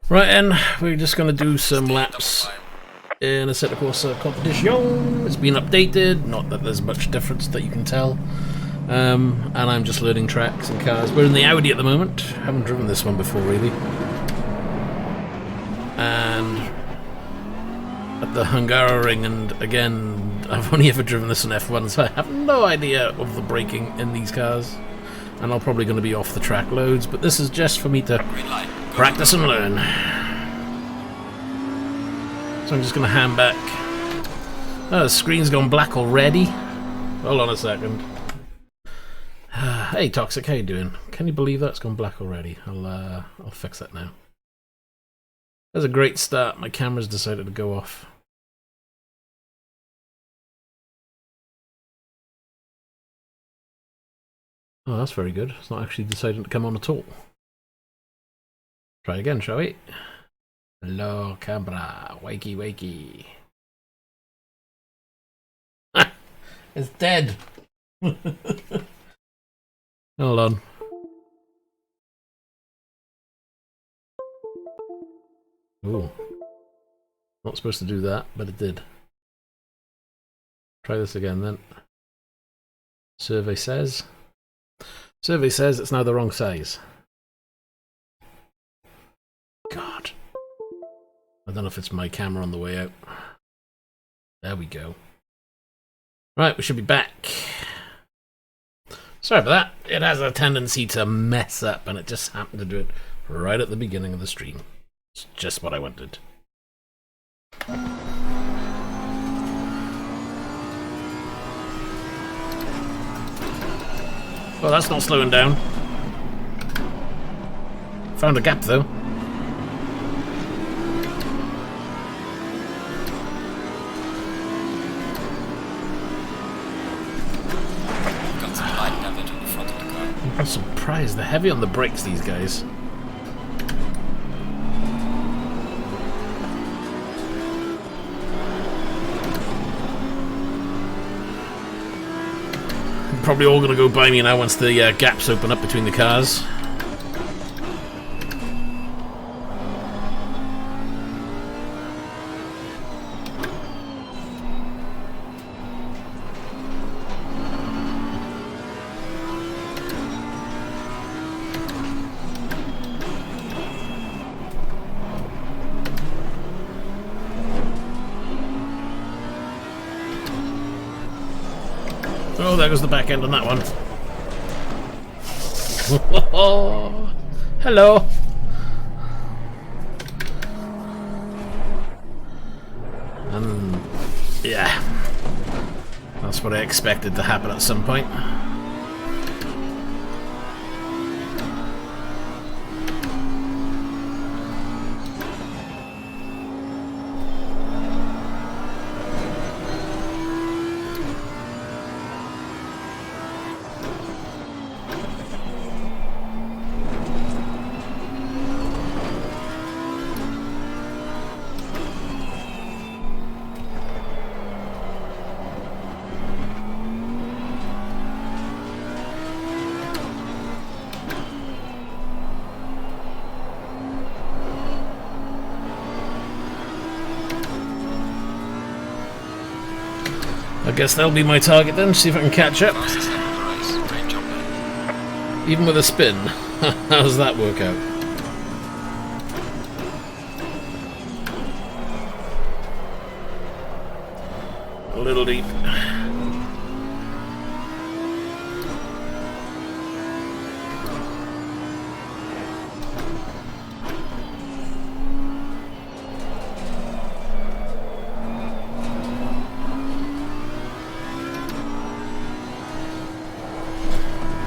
Right, and we're just going to do some laps in Assetto Corsa competition. It's been updated, not that there's much difference that you can tell. And I'm just learning tracks and cars. We're in the Audi at the moment. Haven't driven this one before, really. And at the Hungaroring, and again, I've only ever driven this in F1, so I have no idea of the braking in these cars. And I'm probably going to be off the track loads, but this is just for me to practice and learn. So I'm just going to hand back. Oh, the screen's gone black already. Hold on a second. Hey Toxic, how you doing? Can you believe that it's gone black already? I'll fix that now. That's a great start. My camera's decided to go off. Oh, that's very good. It's not actually deciding to come on at all. Try again, shall we? Hello, camera. Wakey, wakey. It's dead. Hold on. Ooh. Not supposed to do that, but it did. Try this again then. Survey says it's now the wrong size. God. I don't know if it's my camera on the way out. There we go. Right, we should be back. Sorry about that. It has a tendency to mess up, and it just happened to do it right at the beginning of the stream. It's just what I wanted. Well, that's not slowing down. Found a gap, though. Got some light damage on the front of the car. I'm surprised. They're heavy on the brakes, these guys. Probably all going to go by me now once the gaps open up between the cars. Oh, there goes the back end on that one. Hello. Yeah. That's what I expected to happen at some point. I guess that'll be my target then, see if I can catch up. Even with a spin. How does that work out? A little deep.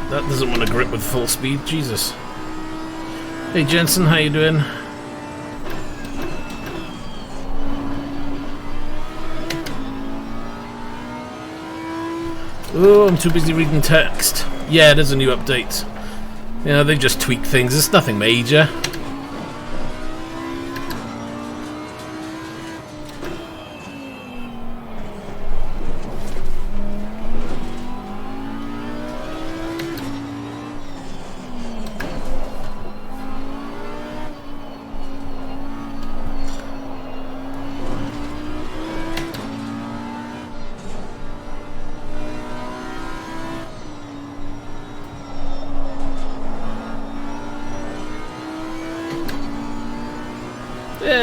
That doesn't want to grip with full speed, Jesus. Hey Jensen, how you doing? Oh, I'm too busy reading text. Yeah, there's a new update. Yeah, they just tweak things, it's nothing major.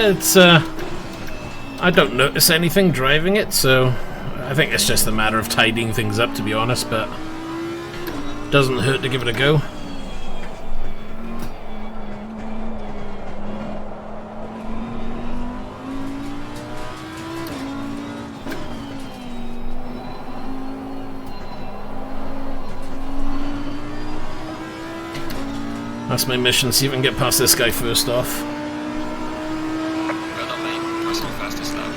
Yeah, it's I don't notice anything driving it, so I think it's just a matter of tidying things up, to be honest, but doesn't hurt to give it a go. That's my mission, see if I can get past this guy first off. Well done, mate. Personal fastest lap.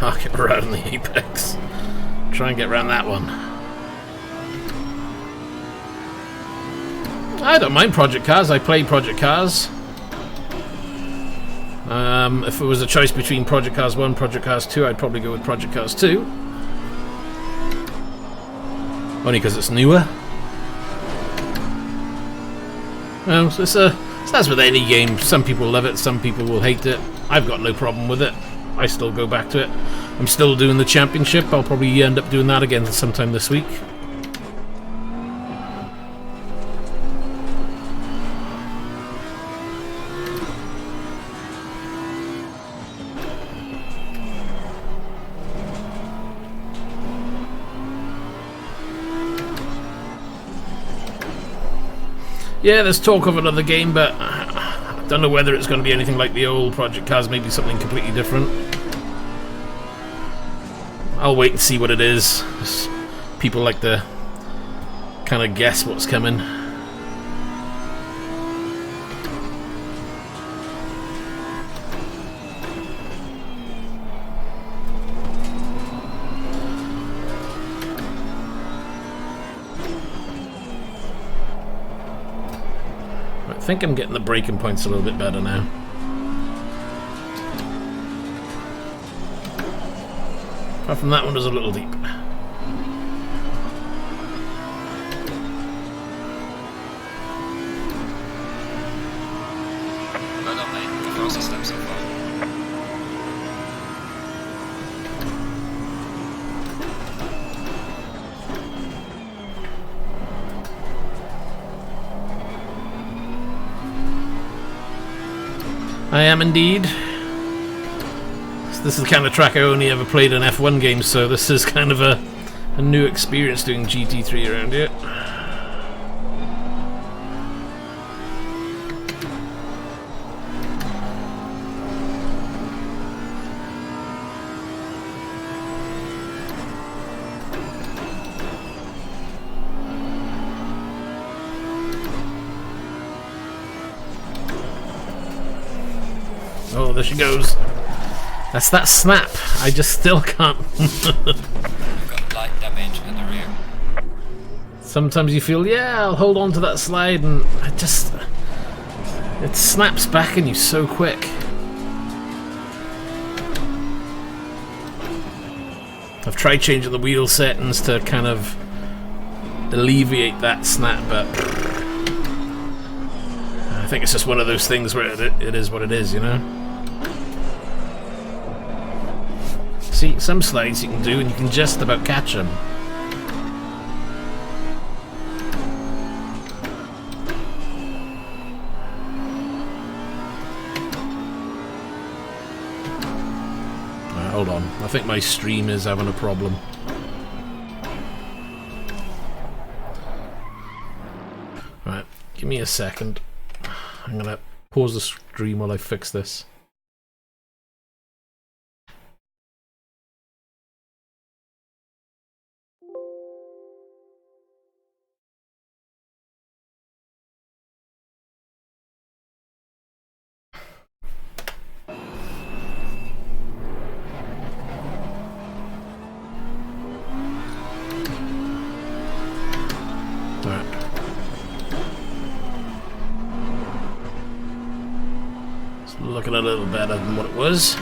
I'll get around the apex. Try and get around that one. I don't mind project cars, I play project cars. If it was a choice between Project Cars 1 and Project Cars 2, I'd probably go with Project Cars 2. Only because it's newer. Well, so it's as with any game. Some people love it, some people will hate it. I've got no problem with it. I still go back to it. I'm still doing the championship. I'll probably end up doing that again sometime this week. Yeah, there's talk of another game, but I don't know whether it's going to be anything like the old Project Cars, maybe something completely different. I'll wait and see what it is. People like to kind of guess what's coming. I think I'm getting the braking points a little bit better now. Apart from that one was a little deep. Well done, mate. The fastest lap so far. I am indeed. This is the kind of track I only ever played in F1 games, so this is kind of a new experience doing GT3 around here. Oh, there she goes. That's that snap. I just still can't. You've got light damage in the rear. Sometimes you feel, yeah, I'll hold on to that slide, and it snaps back in you so quick. I've tried changing the wheel settings to kind of alleviate that snap, but I think it's just one of those things where it is what it is, you know? See, some slides you can do and you can just about catch them. Hold on, I think my stream is having a problem. Right, give me a second. I'm gonna pause the stream while I fix this. Looking a little better than what it was.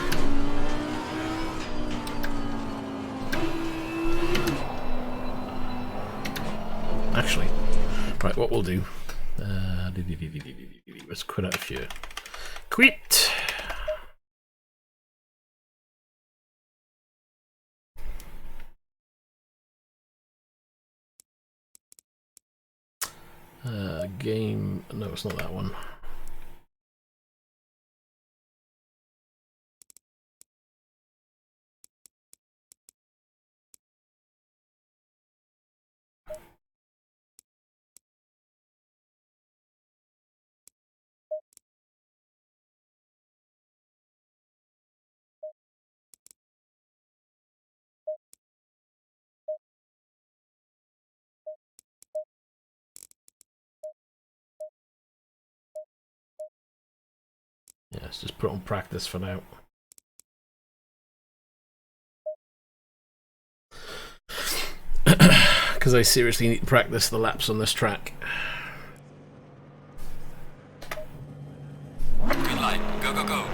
Actually, right, what we'll do, let's quit out of here. Quit! game. No, it's not that one. Yeah, let's just put on practice for now. Because I seriously need to practice the laps on this track. Green light. Go, go, go.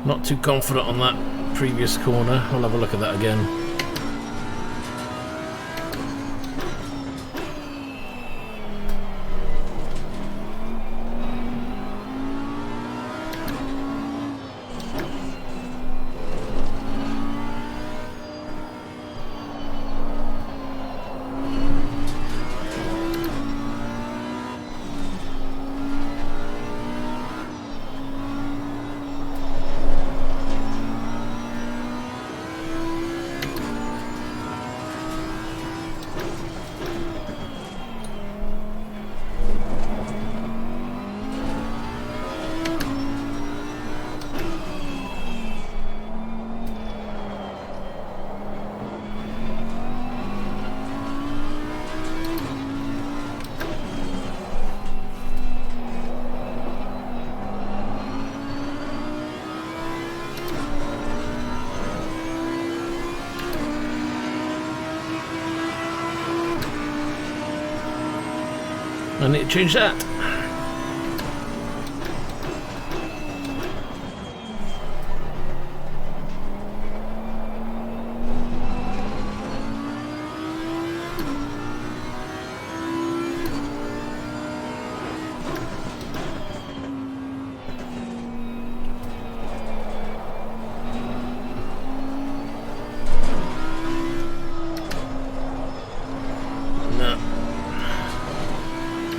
Not too confident on that previous corner. I'll have a look at that again. I need to change that.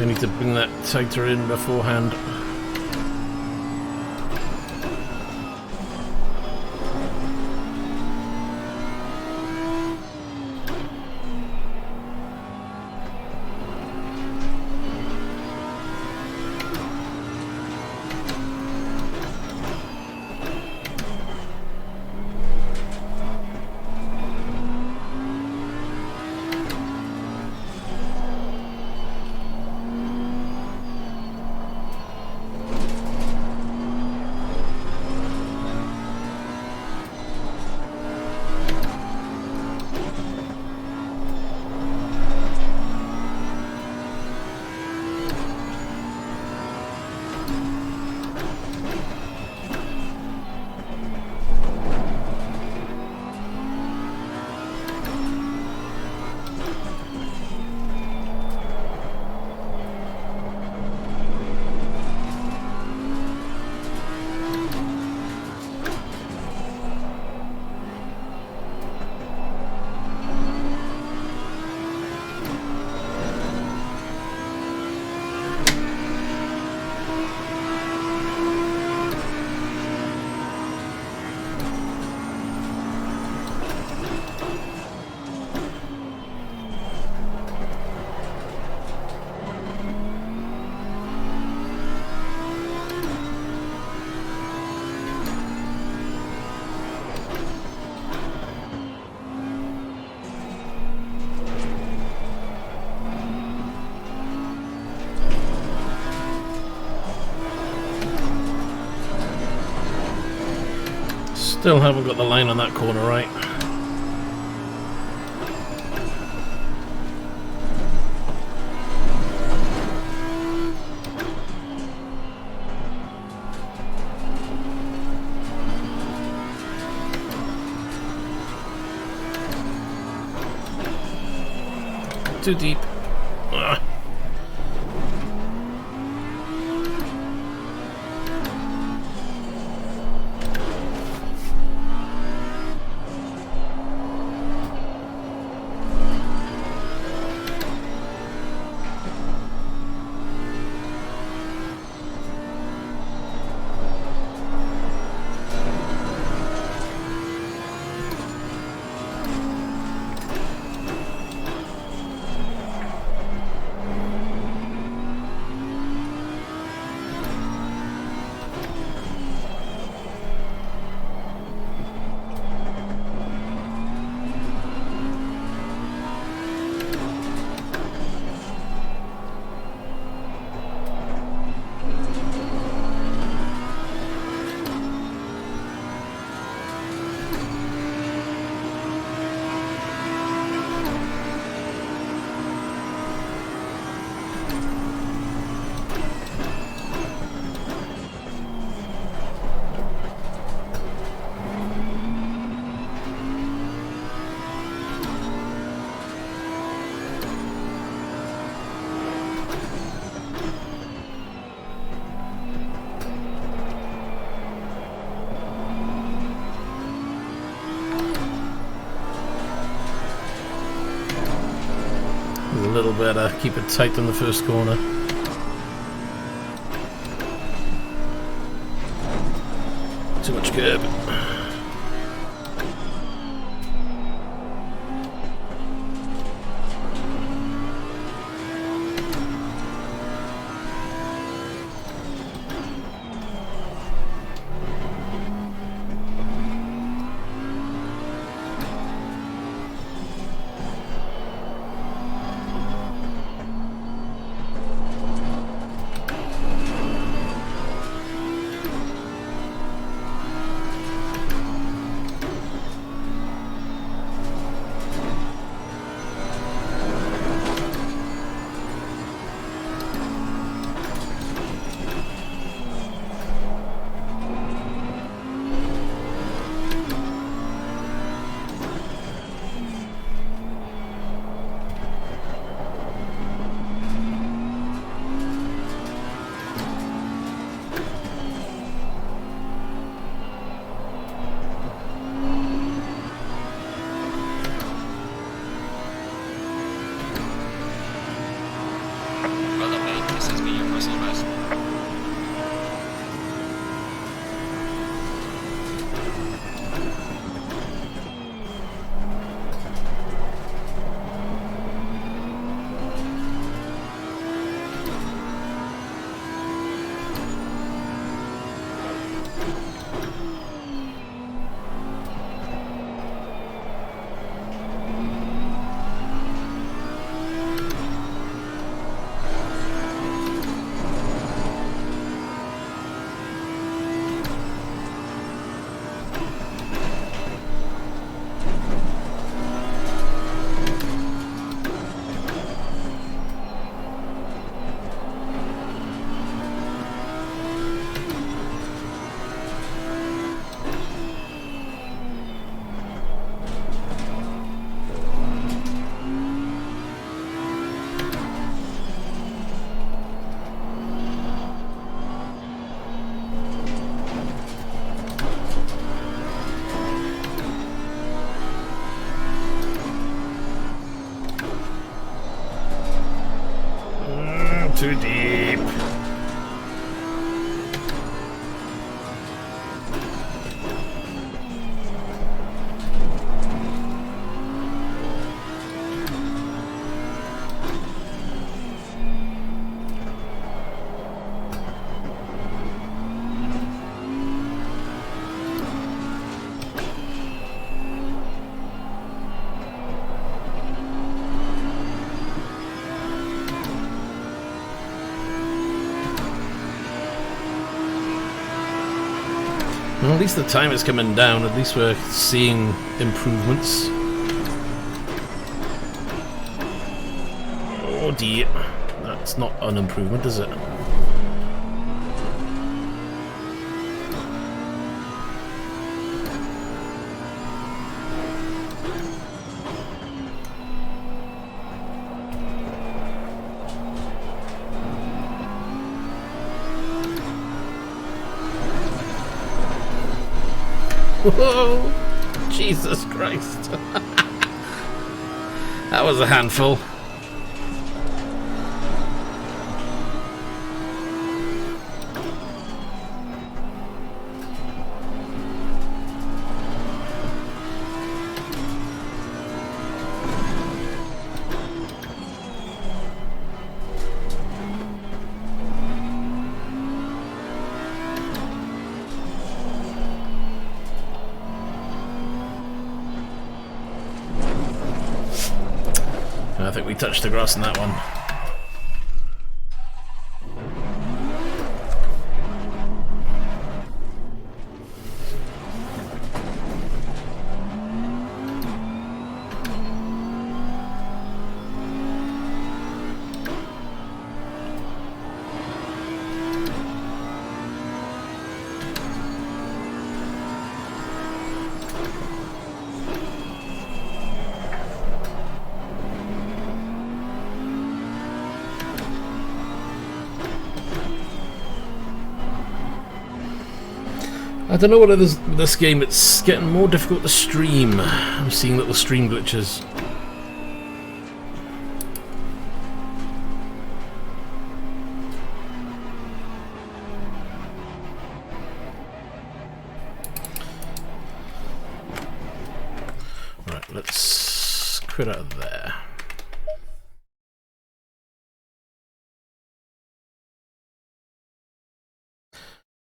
I need to bring that tighter in beforehand. Still haven't got the line on that corner right. Too deep. Ah. A little better. Keep it tight on the first corner. Too much curb. Well, at least the time is coming down. At least we're seeing improvements. Oh dear. That's not an improvement, is it? Whoa! Jesus Christ. That was a handful. I think we touched the grass in that one. I don't know what it is with this game, it's getting more difficult to stream. I'm seeing little stream glitches. Right, let's quit out of there.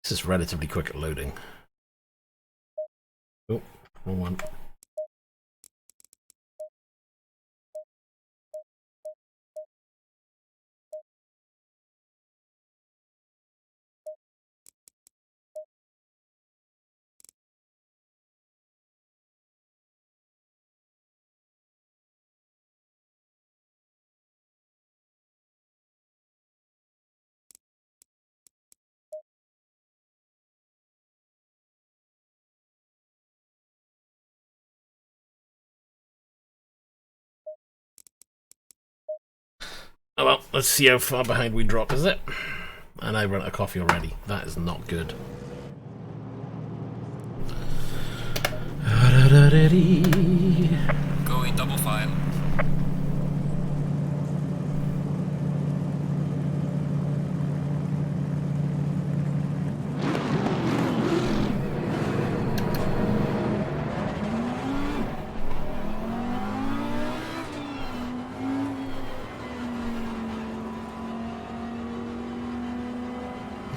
This is relatively quick at loading. Oh, wrong one. Oh well, let's see how far behind we drop, is it? And I run out of coffee already. That is not good. Go in double file.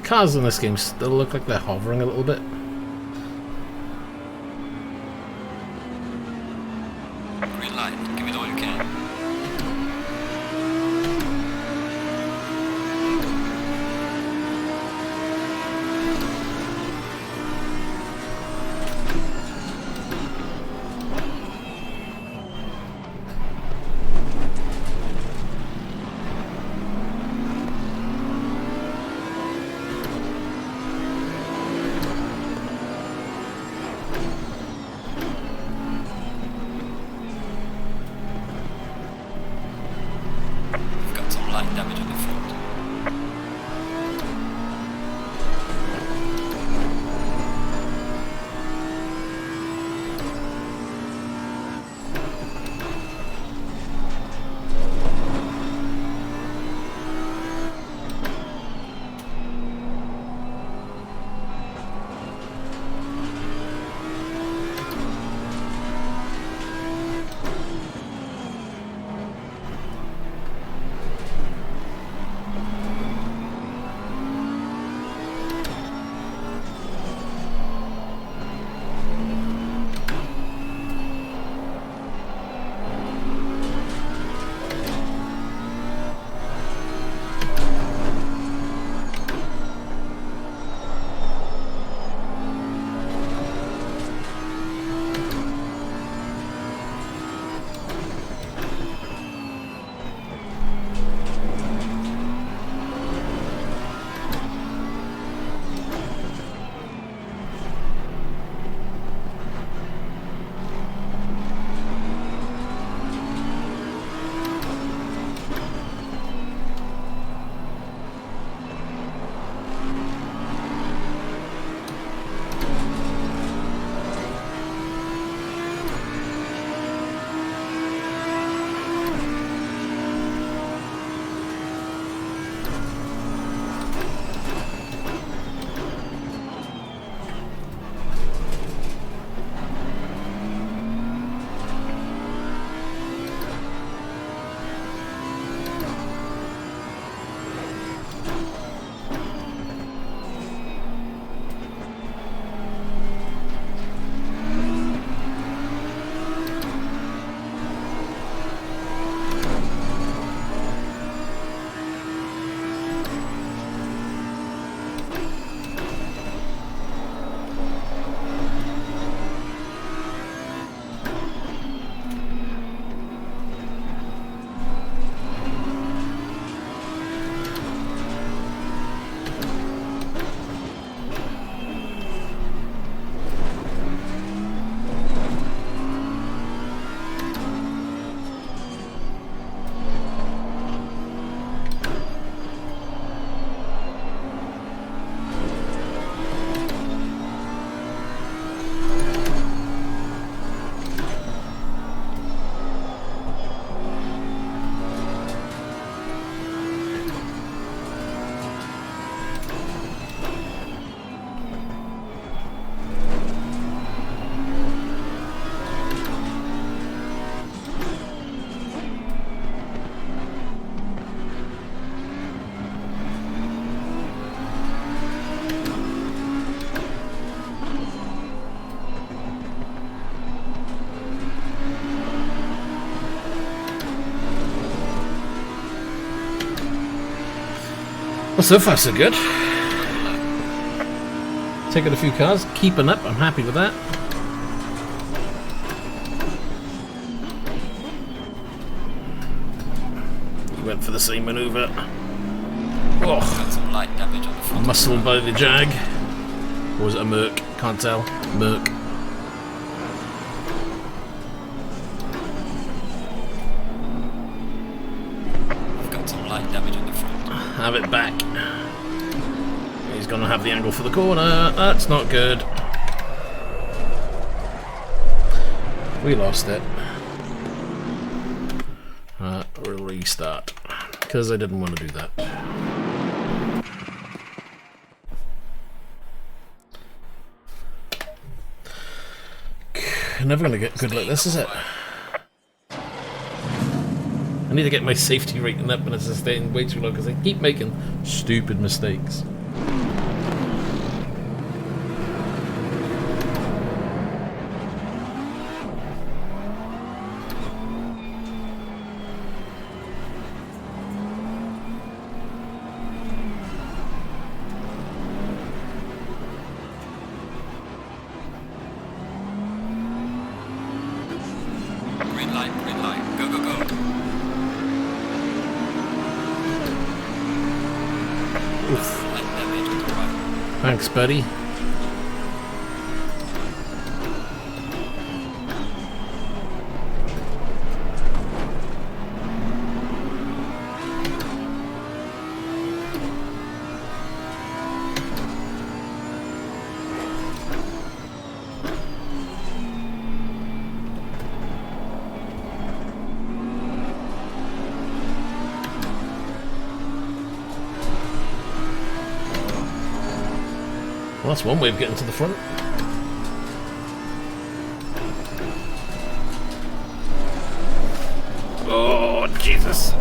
Cars in this game still look like they're hovering a little bit. Green light. Give it all you can. Well, so far so good. Taking a few cars, keeping up. I'm happy with that. He went for the same manoeuvre. Oh, Got some light damage on the front. muscled by the Jag. Or was it a Merc? Can't tell. Merc. I've got some light damage on the front. Have it back. He's going to have the angle for the corner. That's not good. We lost it. We'll restart. Because I didn't want to do that. Never going to get good like this, is it? I need to get my safety rating up, and it's just staying way too low because I keep making stupid mistakes. Green light, go, go, go. Oof. Light damage on the right. Thanks, buddy. Well, that's one way of getting to the front. Oh, Jesus.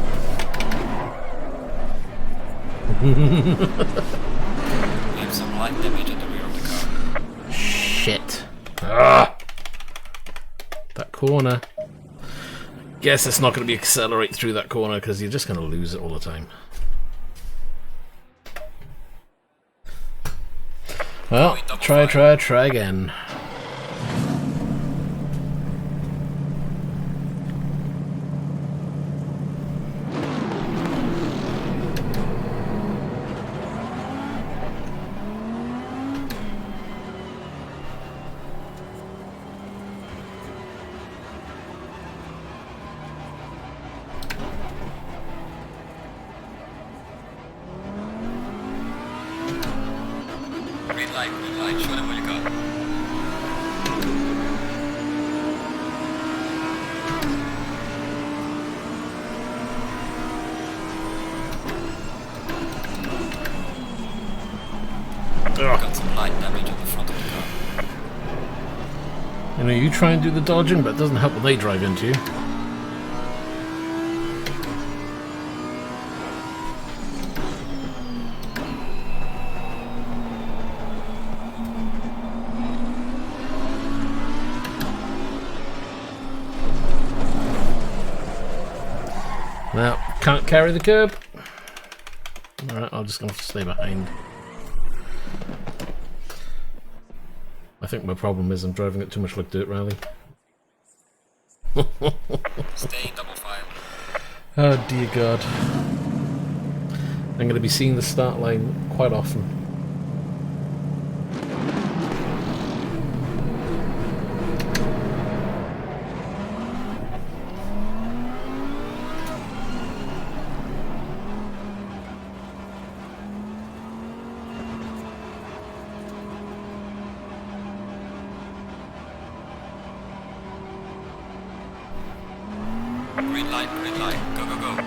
Leave some light damage at the rear of the car. Shit. Ah. That corner. Guess it's not going to be accelerate through that corner because you're just going to lose it all the time. Well, try again. Green light, show them what you got. Got some light damage on the front of the car. You know, you try and do the dodging, but it doesn't help when they drive into you. Now, can't carry the curb. Alright, I'm just going to have to stay behind. I think my problem is I'm driving it too much like Dirt Rally. Stay in double file. Oh dear God. I'm going to be seeing the start line quite often. Green light, go, go, go.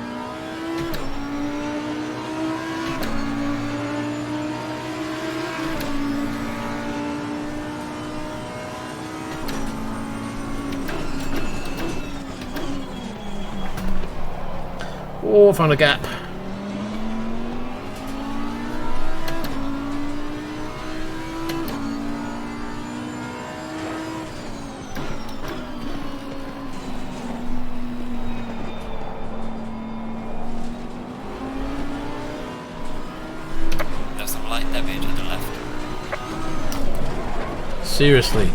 Oh, I found a gap. bit on the left. Seriously.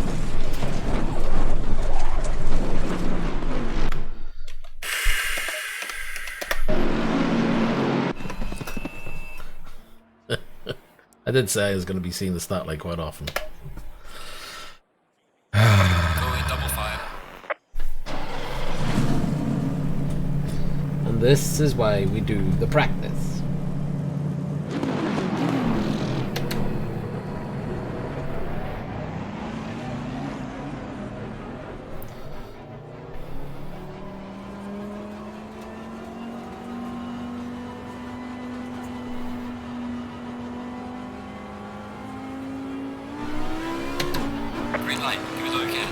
I did say I was going to be seeing the start light quite often. Go in double file. And this is why we do the practice. Green light, give it okay.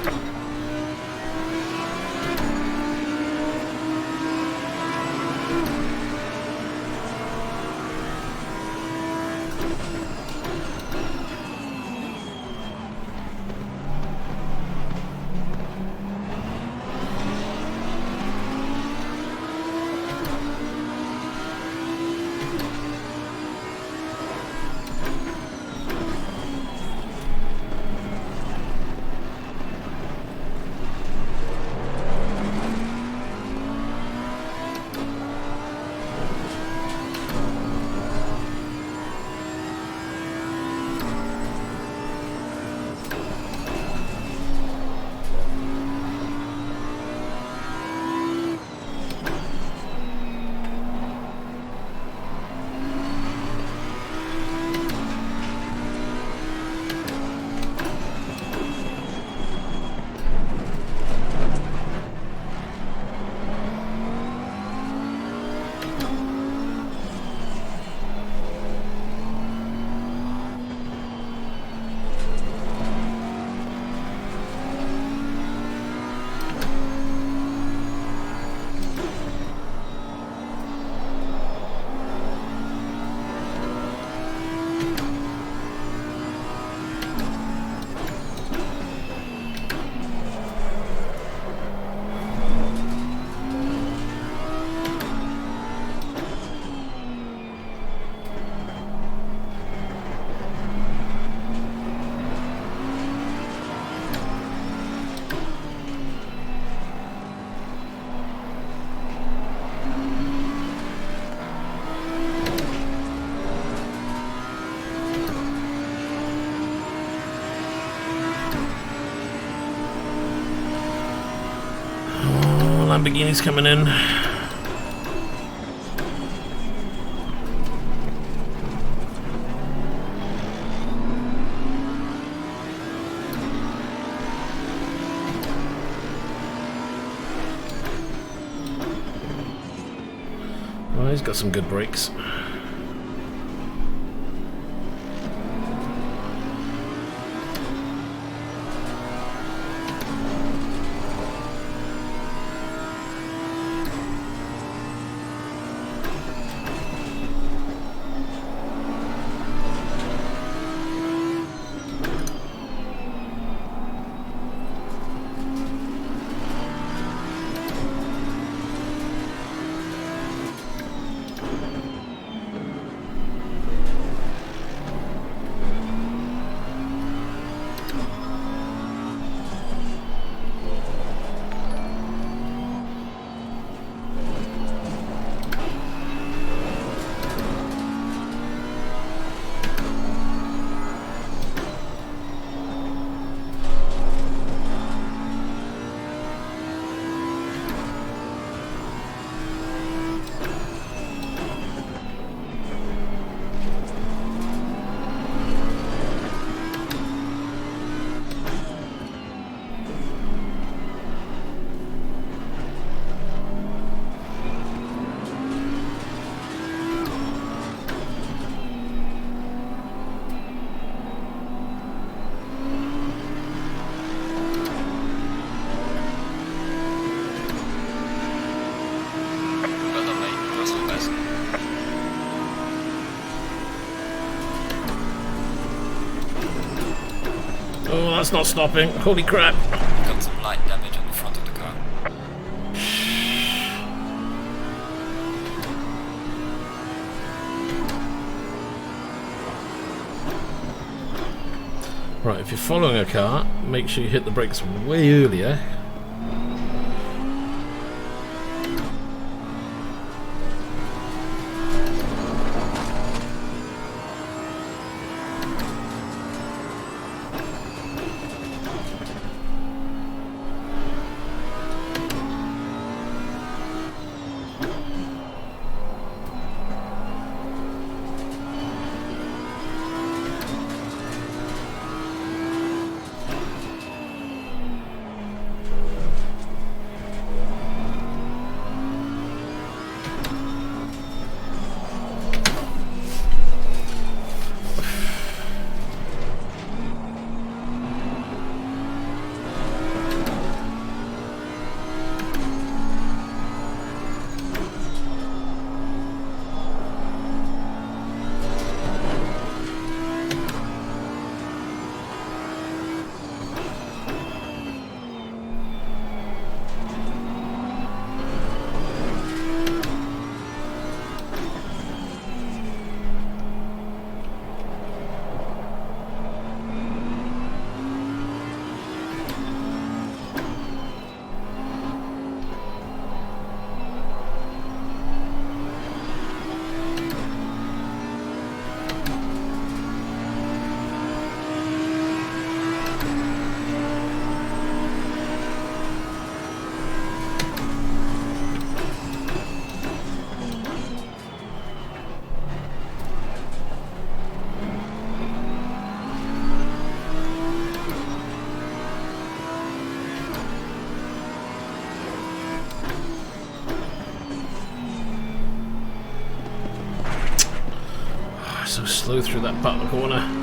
Lamborghini's coming in. Well, he's got some good brakes. Oh, that's not stopping. Holy crap. Got some light damage on the front of the car. Right, if you're following a car, make sure you hit the brakes way earlier. So slow through that part of the corner.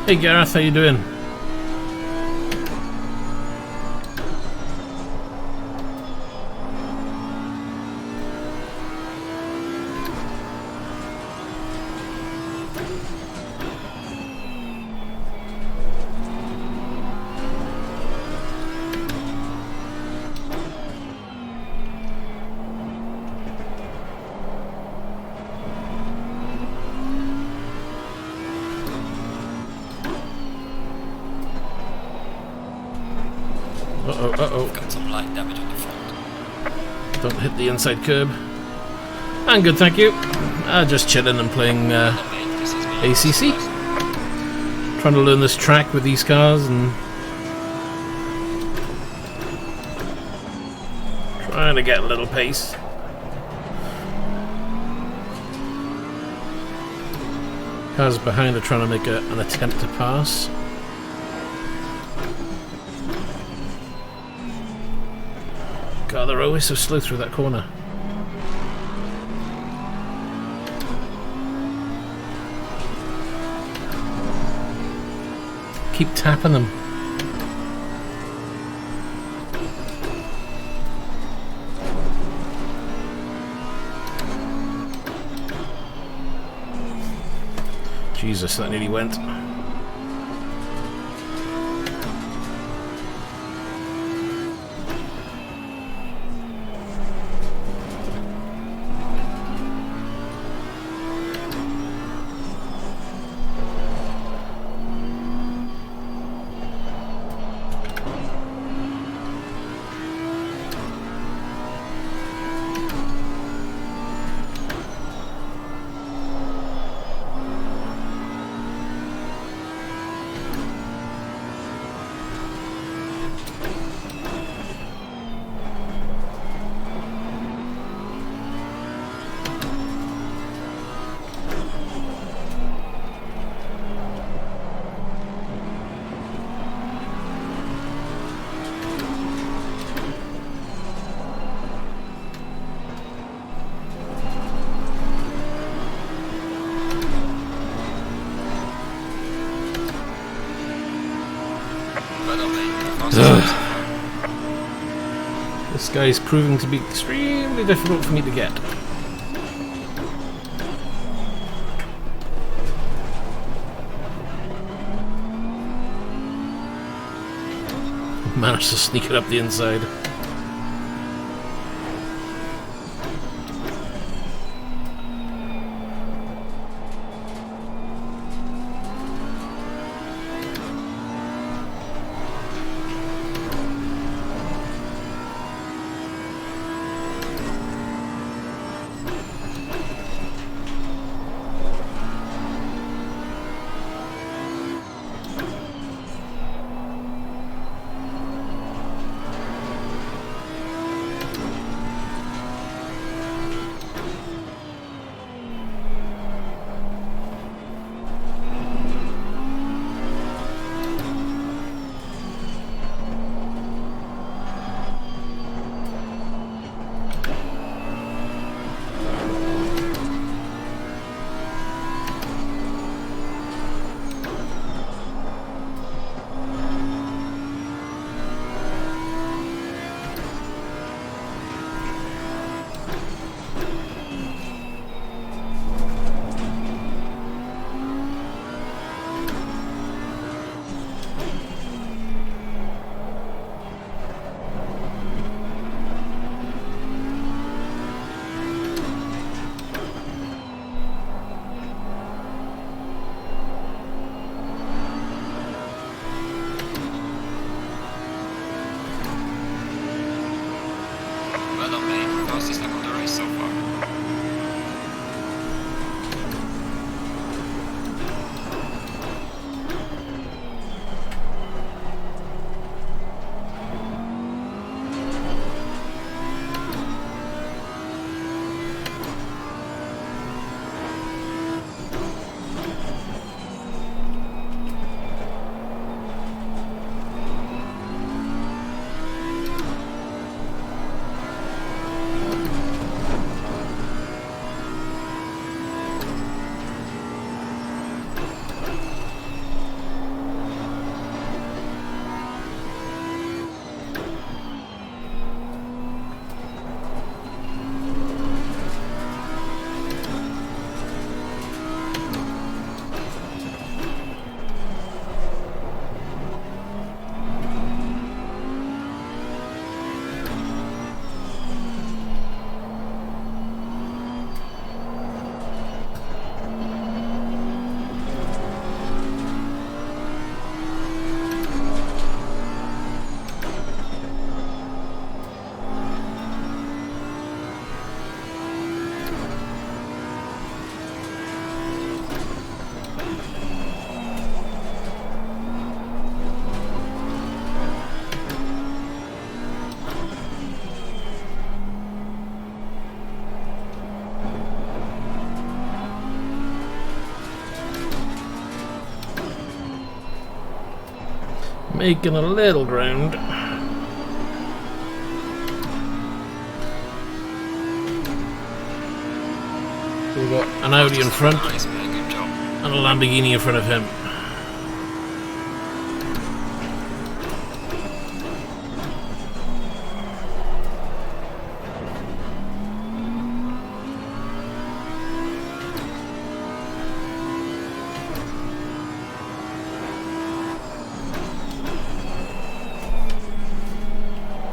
Hey Gareth, how you doing? Uh-oh. Got some light damage on the front. Don't hit the inside curb. I'm good, thank you. Just chilling and playing ACC. Trying to learn this track with these cars and trying to get a little pace. Cars behind are trying to make an attempt to pass. God, they're always so slow through that corner. Keep tapping them. Jesus, that nearly went. This guy is proving to be extremely difficult for me to get. Managed to sneak it up the inside. Making a little ground. We've got an Audi in front and a Lamborghini in front of him.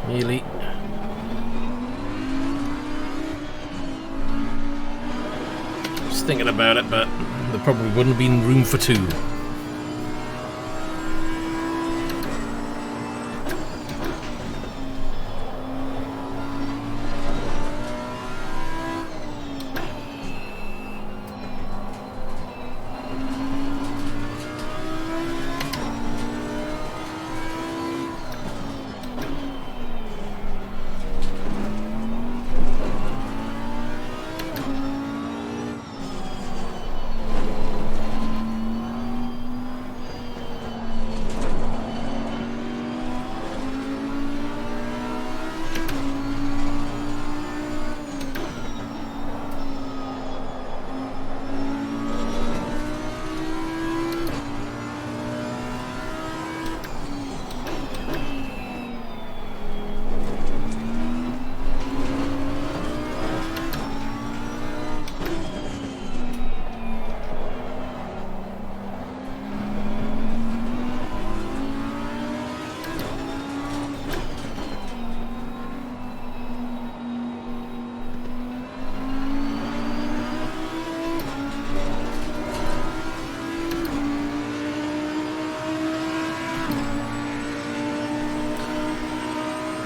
Nearly. Just thinking about it, but there probably wouldn't have been room for two.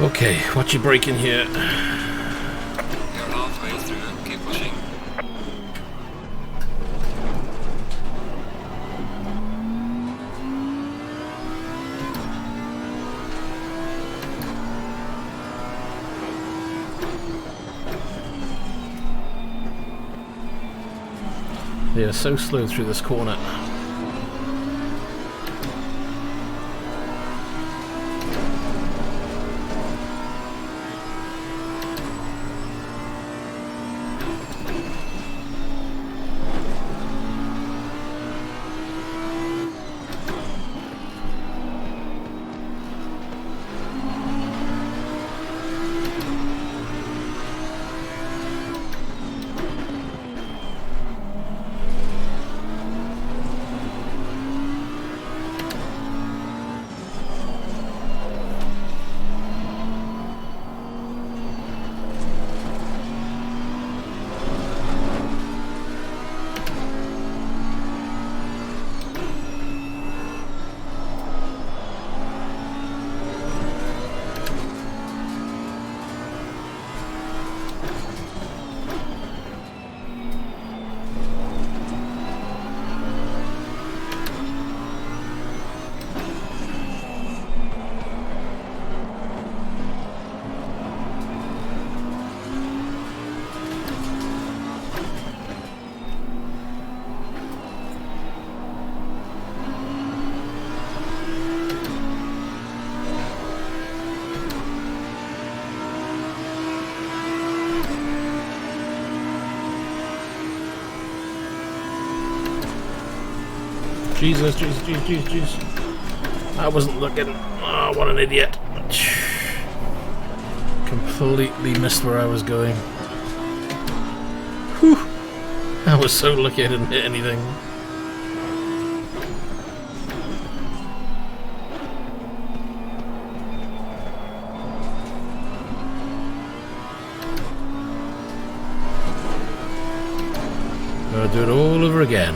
Okay, what you breaking here? You're halfway through, keep pushing. They are so slow through this corner. Jesus, Jesus. I wasn't looking. Oh, what an idiot. Completely missed where I was going. Whew. I was so lucky I didn't hit anything. I'll do it all over again.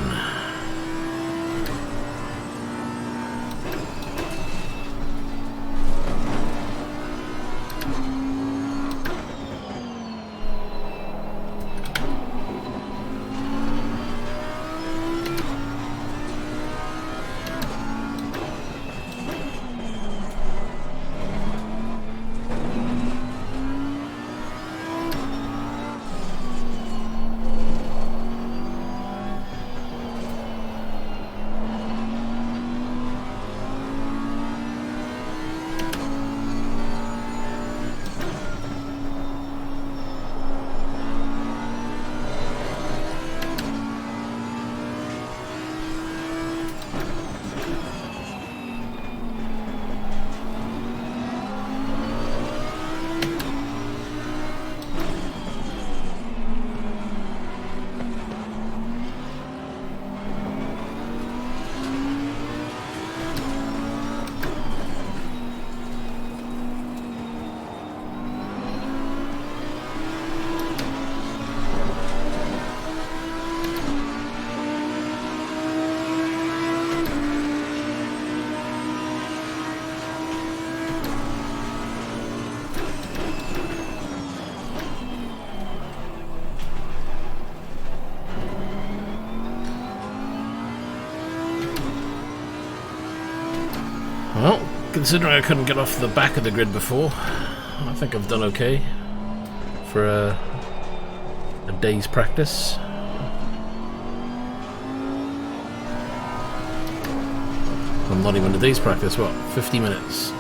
Well, considering I couldn't get off the back of the grid before, I think I've done okay for a day's practice. Well, not even a day's practice, what, 50 minutes?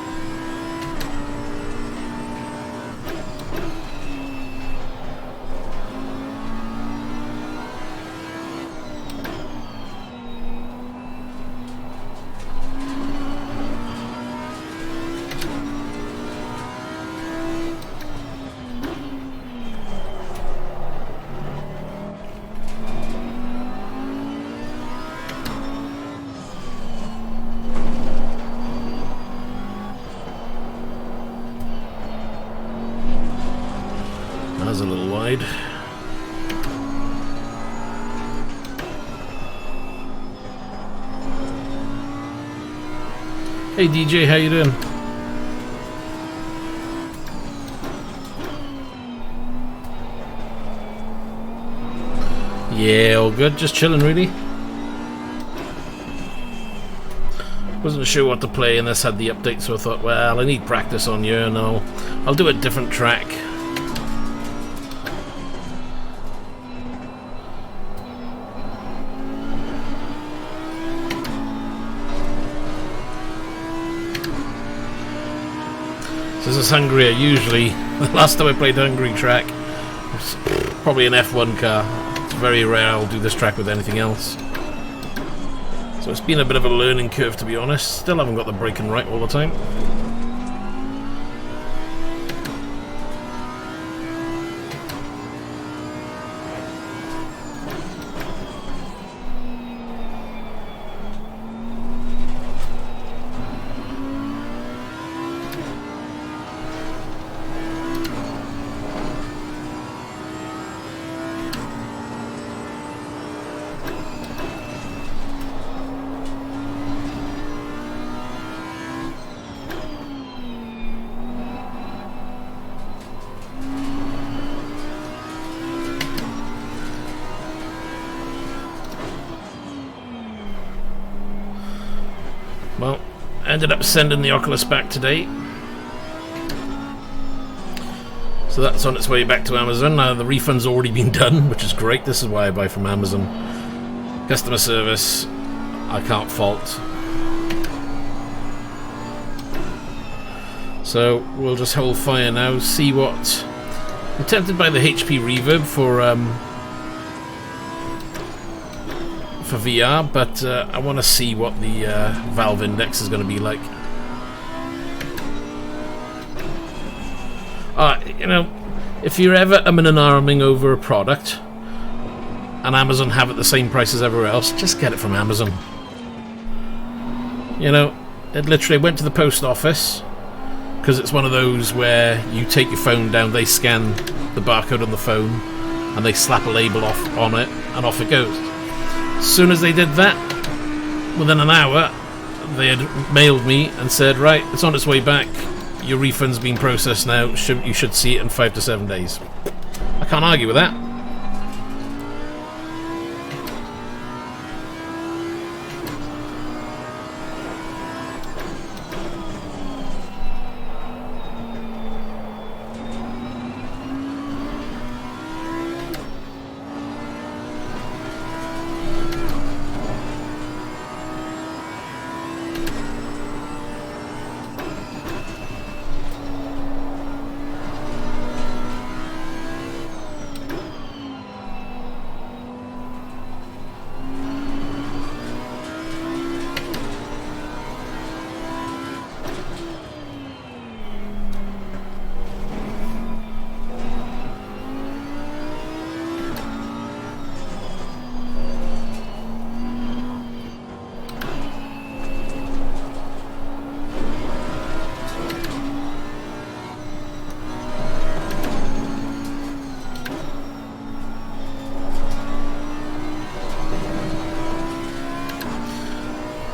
That's a little wide. Hey DJ, how you doing? Yeah, all good. Just chilling, really. Wasn't sure what to play, and this had the update, so I thought, well, I need practice on here, and I'll do a different track. So this is Hungary. Usually, the last time I played the Hungary track, it's probably an F1 car. It's very rare I'll do this track with anything else. So it's been a bit of a learning curve, to be honest. Still haven't got the braking right all the time. Well, ended up sending the Oculus back today. So that's on its way back to Amazon. Now the refund's already been done, which is great. This is why I buy from Amazon. Customer service, I can't fault. So we'll just hold fire now, see what... I'm tempted by the HP reverb for VR, but I want to see what the valve index is going to be like. You know, if you're ever umming and ahhing over a product and Amazon have it the same price as everywhere else, just get it from Amazon. You know, it literally went to the post office, because it's one of those where you take your phone down, they scan the barcode on the phone, and they slap a label off on it, and off it goes. As soon as they did that, within an hour, they had mailed me and said, right, it's on its way back, your refund's been processed now, you should see it in 5 to 7 days. I can't argue with that.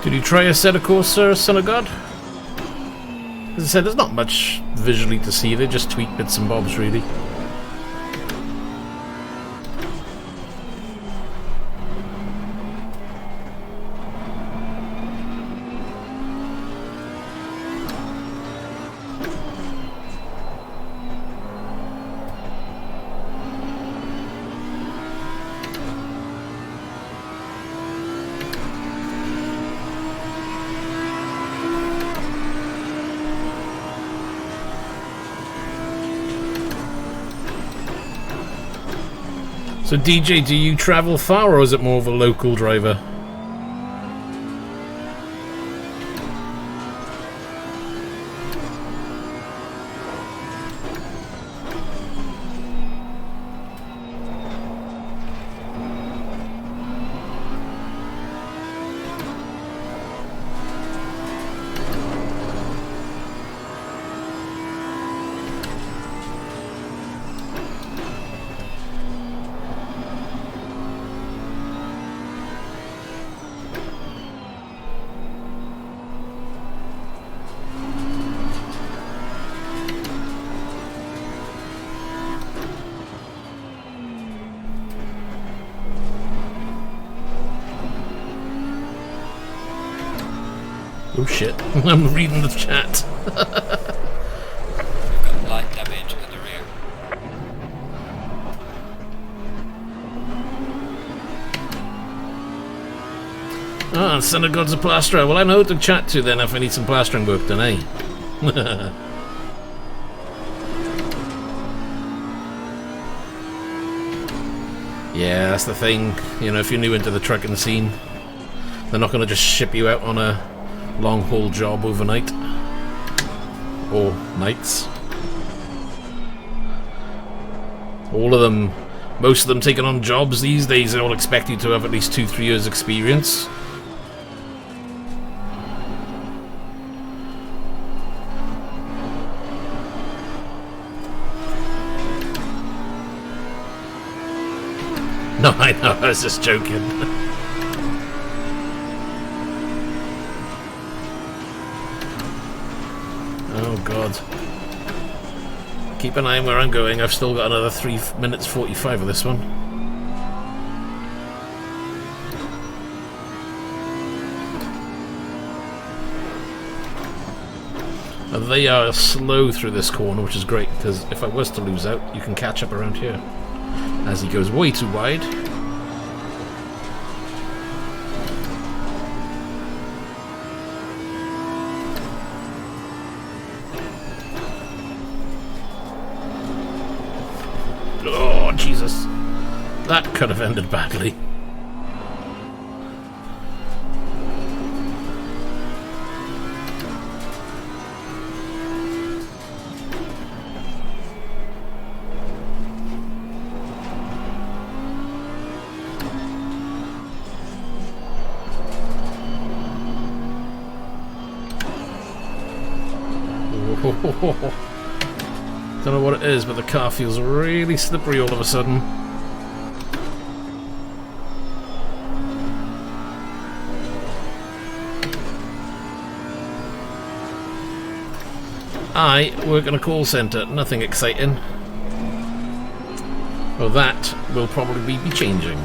Did you try Assetto corsa, son of God? As I said, there's not much visually to see, they just tweak bits and bobs, really. So DJ, do you travel far, or is it more of a local driver? Oh shit, I'm reading the chat. We've got light damage in the rear. Ah, son of God's a plasterer. Well, I know who to chat to then if I need some plastering work done, eh? Yeah, that's the thing. You know, if you're new into the trucking scene, they're not going to just ship you out on a long haul job overnight. Or nights. All of them, most of them taking on jobs these days, they all expect you to have at least 2-3 years experience. No, I know, I was just joking. Oh god. Keep an eye on where I'm going. I've still got another 3 minutes 45 of this one. They are slow through this corner, which is great, because if I was to lose out, you can catch up around here. As he goes way too wide. Oh, Jesus. That could have ended badly. Don't know what it is, but the car feels really slippery all of a sudden. I work in a call centre, nothing exciting. Well, that will probably be changing.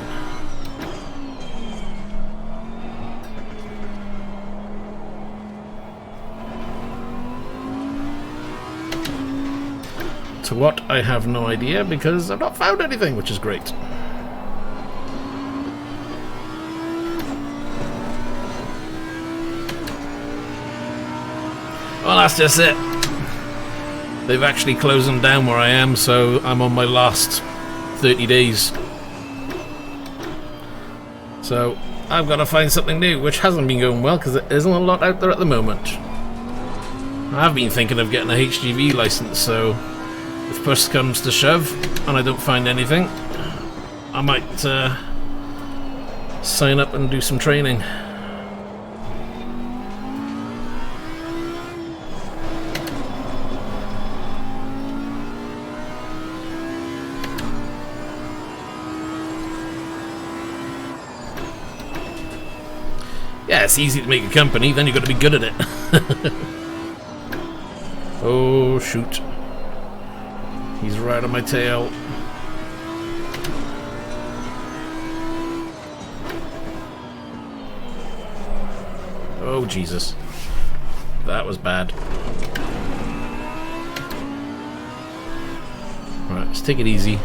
To what, I have no idea, because I've not found anything, which is great. Well, that's just it. They've actually closed them down where I am, so I'm on my last 30 days. So, I've got to find something new, which hasn't been going well, because there isn't a lot out there at the moment. I've been thinking of getting a HGV license, so if push comes to shove and I don't find anything, I might sign up and do some training. Yeah, it's easy to make a company, then you've got to be good at it. Oh, shoot. He's right on my tail. Oh, Jesus. That was bad. Alright, let's take it easy.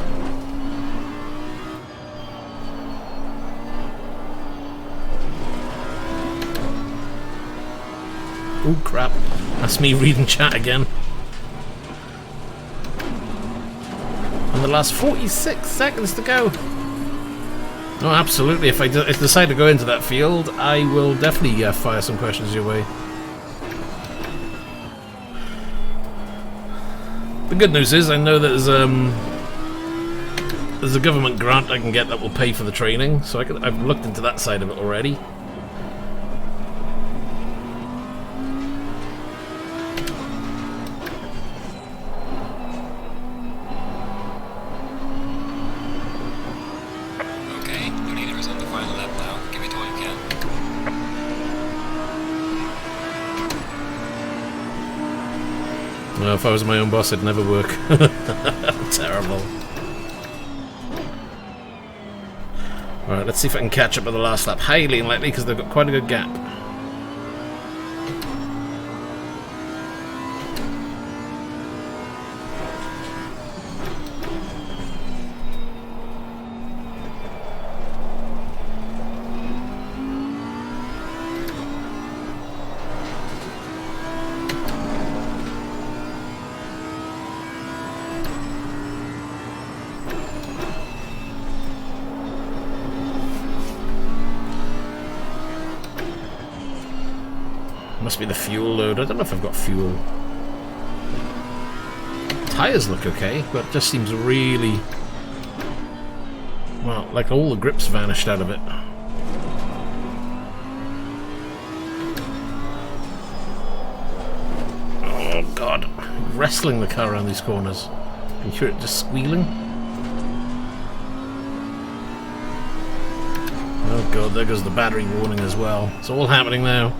Oh, crap. That's me reading chat again. And the last 46 seconds to go. Oh, absolutely. If I decide to go into that field, I will definitely fire some questions your way. The good news is I know that there's a government grant I can get that will pay for the training, so I've looked into that side of it already. Well, if I was my own boss, it'd never work. Terrible. Alright, let's see if I can catch up with the last lap. Highly unlikely, because they've got quite a good gap. Must be the fuel load. I don't know if I've got fuel. Tires look okay, but it just seems really... well, like all the grips vanished out of it. Oh god. Wrestling the car around these corners. Can you hear it just squealing? Oh god, there goes the battery warning as well. It's all happening now.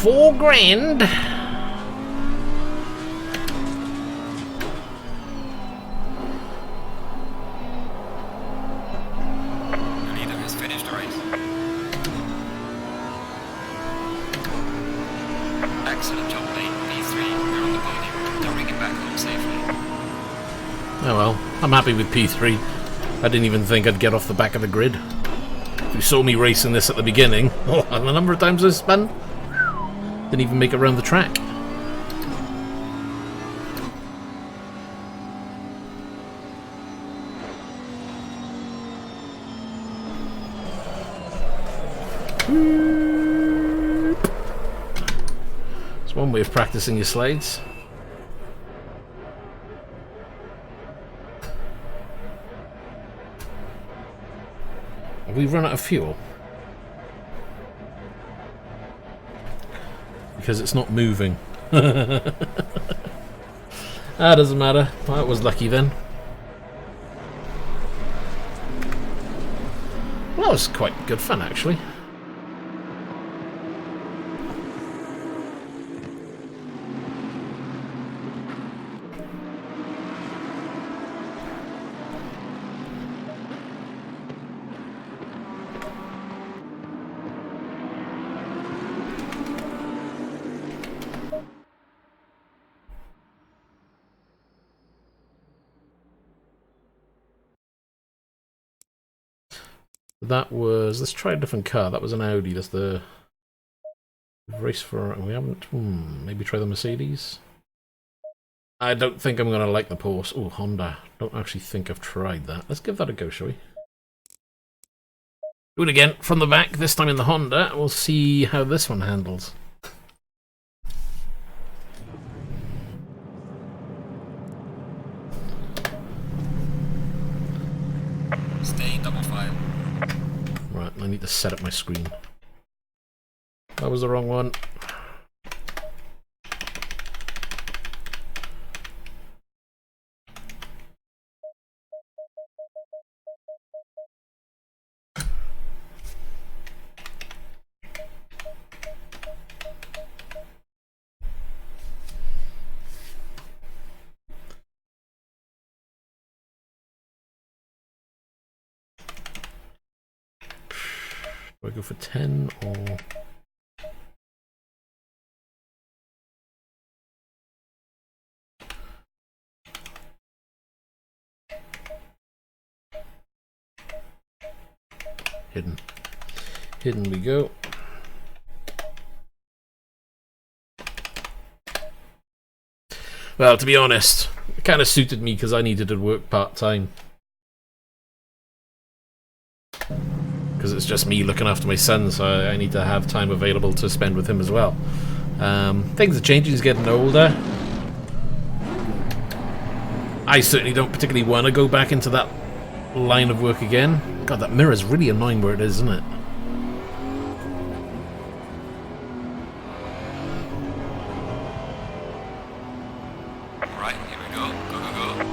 $4,000. Oh well, I'm happy with P3. I didn't even think I'd get off the back of the grid. If you saw me racing this at the beginning, oh, and the number of times I spun, didn't even make it around the track. It's one way of practicing your slides. Have we run out of fuel? Because it's not moving. That doesn't matter. That was lucky then. Well, that was quite good fun actually. That was... let's try a different car. That was an Audi. That's the race for... we haven't... maybe try the Mercedes? I don't think I'm going to like the Porsche. Oh, Honda. Don't actually think I've tried that. Let's give that a go, shall we? Do it again from the back, this time in the Honda. We'll see how this one handles. Stay double file. Right, I need to set up my screen. That was the wrong one. Do I go for 10 or... hidden? Hidden we go. Well, to be honest, it kind of suited me because I needed to work part-time. Because it's just me looking after my son, so I need to have time available to spend with him as well. Things are changing, he's getting older. I certainly don't particularly want to go back into that line of work again. God, that mirror's really annoying where it is, isn't it? Right, here we go. Go, go, go.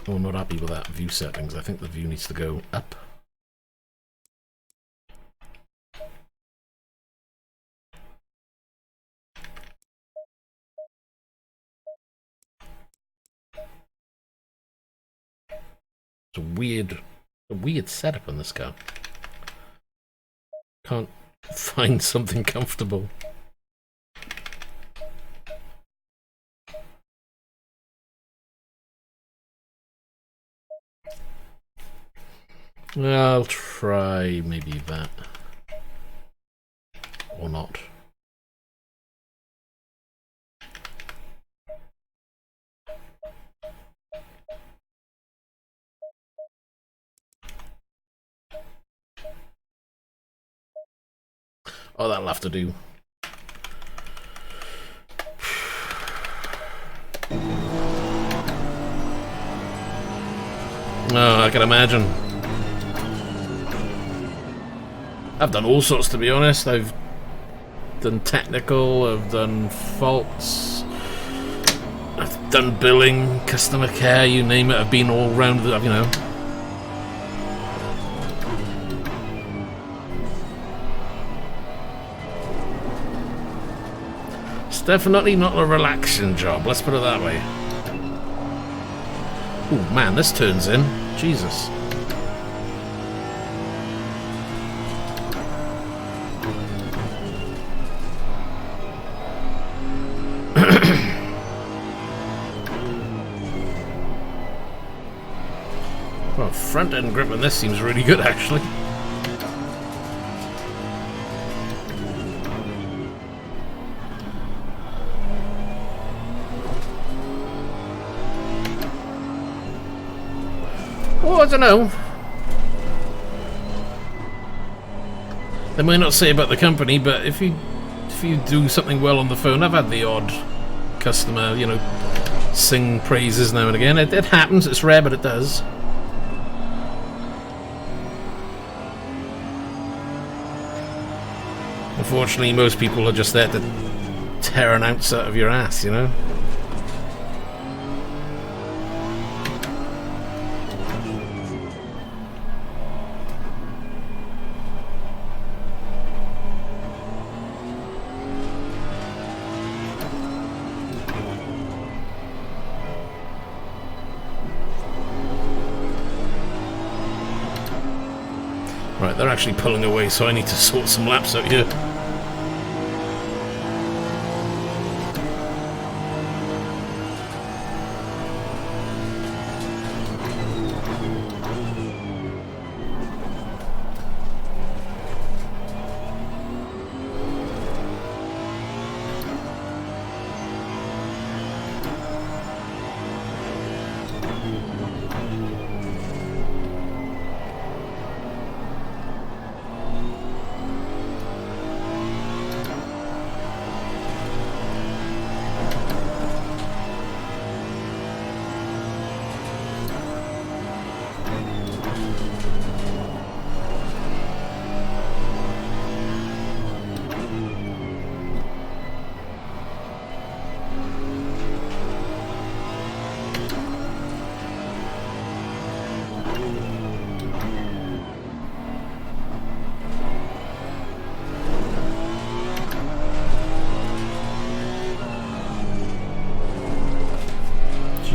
Oh, I'm not happy with that view settings. I think the view needs to go up. It's a weird setup on this car. Can't find something comfortable. I'll try maybe that. Or not. Oh, that'll have to do. Oh, I can imagine. I've done all sorts, to be honest. I've done technical, I've done faults, I've done billing, customer care, you name it. I've been all round, you know. It's definitely not a relaxing job, let's put it that way. Oh man, this turns in. Jesus. Well, front end grip on this seems really good actually. Oh, I don't know. They might not say about the company, but if you do something well on the phone, I've had the odd customer, you know, sing praises now and again. It happens. It's rare, but it does. Unfortunately, most people are just there to tear an ounce out of your ass, you know. Right, they're actually pulling away, so I need to sort some laps out here.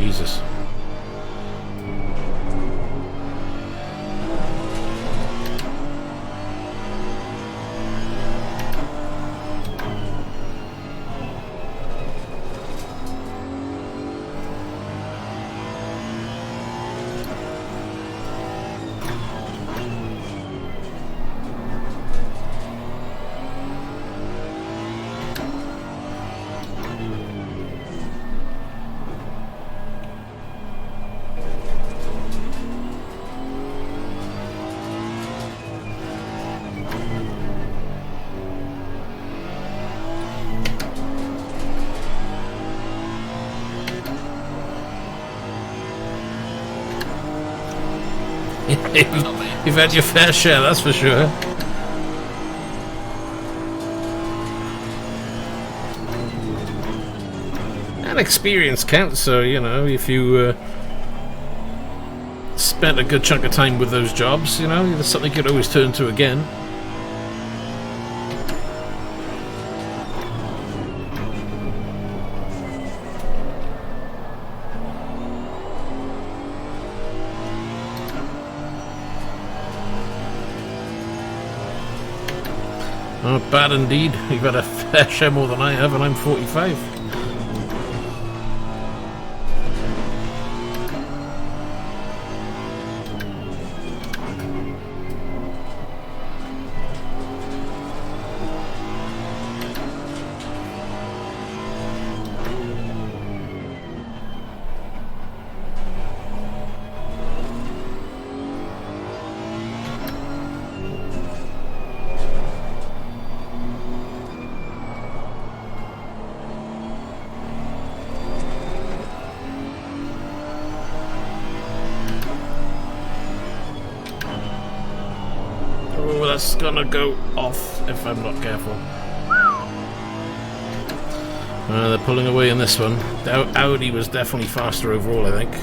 Jesus. You've had your fair share, that's for sure. And experience counts, so, you know, if you spent a good chunk of time with those jobs, you know, there's something you could always turn to again. Not bad indeed. You've had a fair share more than I have, and I'm 45. Oh, that's gonna go off if I'm not careful. They're pulling away in this one. Audi was definitely faster overall, I think.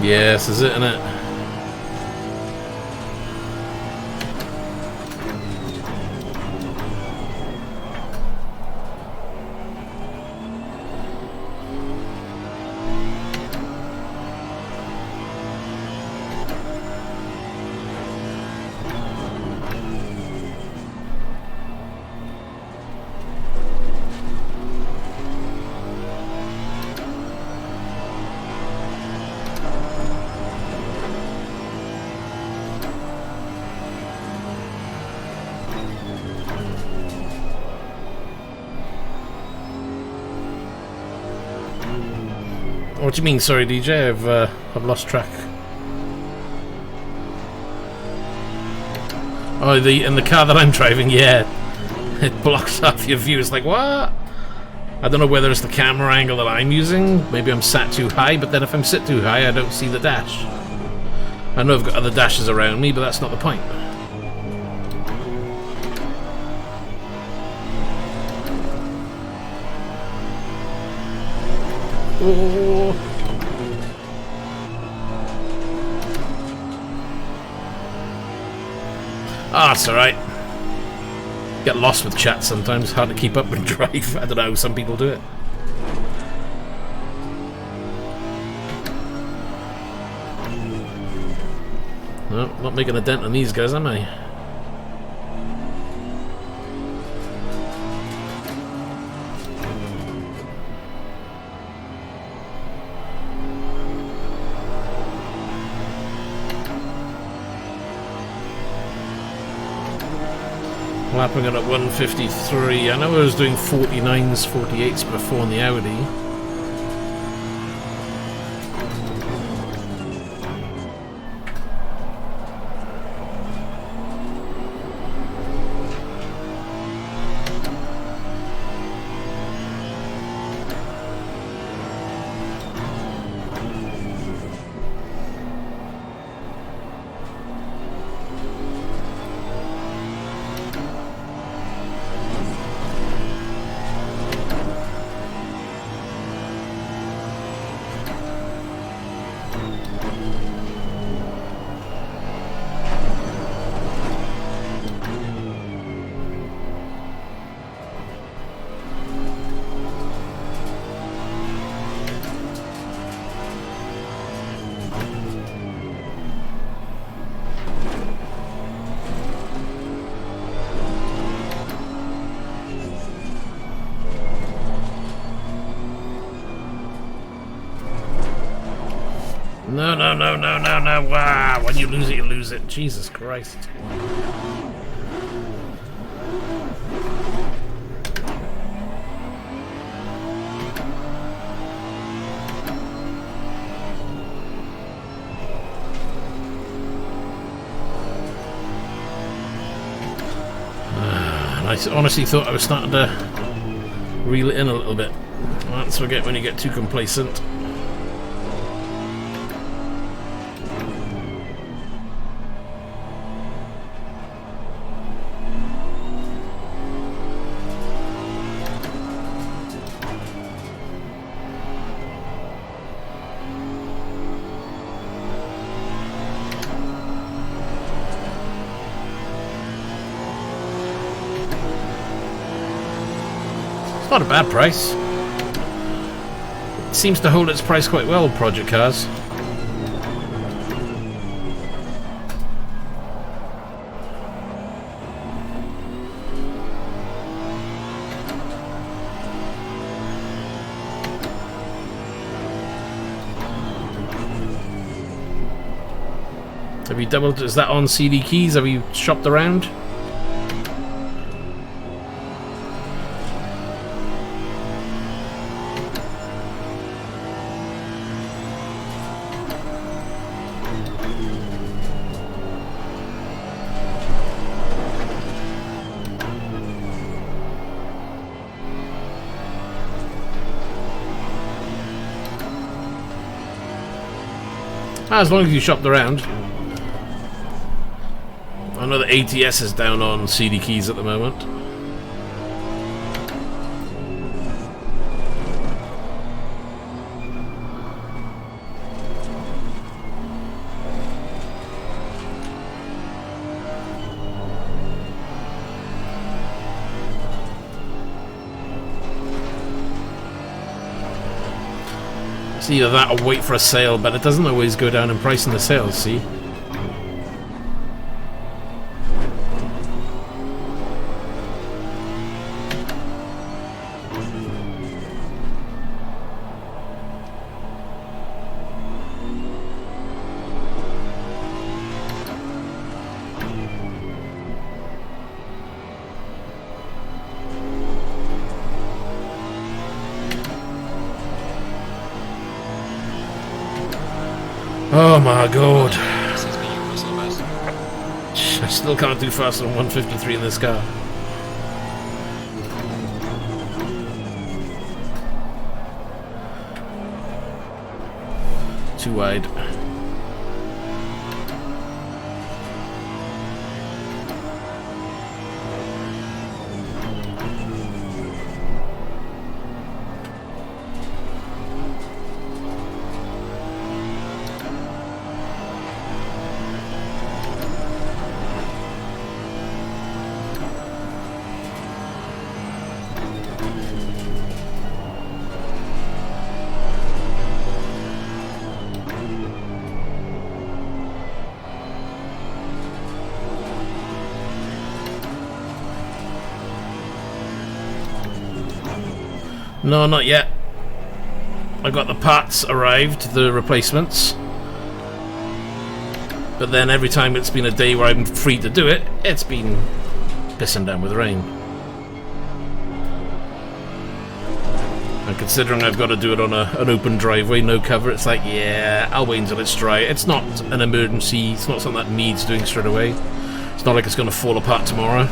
Yes, is it, isn't it? What do you mean, sorry, DJ? I've lost track. Oh, in the car that I'm driving, yeah, it blocks off your view. It's like, what? I don't know whether it's the camera angle that I'm using. Maybe I'm sat too high, but then if I'm sit too high, I don't see the dash. I know I've got other dashes around me, but that's not the point. Oh. Ah, it's alright. Get lost with chat sometimes. Hard to keep up and drive. I don't know how some people do it. No, not making a dent on these guys, am I? Lapping it at 153. I know I was doing 49s, 48s before on the Audi. No. Wow, when you lose it, you lose it. Jesus Christ. I honestly thought I was starting to reel it in a little bit. That's what you get when you get too complacent. Not a bad price. It seems to hold its price quite well, project cars. Have you doubled? Is that on CD keys? Have you shopped around? As long as you shopped around. I know the ATS is down on CD keys at the moment. It's either that or wait for a sale, but it doesn't always go down in price in the sales, see? Oh my god. I still can't do faster than 153 in this car. Too wide. No, not yet. I got the parts arrived, the replacements. But then every time it's been a day where I'm free to do it, it's been pissing down with rain. And considering I've got to do it on an open driveway, no cover, it's like, yeah, I'll wait until it's dry. It's not an emergency, it's not something that needs doing straight away. It's not like it's going to fall apart tomorrow.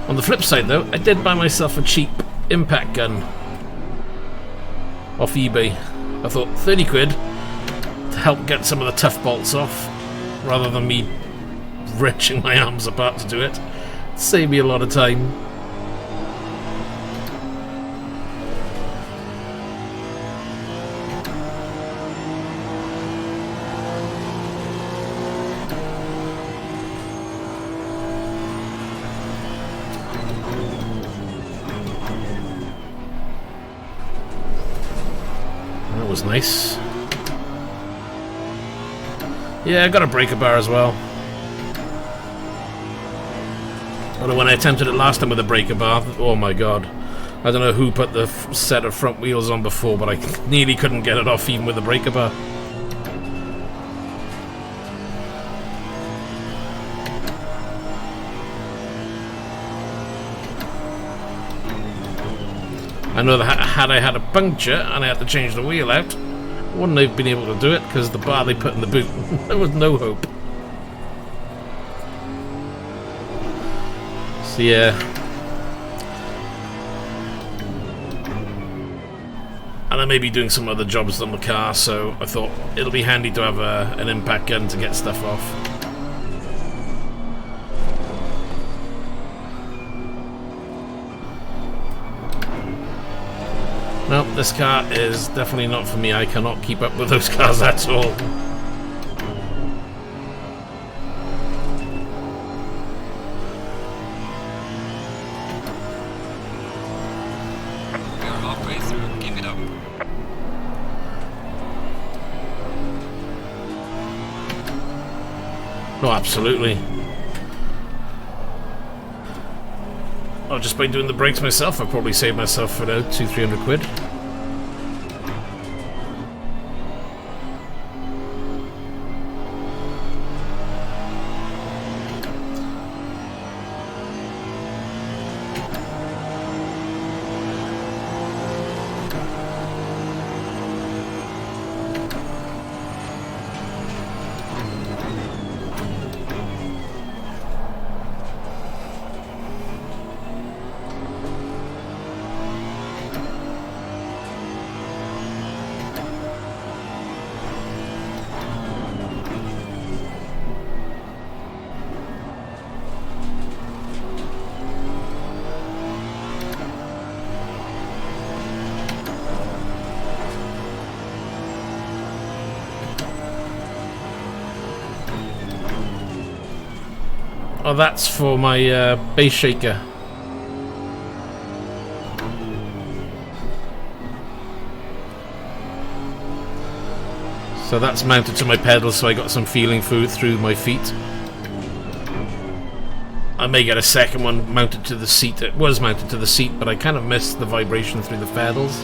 On the flip side though, I did buy myself a cheap impact gun off eBay. I thought 30 quid to help get some of the tough bolts off, rather than me wrenching my arms apart to do it. Save me a lot of time. Nice. Yeah, I got a breaker bar as well. But when I attempted it last time with a breaker bar, oh my god. I don't know who put the set of front wheels on before, but I nearly couldn't get it off even with a breaker bar. I know that had I had a puncture and I had to change the wheel out, I wouldn't have been able to do it because the bar they put in the boot, there was no hope. So yeah. And I may be doing some other jobs on the car, so I thought it'll be handy to have an impact gun to get stuff off. No, this car is definitely not for me. I cannot keep up with those cars at all. We are halfway through, give it up. Oh, absolutely. Oh, just by doing the brakes myself, I've probably saved myself, 200-300 quid. Oh, that's for my bass shaker. So that's mounted to my pedals, so I got some feeling through my feet. I may get a second one mounted to the seat. It was mounted to the seat, but I kind of missed the vibration through the pedals.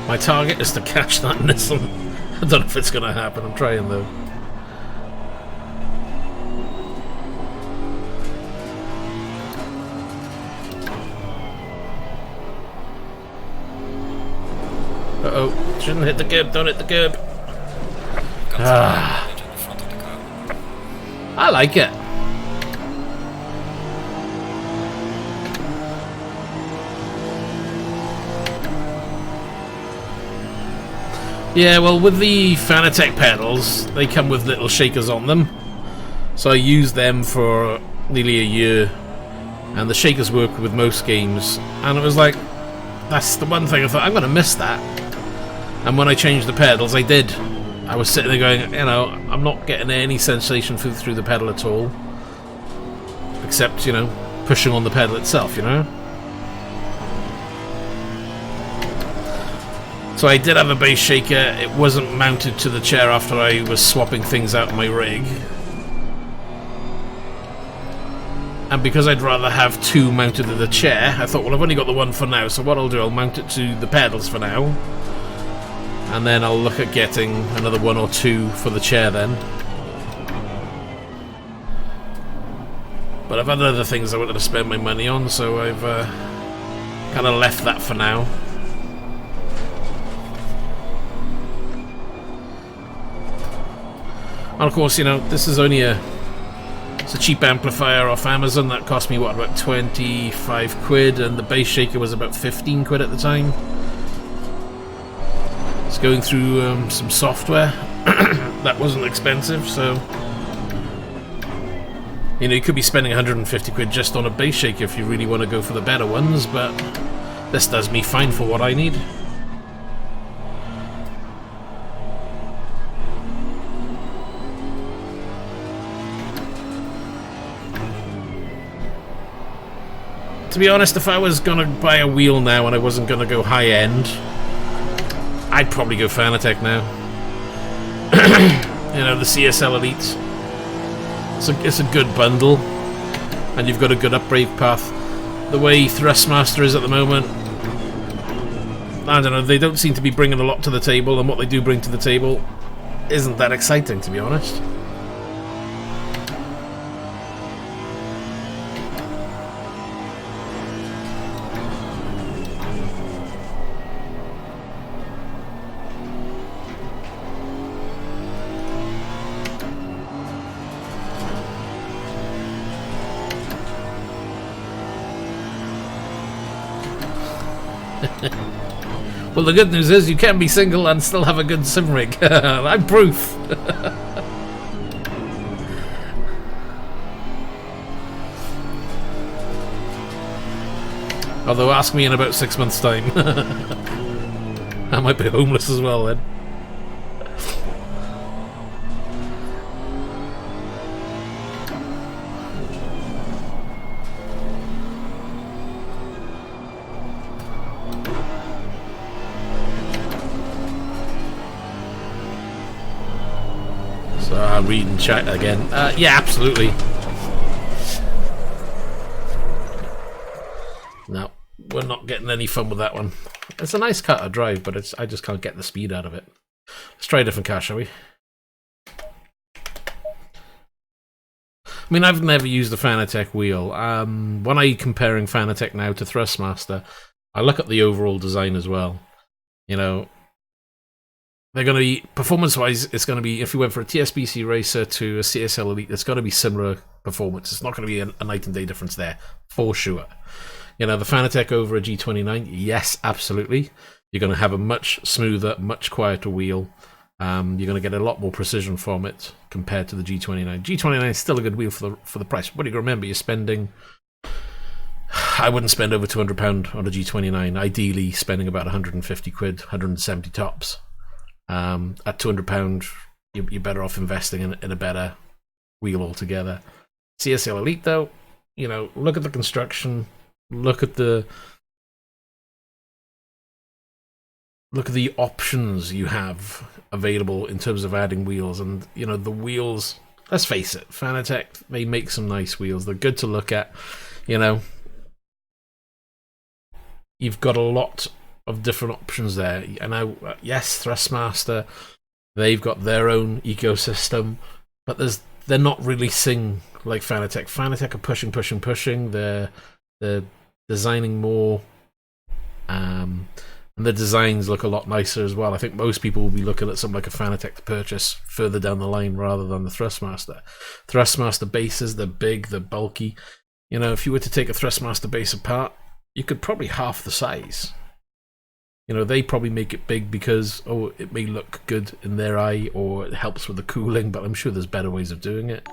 My target is to catch that Nissan. I don't know if it's going to happen. I'm trying though. Uh-oh. Shouldn't hit the curb. Don't hit the curb. Ah. I like it. Yeah, well, with the Fanatec pedals, they come with little shakers on them. So I used them for nearly a year, and the shakers work with most games. And it was like, that's the one thing I thought, I'm going to miss that. And when I changed the pedals, I did. I was sitting there going, you know, I'm not getting any sensation through the pedal at all. Except, you know, pushing on the pedal itself, you know? So I did have a bass shaker. It wasn't mounted to the chair after I was swapping things out in my rig. And because I'd rather have two mounted to the chair, I thought, well, I've only got the one for now, so what I'll do, I'll mount it to the pedals for now. And then I'll look at getting another one or two for the chair then. But I've had other things I wanted to spend my money on, so I've kind of left that for now. And of course, you know, this is only it's a cheap amplifier off Amazon that cost me, what, about 25 quid, and the bass shaker was about 15 quid at the time. It's going through some software. That wasn't expensive, so... You know, you could be spending 150 quid just on a bass shaker if you really want to go for the better ones, but this does me fine for what I need. To be honest, if I was going to buy a wheel now and I wasn't going to go high-end, I'd probably go Fanatec now. You know, the CSL Elite. It's a good bundle, and you've got a good upgrade path. The way Thrustmaster is at the moment, I don't know, they don't seem to be bringing a lot to the table, and what they do bring to the table isn't that exciting, to be honest. Well, the good news is you can be single and still have a good sim rig. I'm proof. Although, ask me in about 6 months' time. I might be homeless as well then. Read and chat again. Yeah, absolutely. No, we're not getting any fun with that one. It's a nice car to drive, but I just can't get the speed out of it. Let's try a different car, shall we? I mean, I've never used the Fanatec wheel. When I'm comparing Fanatec now to Thrustmaster, I look at the overall design as well. You know, they're going to be, performance-wise, it's going to be, if you went for a TSBC Racer to a CSL Elite, it's going to be similar performance. It's not going to be a night and day difference there, for sure. You know, the Fanatec over a G29, yes, absolutely. You're going to have a much smoother, much quieter wheel. You're going to get a lot more precision from it compared to the G29. G29 is still a good wheel for the price. What do you remember? You're spending... I wouldn't spend over £200 on a G29. Ideally, spending about 150 quid, 170 tops. At £200, you're better off investing in a better wheel altogether. CSL Elite, though, you know, look at the construction, look at the options you have available in terms of adding wheels, and you know the wheels. Let's face it, Fanatec, they make some nice wheels. They're good to look at. You know, you've got a lot of different options there. And yes, Thrustmaster, they've got their own ecosystem, but they're not releasing like Fanatec. Fanatec are pushing. They're designing more, and the designs look a lot nicer as well. I think most people will be looking at something like a Fanatec to purchase further down the line rather than the Thrustmaster. Thrustmaster bases, they're big, they're bulky. You know, if you were to take a Thrustmaster base apart, you could probably half the size. You know, they probably make it big because, oh, it may look good in their eye or it helps with the cooling, but I'm sure there's better ways of doing it.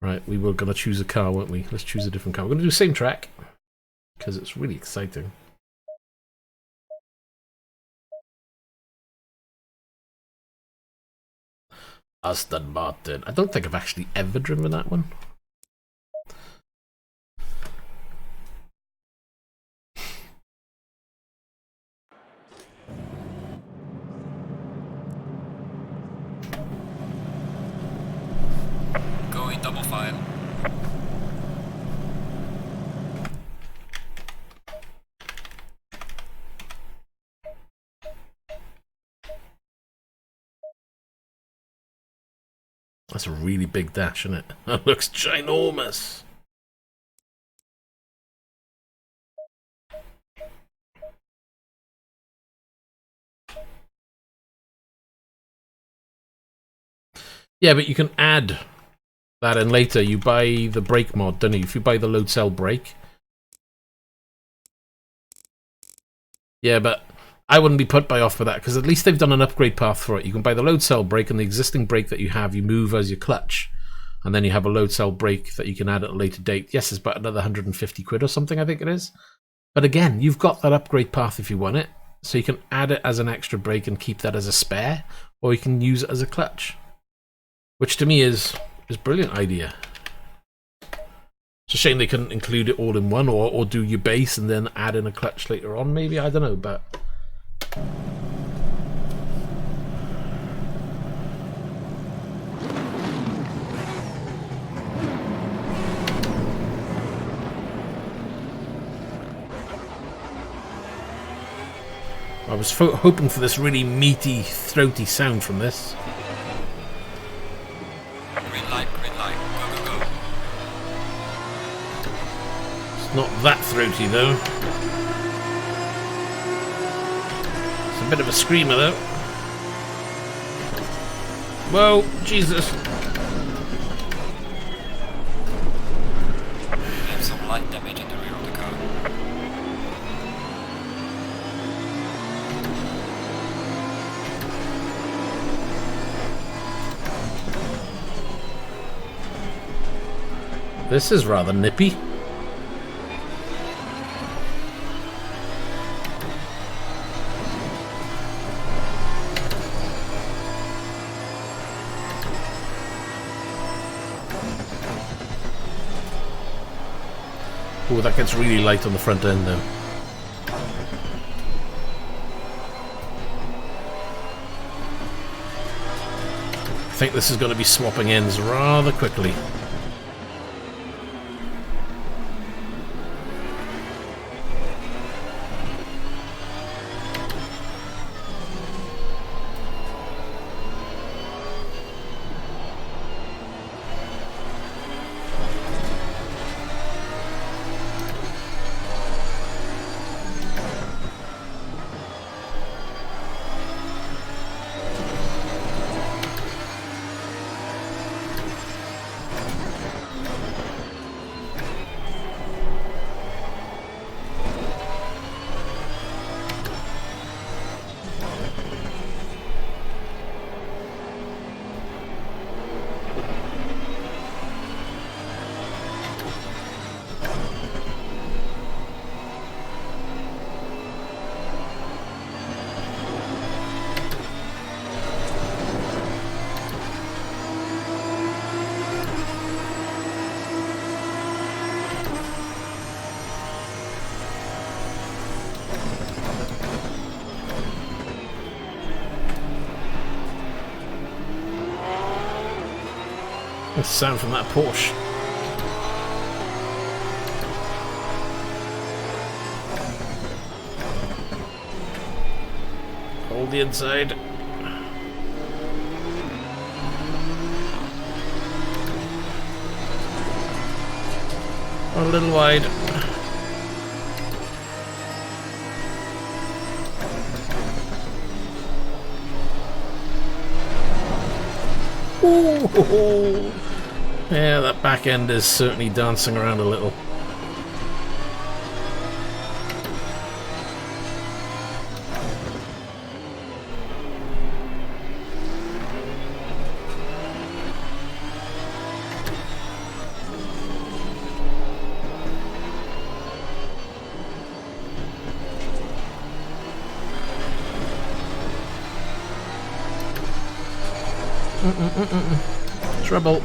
Right, we were going to choose a car, weren't we? Let's choose a different car. We're going to do the same track because it's really exciting. Aston Martin. I don't think I've actually ever driven that one. Going double file. That's a really big dash, isn't it? That looks ginormous. Yeah, but you can add that in later. You buy the brake mod, don't you? If you buy the load cell brake. Yeah, but I wouldn't be put off by that because at least they've done an upgrade path for it. You can buy the load cell brake, and the existing brake that you have, you move as your clutch. And then you have a load cell brake that you can add at a later date. Yes, it's about another 150 quid or something, I think it is. But again, you've got that upgrade path if you want it. So you can add it as an extra brake and keep that as a spare. Or you can use it as a clutch. Which to me is a brilliant idea. It's a shame they couldn't include it all in one, or do your base and then add in a clutch later on, maybe, I don't know, but... I was hoping for this really meaty, throaty sound from this. Green light, go, go, go. It's not that throaty though. It's a bit of a screamer though. Whoa, Jesus. We have some light damage in the rear of the car. This is rather nippy. Oh, that gets really light on the front end though. I think this is going to be swapping ends rather quickly. Nice sound from that Porsche. Hold the inside. A little wide. Ooh. Yeah, that back end is certainly dancing around a little. Trouble.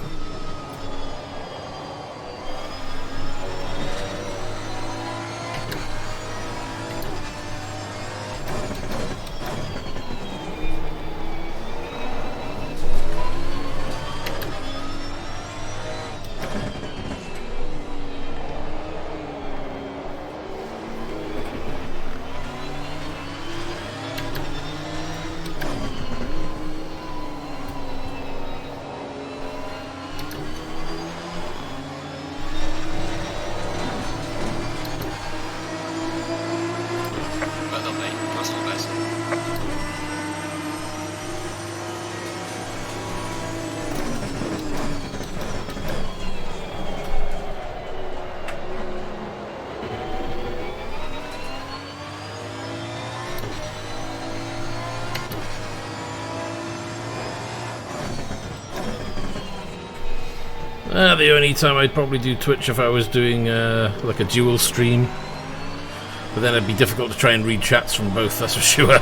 The only time I'd probably do Twitch if I was doing like a dual stream, but then it'd be difficult to try and read chats from both, that's for sure.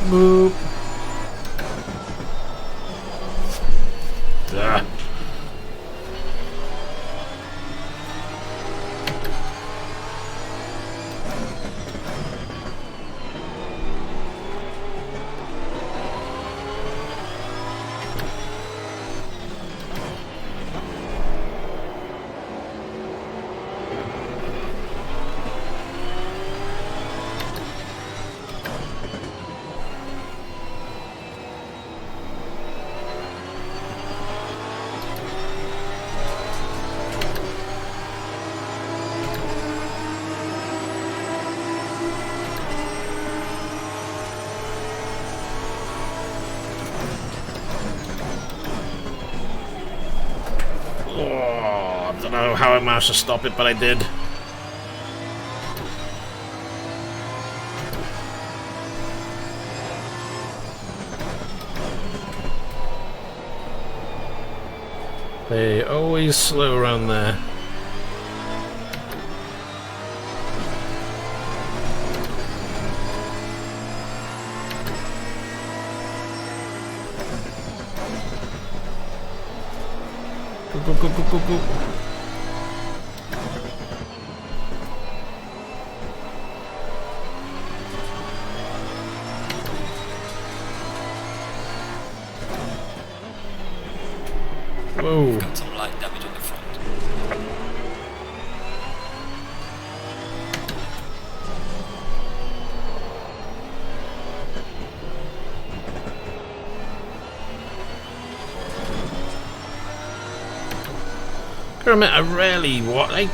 Boop. Ah. I don't know how I managed to stop it, but I did. They always slow around there. Go, go, go, go, go. Whoa. Got some light damage on the front. I admit, I rarely watch.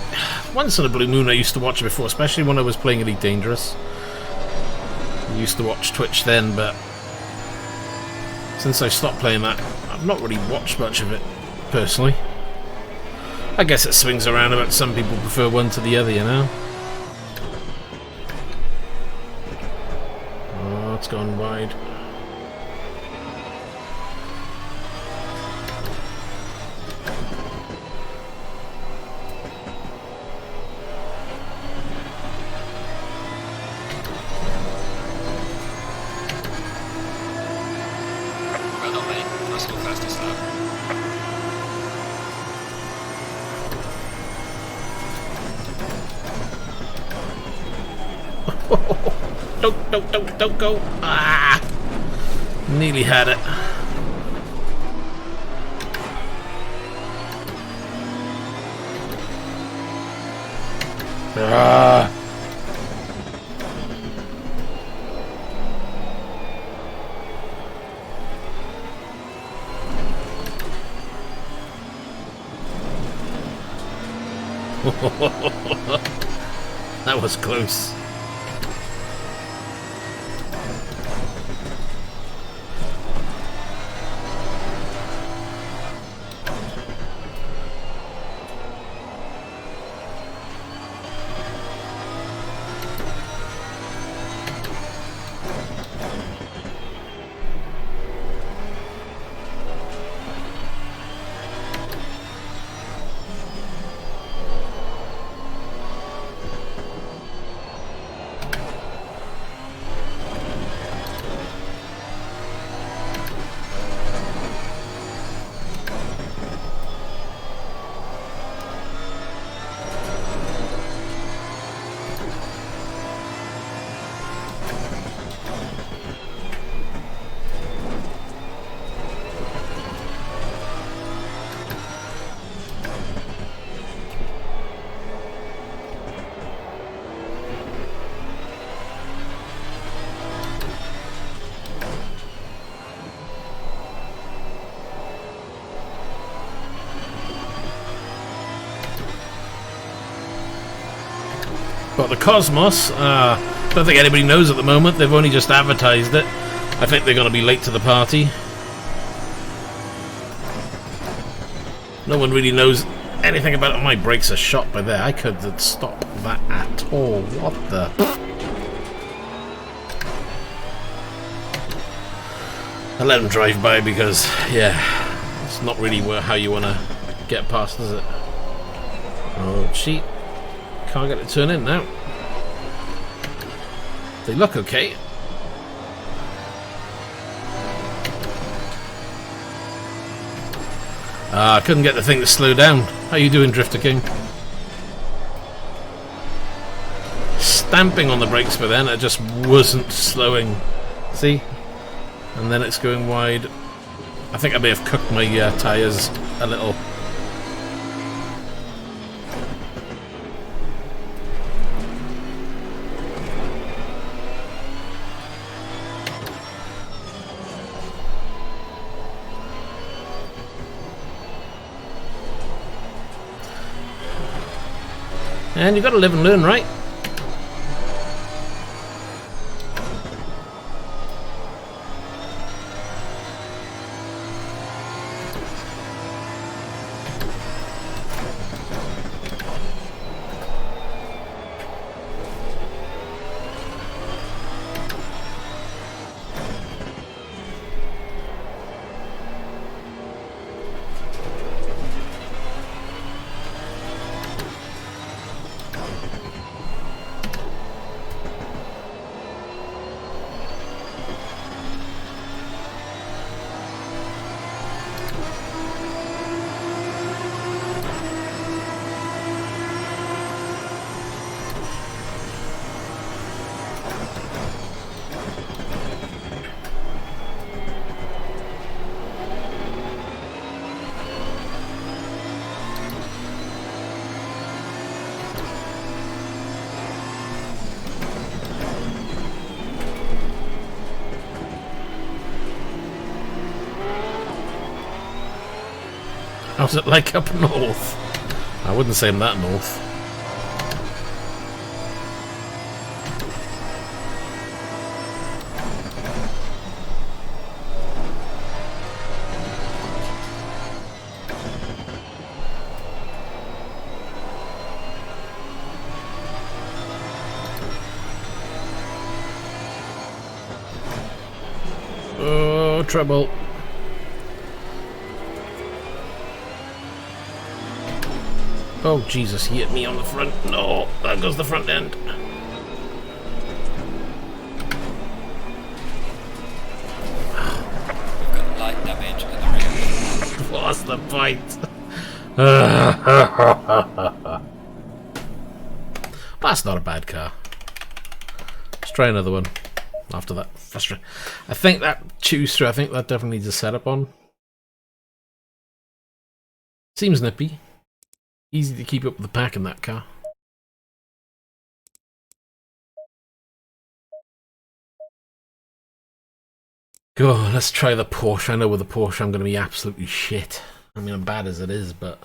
Once in a blue moon I used to watch it before, especially when I was playing Elite Dangerous. I used to watch Twitch then, but since I stopped playing that, I've not really watched much of it, personally. I guess it swings around about some people prefer one to the other, you know? it's gone wide. Well done, mate. Nice little thirsty start. Don't go. Ah! Nearly had it. Ah! That was close. Got the Cosmos. Don't think anybody knows at the moment. They've only just advertised it. I think they're going to be late to the party. No one really knows anything about it. My brakes are shot by there. I couldn't stop that at all. What the... I let them drive by because, yeah, it's not really how you want to get past, is it? Oh, cheat. Can't get it to turn in now. They look okay. I couldn't get the thing to slow down. How you doing, Drifter King? Stamping on the brakes, but then it just wasn't slowing. See? And then it's going wide. I think I may have cooked my tyres a little. And you've got to live and learn, right? How's it like up north? I wouldn't say I'm that north. No trouble. Oh Jesus, he hit me on the front. No, there goes the front end. We've got light damage in the rear. What's the point? That's not a bad car. Let's try another one after that. I think that choose through, I think that definitely needs a setup on. Seems nippy. Easy to keep up with the pack in that car. Go on, let's try the Porsche. I know with the Porsche I'm going to be absolutely shit. I mean, I'm bad as it is, but...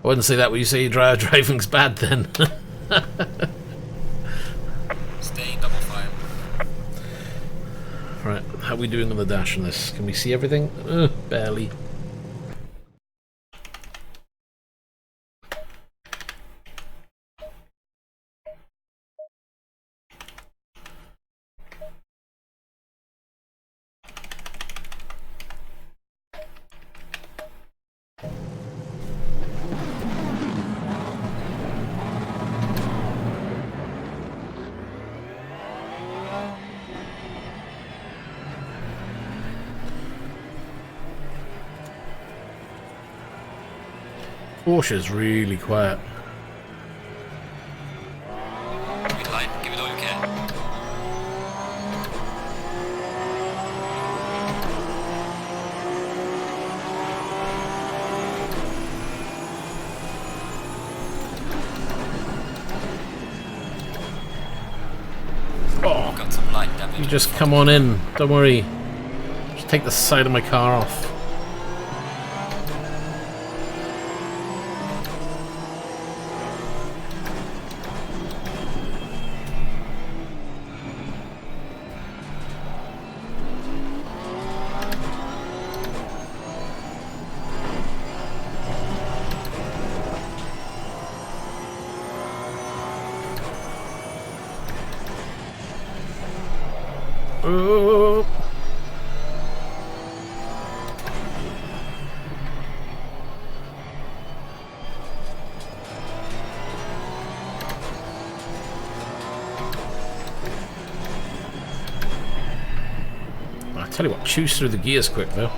I wouldn't say that when you say driving's bad then. Stay double file. Right, how are we doing on the dash on this? Can we see everything? Barely. Porsche's really quiet. Green light, give it all you can. Oh, Got some light damage. you just come on in. Don't worry. Just take the side of my car off. Oh. I tell you what, choose through the gears quick though.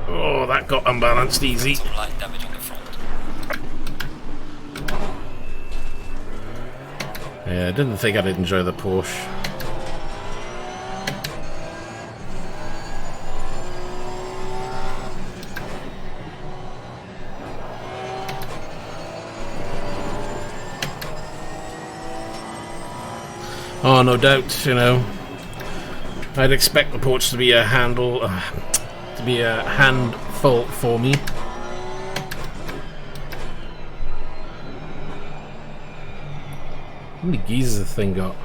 Oh, that got unbalanced easy. Some light damage on the front. Yeah, I didn't think I'd enjoy the Porsche. Oh, no doubt, you know. I'd expect the Porsche to be a handful for me. How many gears has the thing got?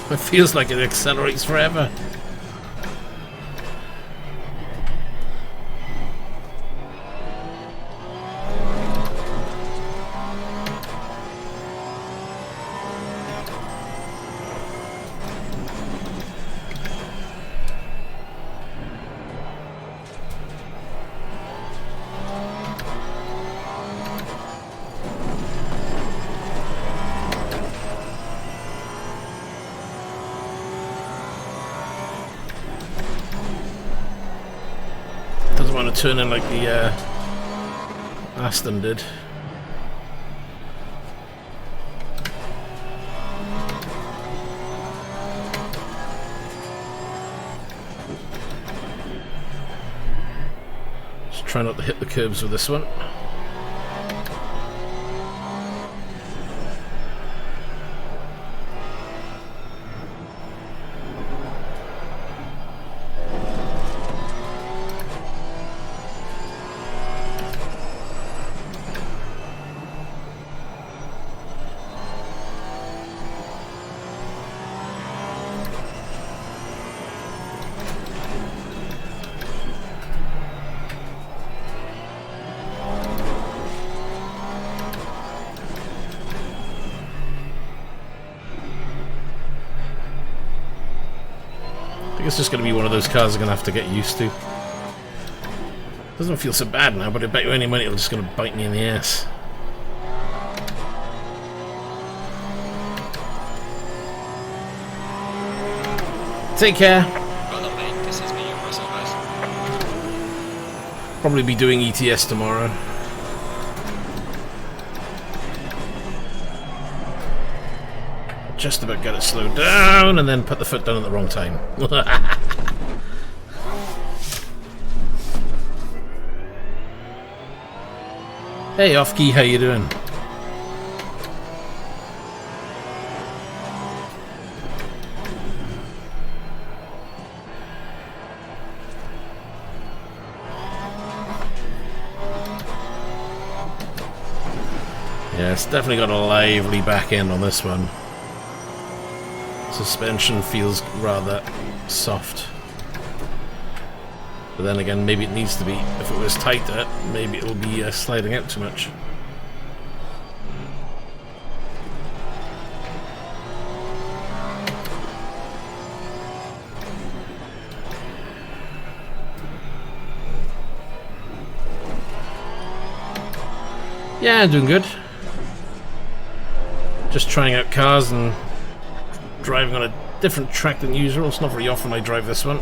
It feels like it accelerates forever. Doesn't want to turn in like the Aston did. Just try not to hit the curbs with this one. It's just going to be one of those cars I'm going to have to get used to. Doesn't feel so bad now, but I bet you any money it'll just going to bite me in the ass. Take care. Well done, mate. This has been your personal guys. Probably be doing ETS tomorrow. Just about get it slowed down and then put the foot down at the wrong time. Hey Offkey, how you doing? Yeah, it's definitely got a lively back end on this one. Suspension feels rather soft. But then again, maybe it needs to be. If it was tighter, maybe it'll be sliding out too much. Yeah, I'm doing good. Just trying out cars and driving on a different track than usual. It's not very often I drive this one.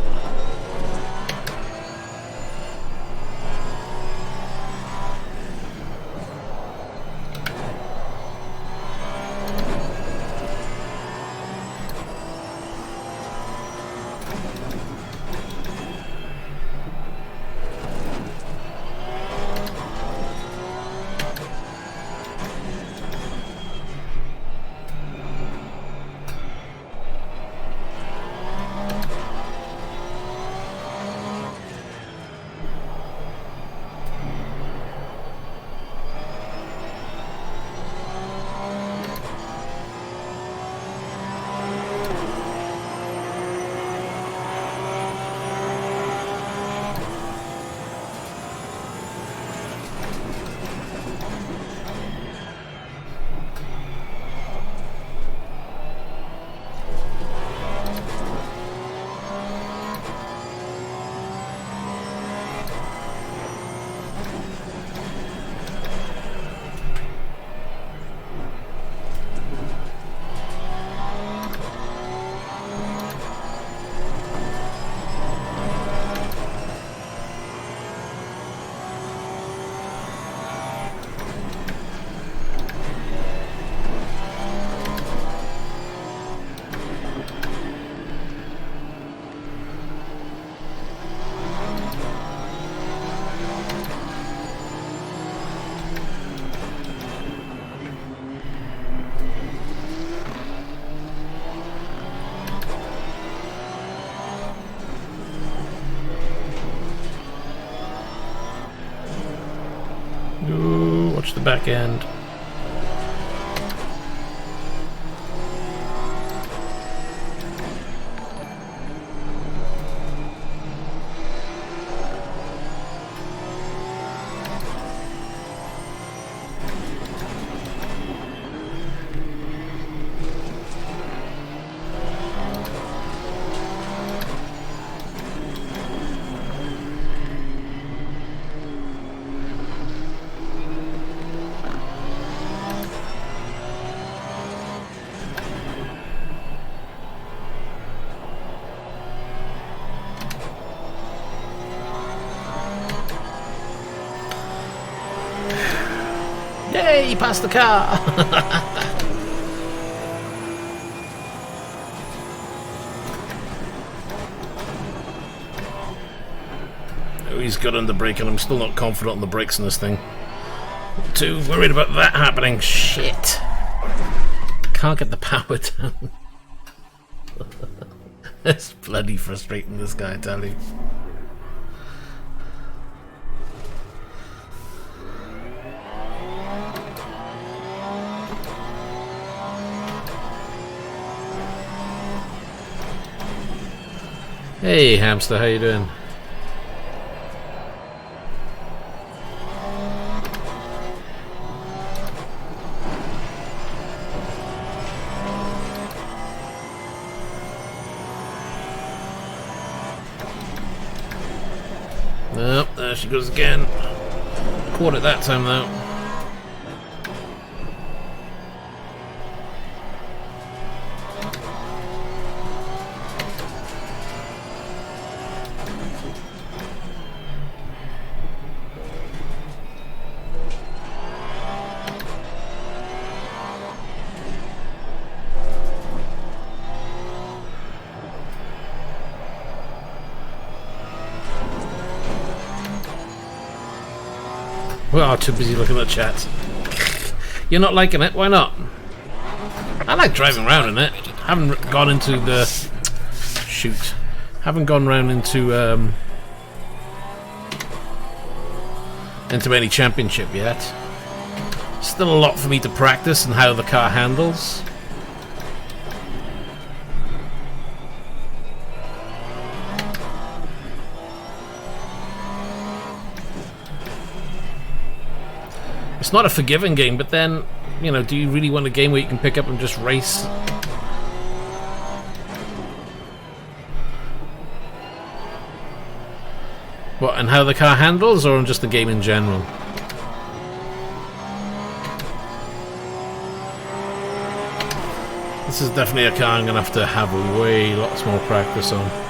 Watch the back end. Yay, he passed the car! Oh, he's good on the brake, and I'm still not confident on the brakes on this thing. Too worried about that happening. Shit! Can't get the power down. It's bloody frustrating, this guy, I tell you. Hey hamster, how you doing? there she goes again. Caught it that time though. Well, too busy looking at the chat. You're not liking it? Why not? I like driving around in it. Haven't gone into the... Shoot. Haven't gone round into any championship yet. Still a lot for me to practice and how the car handles. It's not a forgiving game, but then, you know, do you really want a game where you can pick up and just race? What, and how the car handles, or just the game in general? This is definitely a car I'm going to have lots more practice on.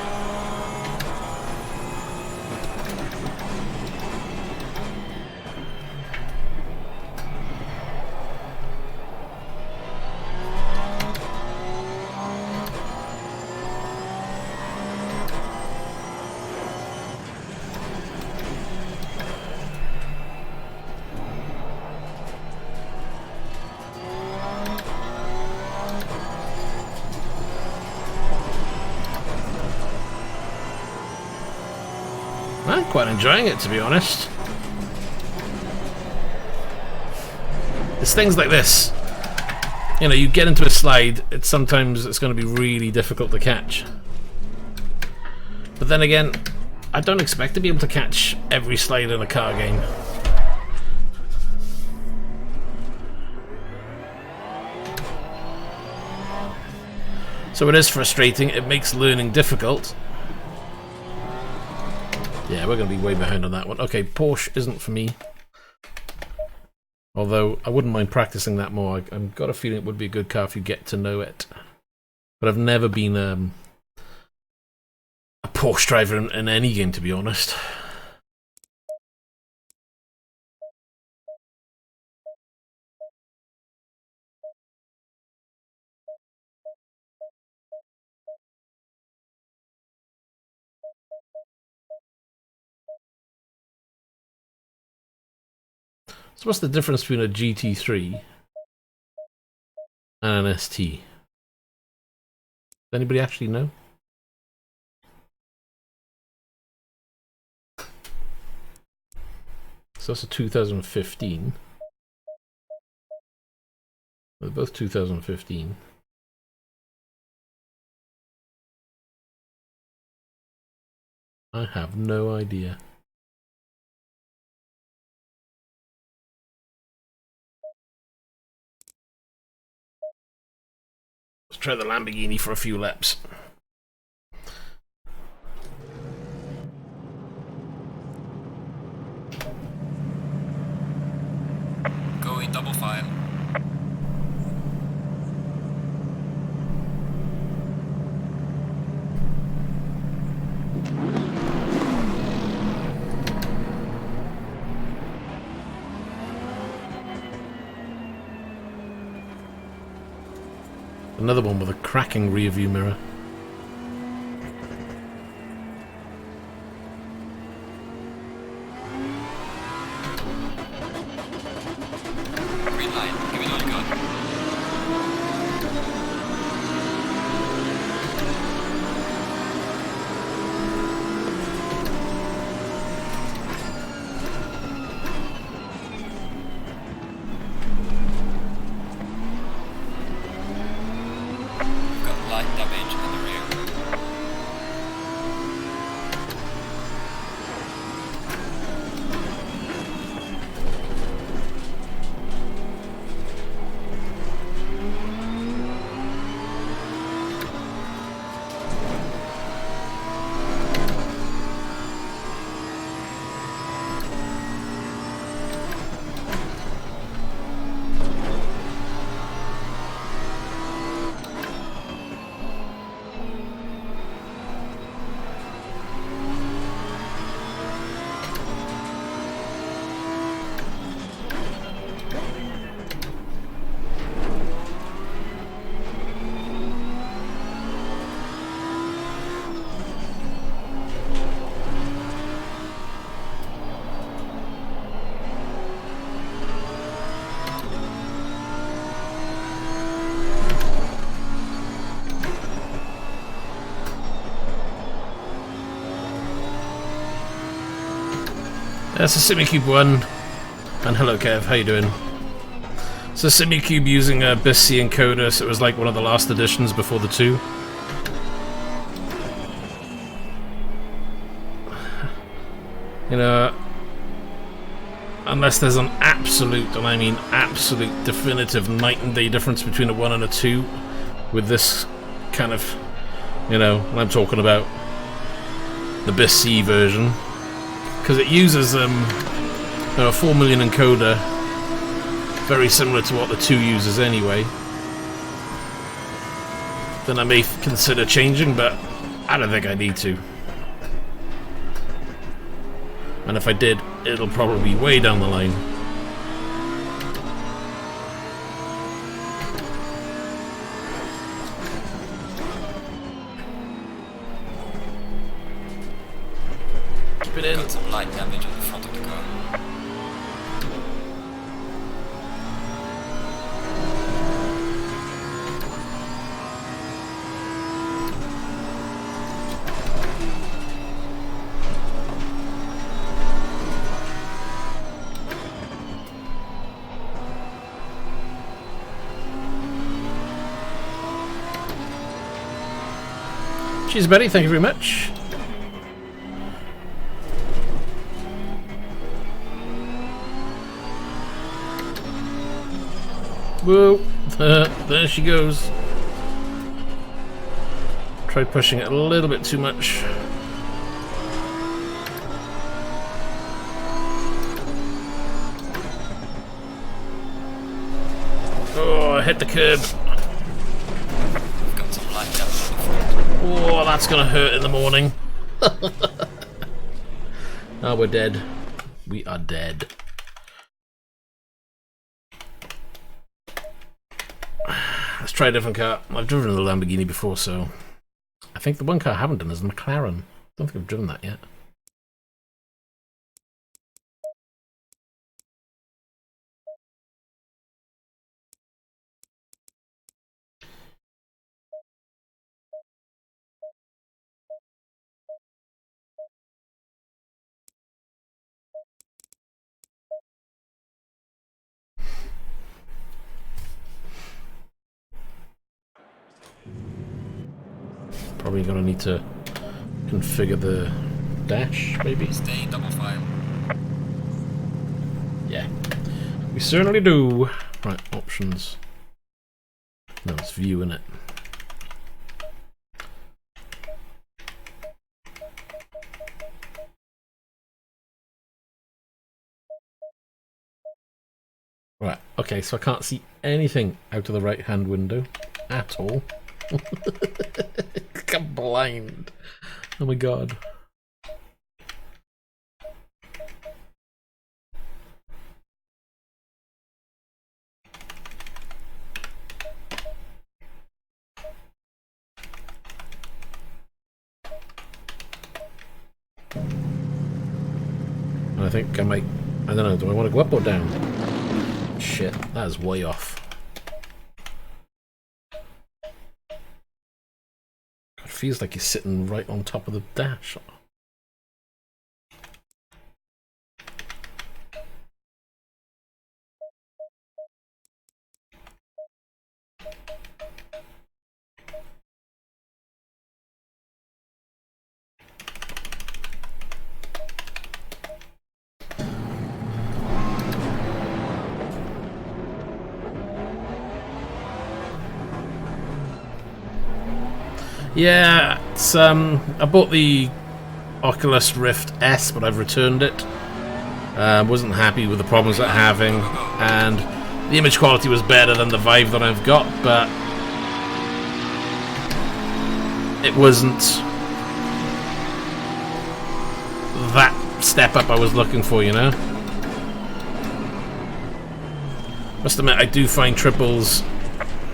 I'm quite enjoying it, to be honest. It's things like this. You know, you get into a slide, sometimes it's going to be really difficult to catch. But then again, I don't expect to be able to catch every slide in a car game. So it is frustrating, it makes learning difficult. Yeah, we're going to be way behind on that one. Okay, Porsche isn't for me. Although, I wouldn't mind practicing that more. I've got a feeling it would be a good car if you get to know it. But I've never been a Porsche driver in any game, to be honest. So what's the difference between a GT3 and an ST? Does anybody actually know? So that's a 2015. They're both 2015. I have no idea. Let's try the Lamborghini for a few laps. Go in double file. Another one with a cracking rear view mirror. Green line. Give it all you got. Got light damage and That's a Simicube 1. And hello Kev, how you doing? So Simicube using a Biss-c encoder, so it was like one of the last editions before the 2. You know, unless there's an absolute, and I mean absolute definitive night and day difference between a 1 and a 2 with this kind of, you know, I'm talking about the Biss-c version, because it uses a 4 million encoder, very similar to what the 2 uses anyway. Then I may consider changing, but I don't think I need to. And if I did, it'll probably be way down the line. Keep it in. Got some light damage on the front of the car. Cheers, Betty. Thank you very much. Whoa. There she goes. Tried pushing it a little bit too much. Oh, I hit the curb. Got some light damage on the front. Oh, that's gonna hurt in the morning. Oh, we're dead. We are dead. Let's try a different car. I've driven a Lamborghini before, so I think the one car I haven't done is the McLaren. I don't think I've driven that yet. Probably gonna need to configure the dash, maybe? Stay double file. Yeah, we certainly do. Right, options. No, it's view, innit? Right, okay, so I can't see anything out of the right-hand window at all. I'm blind. Oh my god. I think I might, I don't know, do I want to go up or down? Shit, that is way off. It feels like you're sitting right on top of the dash. Yeah, it's I bought the Oculus Rift S, but I've returned it. Wasn't happy with the problems it's having, and the image quality was better than the Vive that I've got, but it wasn't that step up I was looking for, you know? Must admit, I do find triples.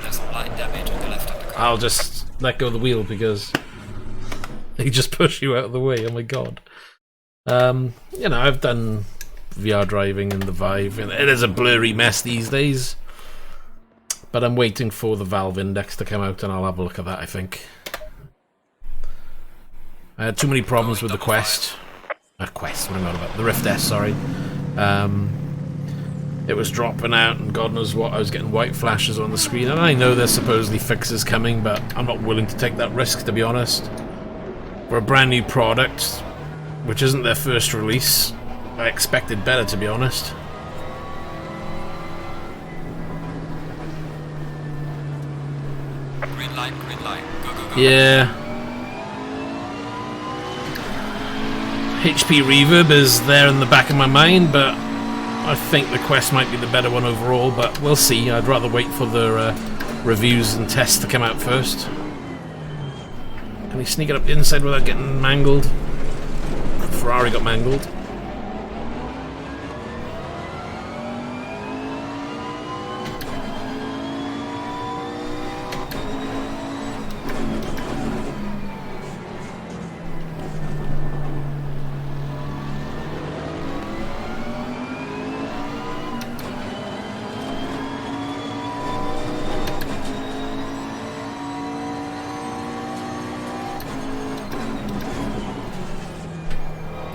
There's some light damage on the left of the car. I'll just let go of the wheel because they just push you out of the way. Oh my god. You know, I've done VR driving in the Vive, and it is a blurry mess these days. But I'm waiting for the Valve Index to come out, and I'll have a look at that, I think. I had too many problems with the Quest, Quest, what am I on about? The Rift S, sorry. It was dropping out, and God knows what. I was getting white flashes on the screen, and I know there's supposedly fixes coming, but I'm not willing to take that risk, to be honest. For a brand new product, which isn't their first release, I expected better, to be honest. Green light, go, go, go. Yeah. HP Reverb is there in the back of my mind, but I think the Quest might be the better one overall, but we'll see. I'd rather wait for the reviews and tests to come out first. Can we sneak it up the inside without getting mangled? Ferrari got mangled.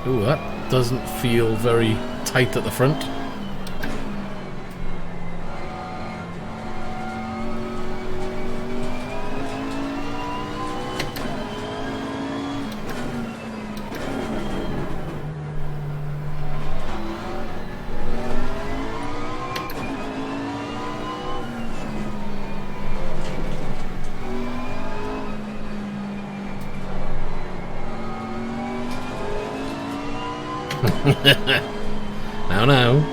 Ooh, that doesn't feel very tight at the front. No, no.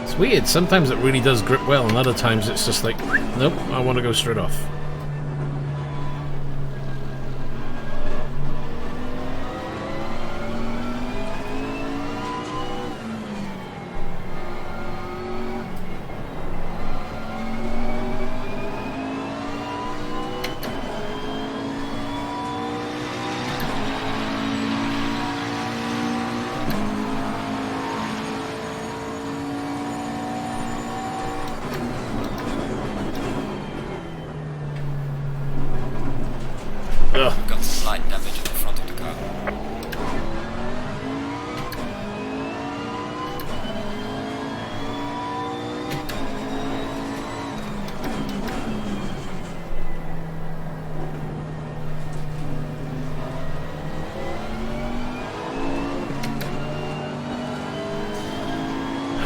It's weird. Sometimes it really does grip well, and other times it's just like, nope, I want to go straight off. We've got slight damage in the front of the car.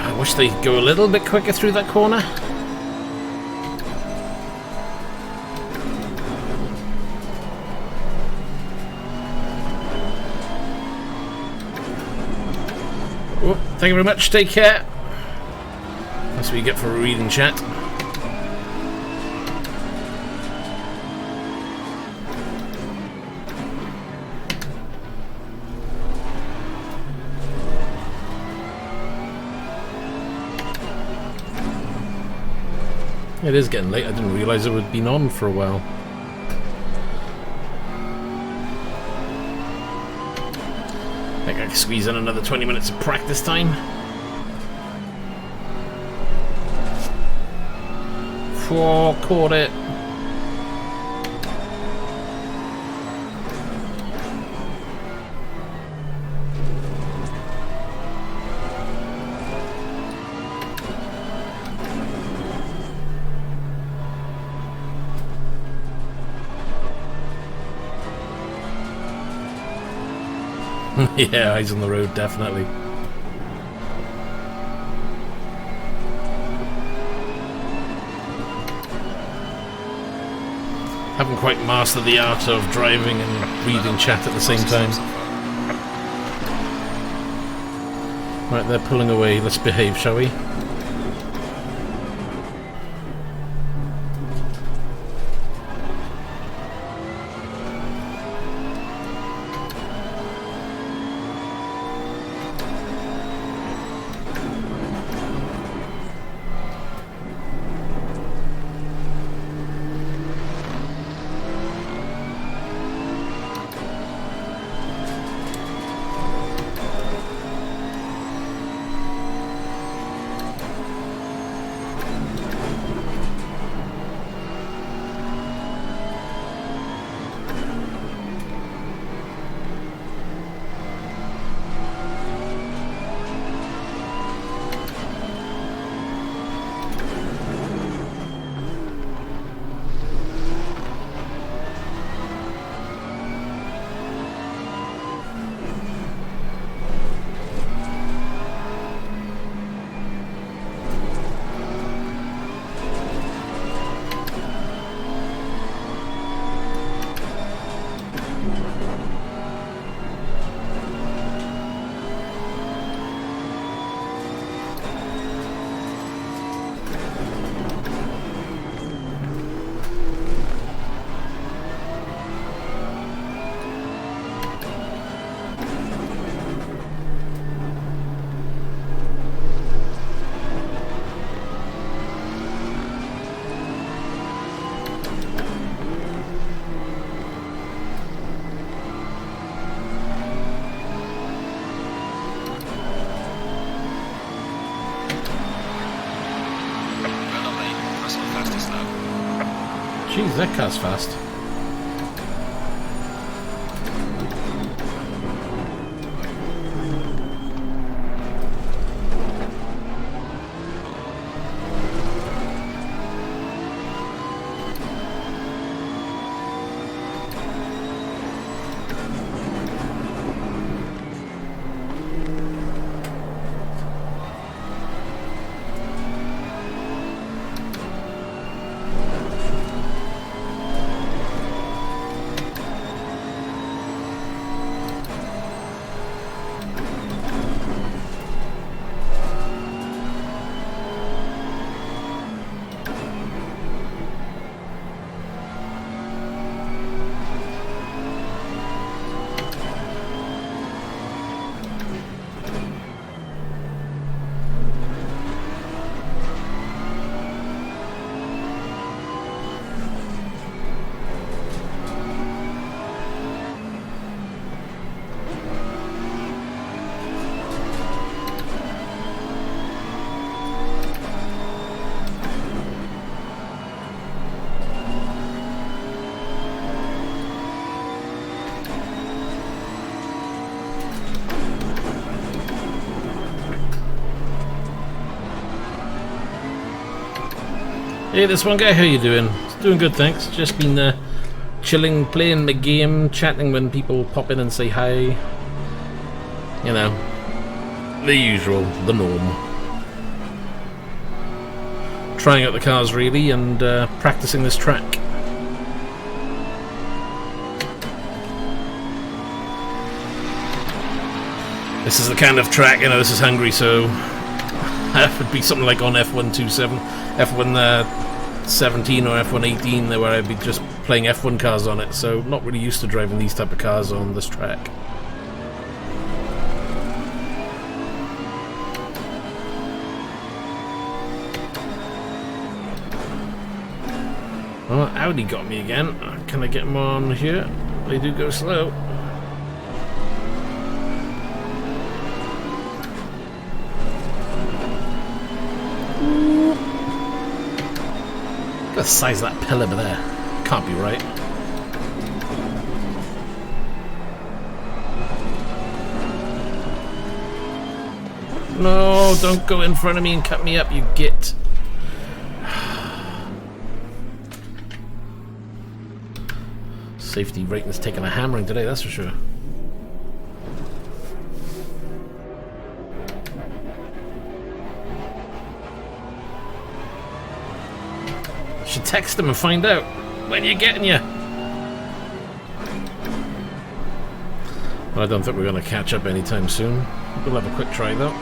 I wish they'd go a little bit quicker through that corner. Oh, thank you very much, take care. That's what you get for reading chat. It is getting late, I didn't realise it would have been on for a while. I think I can squeeze in another 20 minutes of practice time. Oh, caught it. Yeah, eyes on the road, definitely. Haven't quite mastered the art of driving and reading chat at the same time. Right, they're pulling away. Let's behave, shall we? too slow. Jeez, that car's fast. Hey, this one guy, how you doing? Doing good, thanks. Just been chilling, playing the game, chatting when people pop in and say hi. You know, the usual, the norm. Trying out the cars really and practicing this track. This is the kind of track, you know, this is Hungary, so that would be something like on F1.2.7, F1.17 or F1.18, where I'd be just playing F1 cars on it, so not really used to driving these type of cars on this track. Oh, Audi got me again. Can I get them on here? They do go slow. Look at the size of that pillar over there. Can't be right. No, don't go in front of me and cut me up, you git. Safety rating's taking a hammering today, that's for sure. Should text them and find out when you're getting you. Well, I don't think we're going to catch up anytime soon. We'll have a quick try though.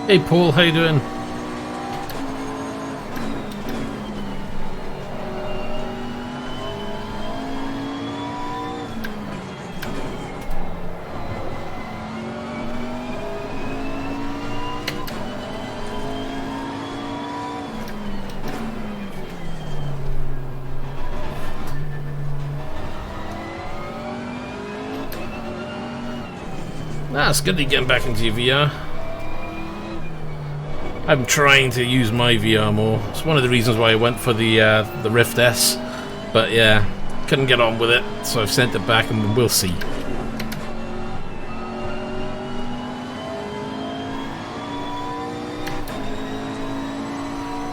Hey Paul, how you doing? It's good to be getting back into your VR. I'm trying to use my VR more. It's one of the reasons why I went for the Rift S. But yeah, couldn't get on with it, so I've sent it back and we'll see.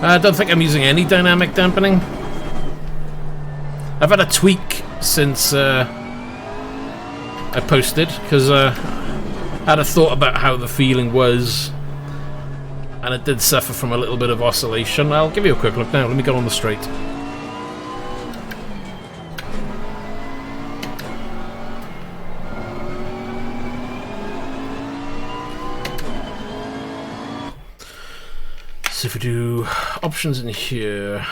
I don't think I'm using any dynamic dampening. I've had a tweak since I posted, because I had a thought about how the feeling was, and it did suffer from a little bit of oscillation. I'll give you a quick look now. Let me get on the straight. So if we do options in here,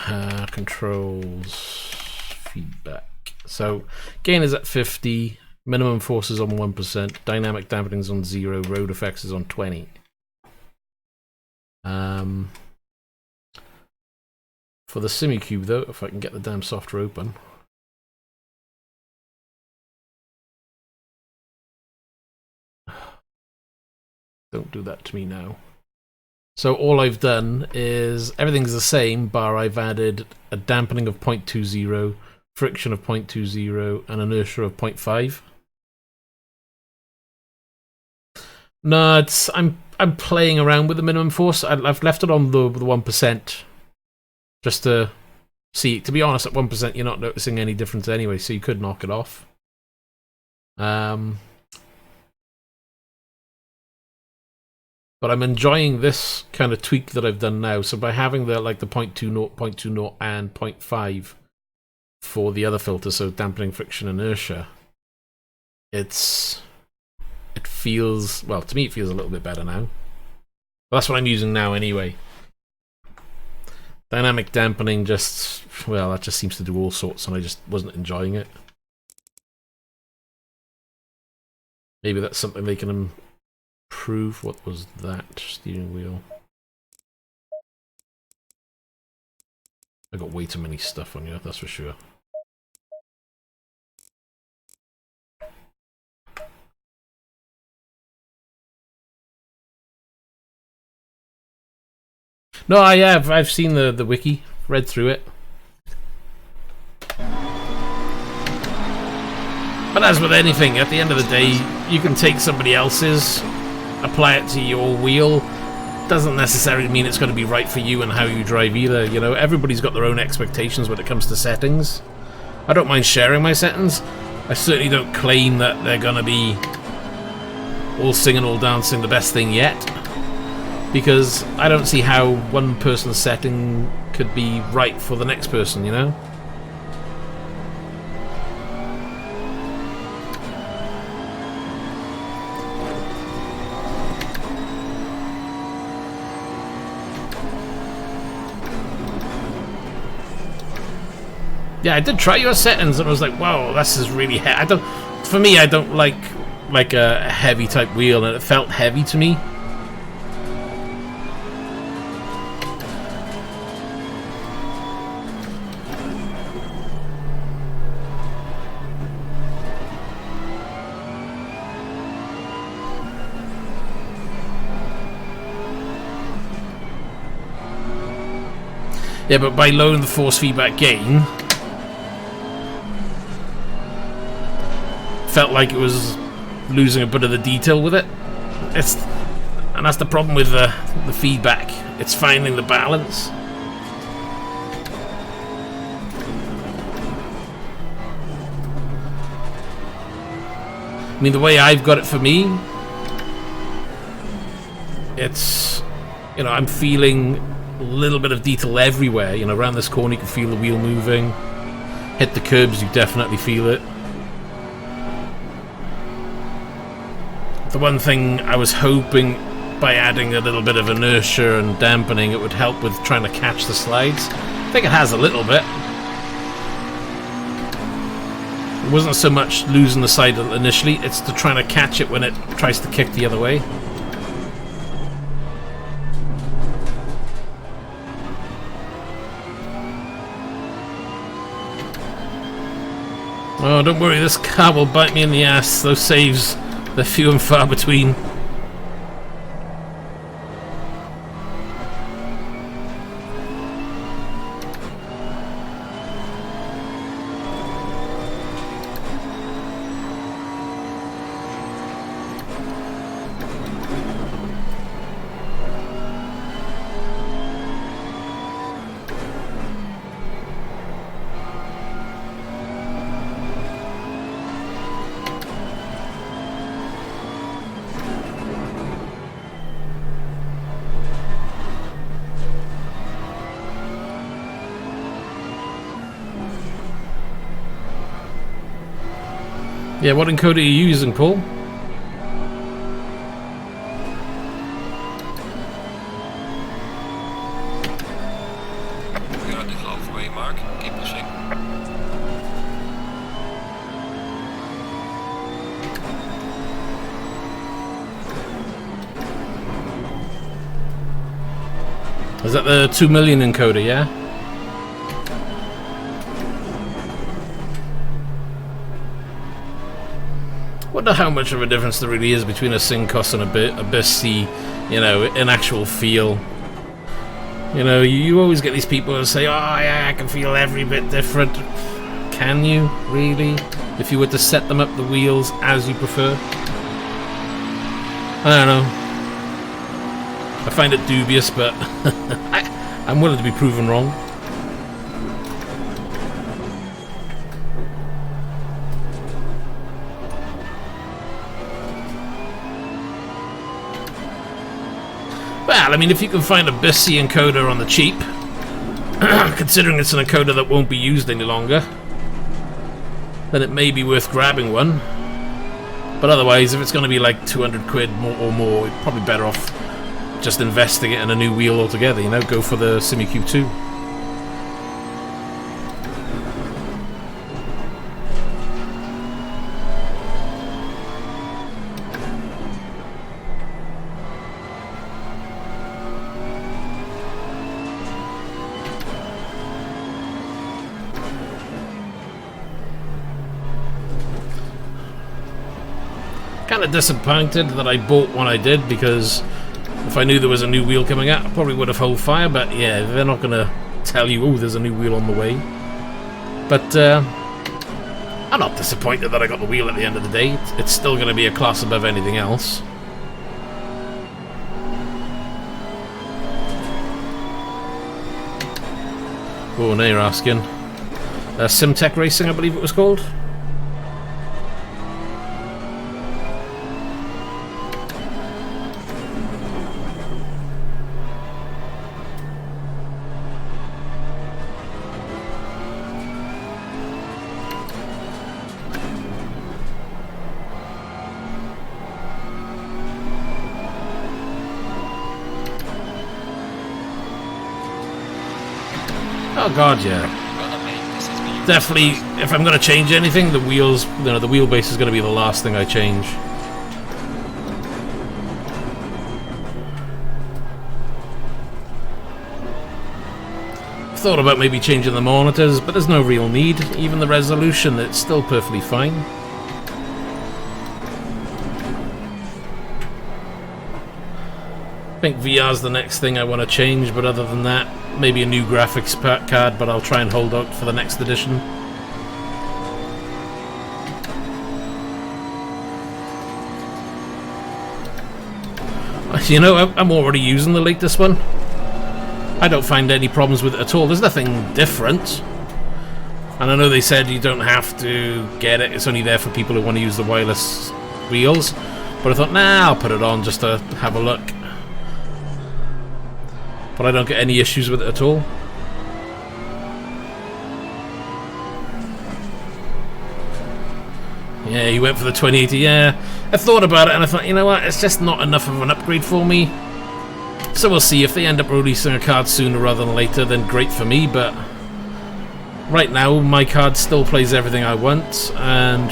controls, feedback. So gain is at 50, minimum force is on 1%, dynamic dampening is on 0, road effects is on 20. For the SimiCube though, if I can get the damn software open. Don't do that to me now. So all I've done is, everything's the same, bar I've added a dampening of 0.20, friction of 0.20, and inertia of 0.5. No, it's I'm playing around with the minimum force. I've left it on the 1%, just to see. To be honest, at 1% you're not noticing any difference anyway, so you could knock it off. But I'm enjoying this kind of tweak that I've done now. So by having the 0.20, 0.20, and 0.5 for the other filter, so dampening, friction, inertia, it feels, well, to me it feels a little bit better now. But that's what I'm using now anyway. Dynamic dampening just, well, that just seems to do all sorts, and I just wasn't enjoying it. Maybe that's something they can improve. What was that? Steering wheel. I got way too many stuff on here, that's for sure. No, I have. I've seen the wiki, read through it. But as with anything, at the end of the day, you can take somebody else's, apply it to your wheel. Doesn't necessarily mean it's going to be right for you and how you drive either. You know, everybody's got their own expectations when it comes to settings. I don't mind sharing my settings. I certainly don't claim that they're going to be all singing, all dancing, the best thing yet. Because I don't see how one person's setting could be right for the next person, you know? Yeah, I did try your settings and I was like, wow, this is really heavy. For me, I don't like a heavy type wheel, and it felt heavy to me. Yeah, but by lowering the force feedback gain, felt like it was losing a bit of the detail with it. And that's the problem with the feedback. It's finding the balance. I mean, the way I've got it for me, it's, you know, I'm feeling a little bit of detail everywhere. You know, around this corner you can feel the wheel moving. Hit the curbs, you definitely feel it. The one thing I was hoping, by adding a little bit of inertia and dampening, it would help with trying to catch the slides. I think it has a little bit. It wasn't so much losing the side initially, it's to trying to catch it when it tries to kick the other way. Oh, don't worry, this car will bite me in the ass. Those saves They're few and far between. Yeah, what encoder are you using, Paul? We're at the halfway mark. Keep pushing. Is that the 2 million encoder, yeah? Wonder how much of a difference there really is between a Syncos and a Biss-c, you know, in actual feel. You know, you always get these people who say, oh yeah, I can feel every bit different. Can you, really? If you were to set them up the wheels as you prefer? I don't know. I find it dubious, but I'm willing to be proven wrong. Well, I mean, if you can find a Biss-c encoder on the cheap, considering it's an encoder that won't be used any longer, then it may be worth grabbing one. But otherwise, if it's going to be like 200 quid or more, you're probably better off just investing it in a new wheel altogether, you know, go for the SimiCube 2. Kind of disappointed that I bought one I did, because if I knew there was a new wheel coming out, I probably would have held fire, but yeah, they're not going to tell you, oh, there's a new wheel on the way. But I'm not disappointed that I got the wheel at the end of the day. It's still going to be a class above anything else. Oh, now you're asking. Simtech Racing, I believe it was called. Oh god, yeah. Definitely, if I'm going to change anything, the wheels, you know, the wheelbase is going to be the last thing I change. I've thought about maybe changing the monitors, but there's no real need. Even the resolution, it's still perfectly fine. I think VR's the next thing I want to change, but other than that, maybe a new graphics card, but I'll try and hold out for the next edition. You know, I'm already using the latest one. I don't find any problems with it at all. There's nothing different. And I know they said you don't have to get it. It's only there for people who want to use the wireless wheels. But I thought, nah, I'll put it on just to have a look. But I don't get any issues with it at all. Yeah, you went for the 2080. Yeah, I thought about it and I thought, you know what, it's just not enough of an upgrade for me. So we'll see. If they end up releasing a card sooner rather than later, then great for me. But right now, my card still plays everything I want, and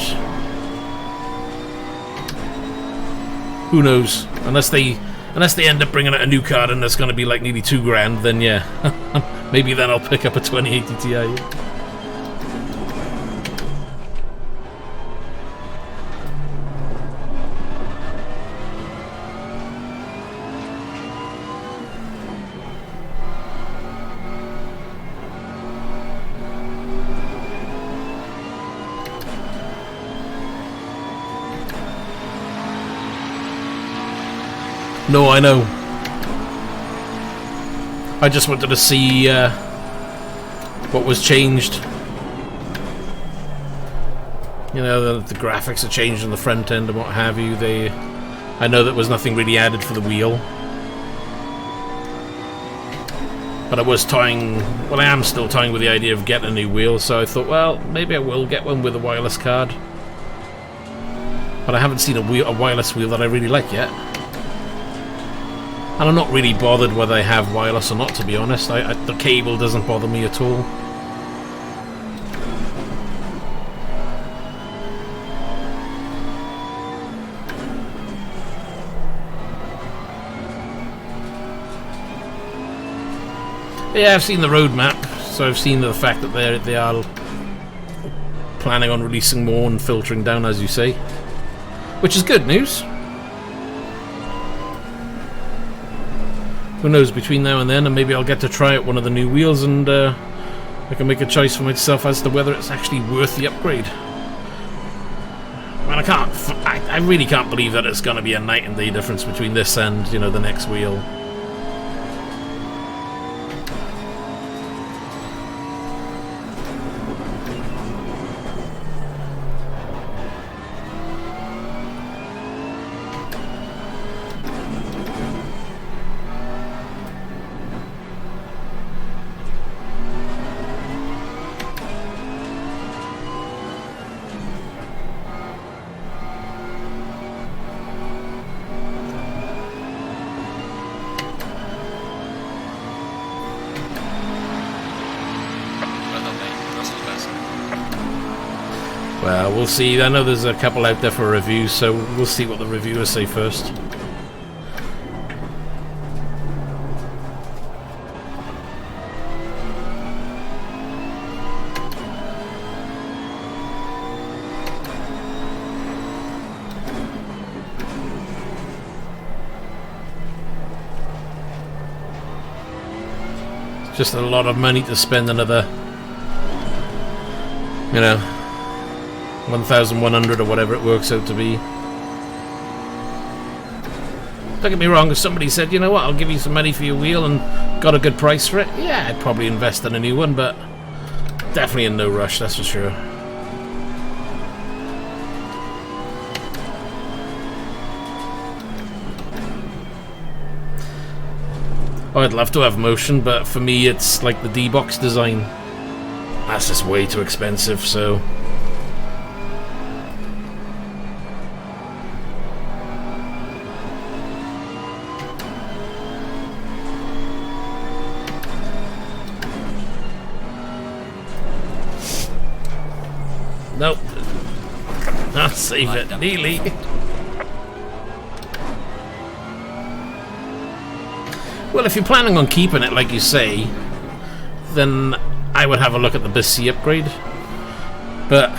who knows? Unless they end up bringing out a new card and that's going to be like nearly $2,000, then yeah, maybe then I'll pick up a 2080 Ti. No, I know. I just wanted to see what was changed. You know, the graphics are changed on the front end and what have you. I know that was nothing really added for the wheel. But I was toying, well, I am still toying with the idea of getting a new wheel, so I thought, well, maybe I will get one with a wireless card. But I haven't seen a wireless wheel that I really like yet. And I'm not really bothered whether I have wireless or not, to be honest. The cable doesn't bother me at all. Yeah, I've seen the roadmap, so I've seen the fact that they are planning on releasing more and filtering down, as you say, which is good news. Who knows, between now and then, and maybe I'll get to try out one of the new wheels, and I can make a choice for myself as to whether it's actually worth the upgrade. I mean, I really can't believe that it's going to be a night and day difference between this and, you know, the next wheel. Well, we'll see. I know there's a couple out there for reviews, so we'll see what the reviewers say first. It's just a lot of money to spend another, you know, 1,100 or whatever it works out to be. Don't get me wrong, if somebody said, you know what, I'll give you some money for your wheel and got a good price for it, yeah, I'd probably invest in a new one, but definitely in no rush, that's for sure. Oh, I'd love to have motion, but for me it's like the D-box design. That's just way too expensive, so... Nope. I'll save it. Nearly. Well, if you're planning on keeping it, like you say, then I would have a look at the Biss-c upgrade. But,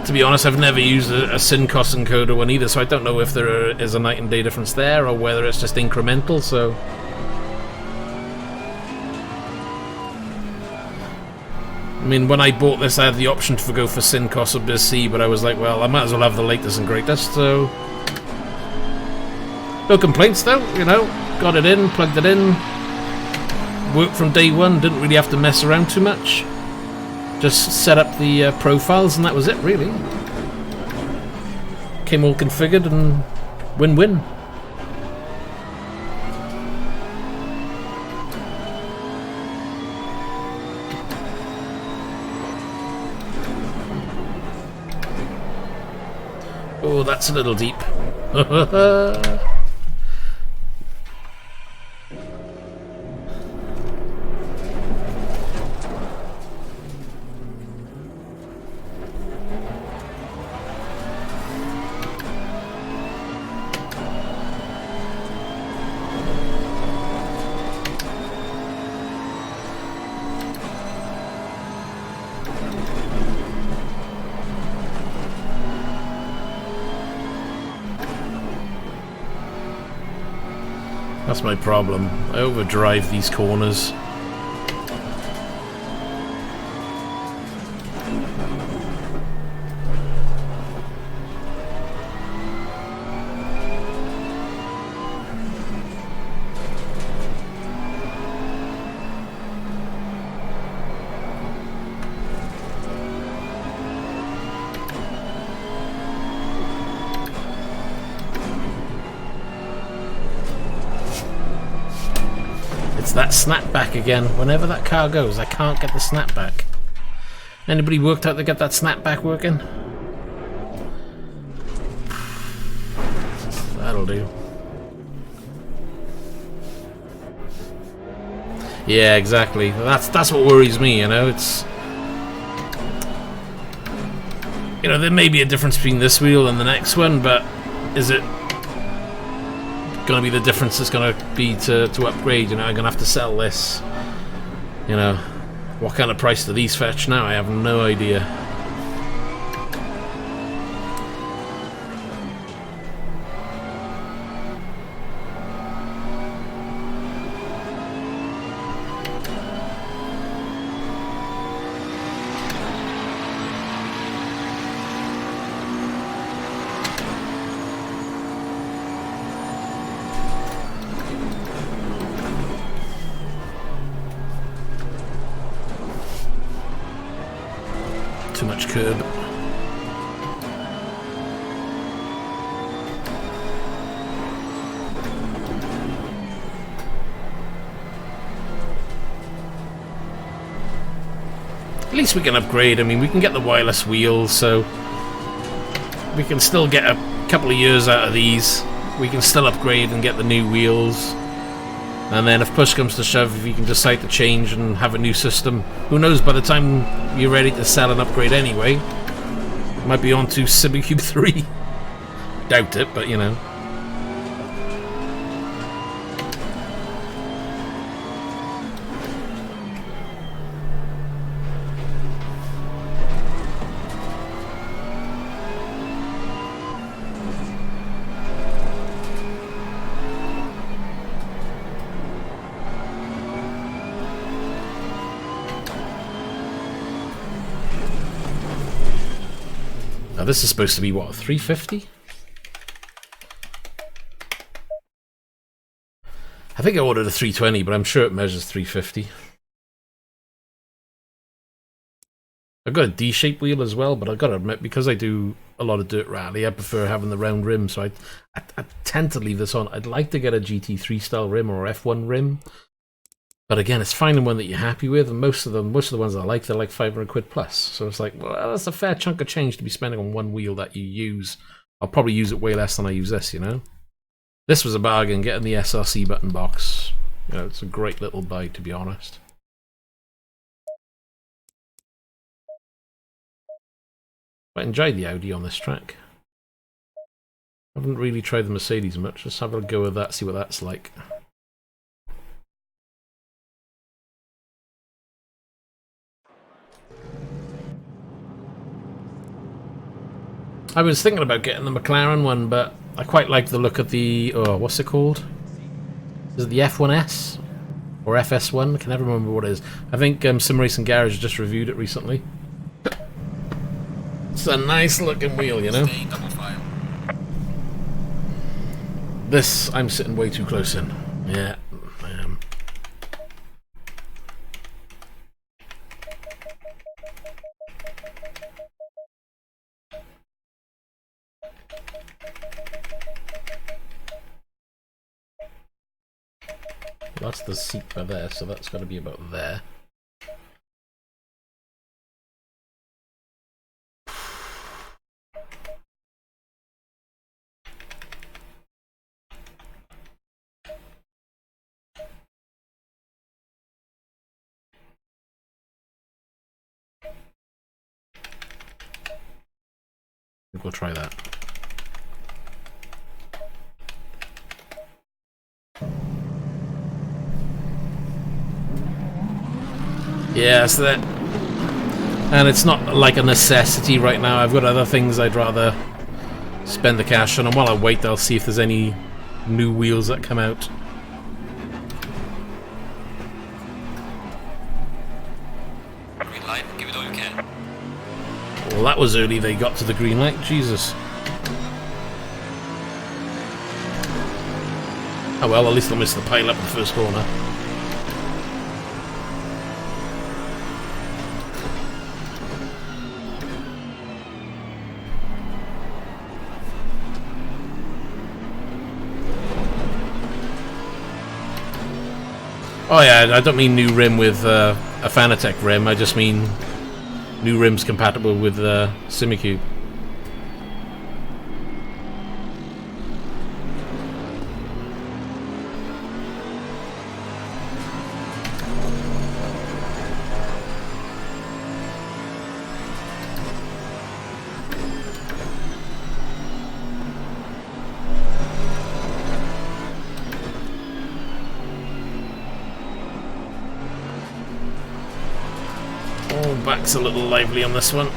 to be honest, I've never used a SynCos encoder one either, so I don't know if there is a night and day difference there, or whether it's just incremental, so... I mean, when I bought this, I had the option to go for SynCos or Biss-c, but I was like, well, I might as well have the latest and greatest, so... No complaints, though, you know. Got it in, plugged it in. Worked from day one, didn't really have to mess around too much. Just set up the profiles, and that was it, really. Came all configured, and win-win. Oh, that's a little deep. That's my problem. I overdrive these corners. that snapback again. Whenever that car goes, I can't get the snapback. Anybody worked out to get that snapback working? That'll do. Yeah, exactly. That's what worries me, you know. It's, you know, there may be a difference between this wheel and the next one, but is it going to be the difference that's going to be to upgrade? You know, I'm going to have to sell this. You know, what kind of price do these fetch now? I have no idea. Too much curb. At least we can upgrade. I mean, we can get the wireless wheels, so we can still get a couple of years out of these. We can still upgrade and get the new wheels. And then if push comes to shove, if you can decide to change and have a new system, who knows, by the time you're ready to sell and upgrade anyway, might be on to Simtech 3. Doubt it, but you know. Now this is supposed to be, what, 350? I think I ordered a 320, but I'm sure it measures 350. I've got a D-shaped wheel as well, but I've got to admit, because I do a lot of dirt rally, I prefer having the round rim, so I tend to leave this on. I'd like to get a GT3 style rim or F1 rim, but again, it's finding one that you're happy with, and most of the ones I like, they're like 500 quid plus. So it's like, well, that's a fair chunk of change to be spending on one wheel that you use. I'll probably use it way less than I use this, you know? This was a bargain, getting the SRC button box. You know, it's a great little buy, to be honest. I enjoyed the Audi on this track. I haven't really tried the Mercedes much. Let's have a go with that, see what that's like. I was thinking about getting the McLaren one, but I quite like the look of the, oh, what's it called? Is it the F1S? Or FS1? I can never remember what it is. I think Sim Racing Garage just reviewed it recently. It's a nice looking wheel, you know? This, I'm sitting way too close in. Yeah, I am. That's the seat by there, so that's got to be about there. I think we'll try that. Yeah, so that, and it's not like a necessity right now. I've got other things I'd rather spend the cash on, and while I wait, I'll see if there's any new wheels that come out. Green light, give it all you can. Well, that was early. They got to the green light. Jesus. Oh well, at least I'll miss the pile up in the first corner. Oh yeah, I don't mean new rim with a Fanatec rim, I just mean new rims compatible with Simicube. Back's a little lively on this one.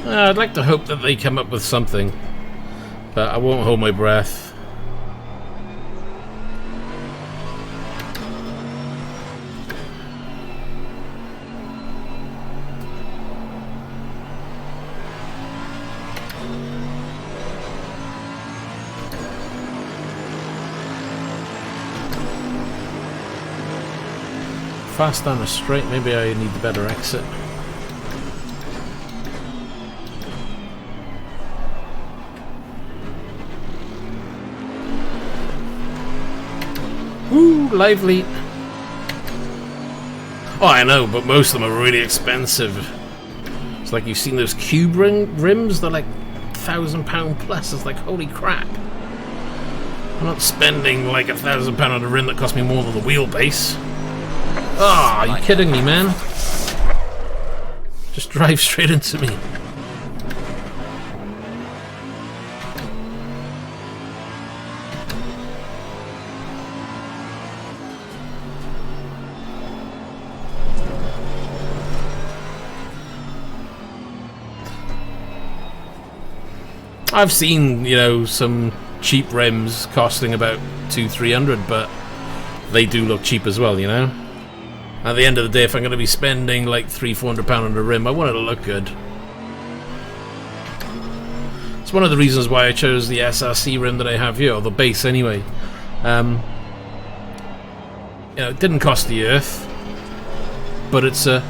I'd like to hope that they come up with something, but I won't hold my breath. Fast down a straight, maybe I need a better exit. Woo, lively. Oh, I know, but most of them are really expensive. It's like you've seen those cube rims, they're like £1,000 plus. It's like, holy crap. I'm not spending like £1,000 on a rim that cost me more than the wheelbase. Ah, oh, are you kidding me, man? Just drive straight into me. I've seen, you know, some cheap rims costing about $200-300, but they do look cheap as well, you know. At the end of the day, if I'm going to be spending like £300-400 on a rim, I want it to look good. It's one of the reasons why I chose the SRC rim that I have here, or the base anyway. You know, it didn't cost the earth, but it's a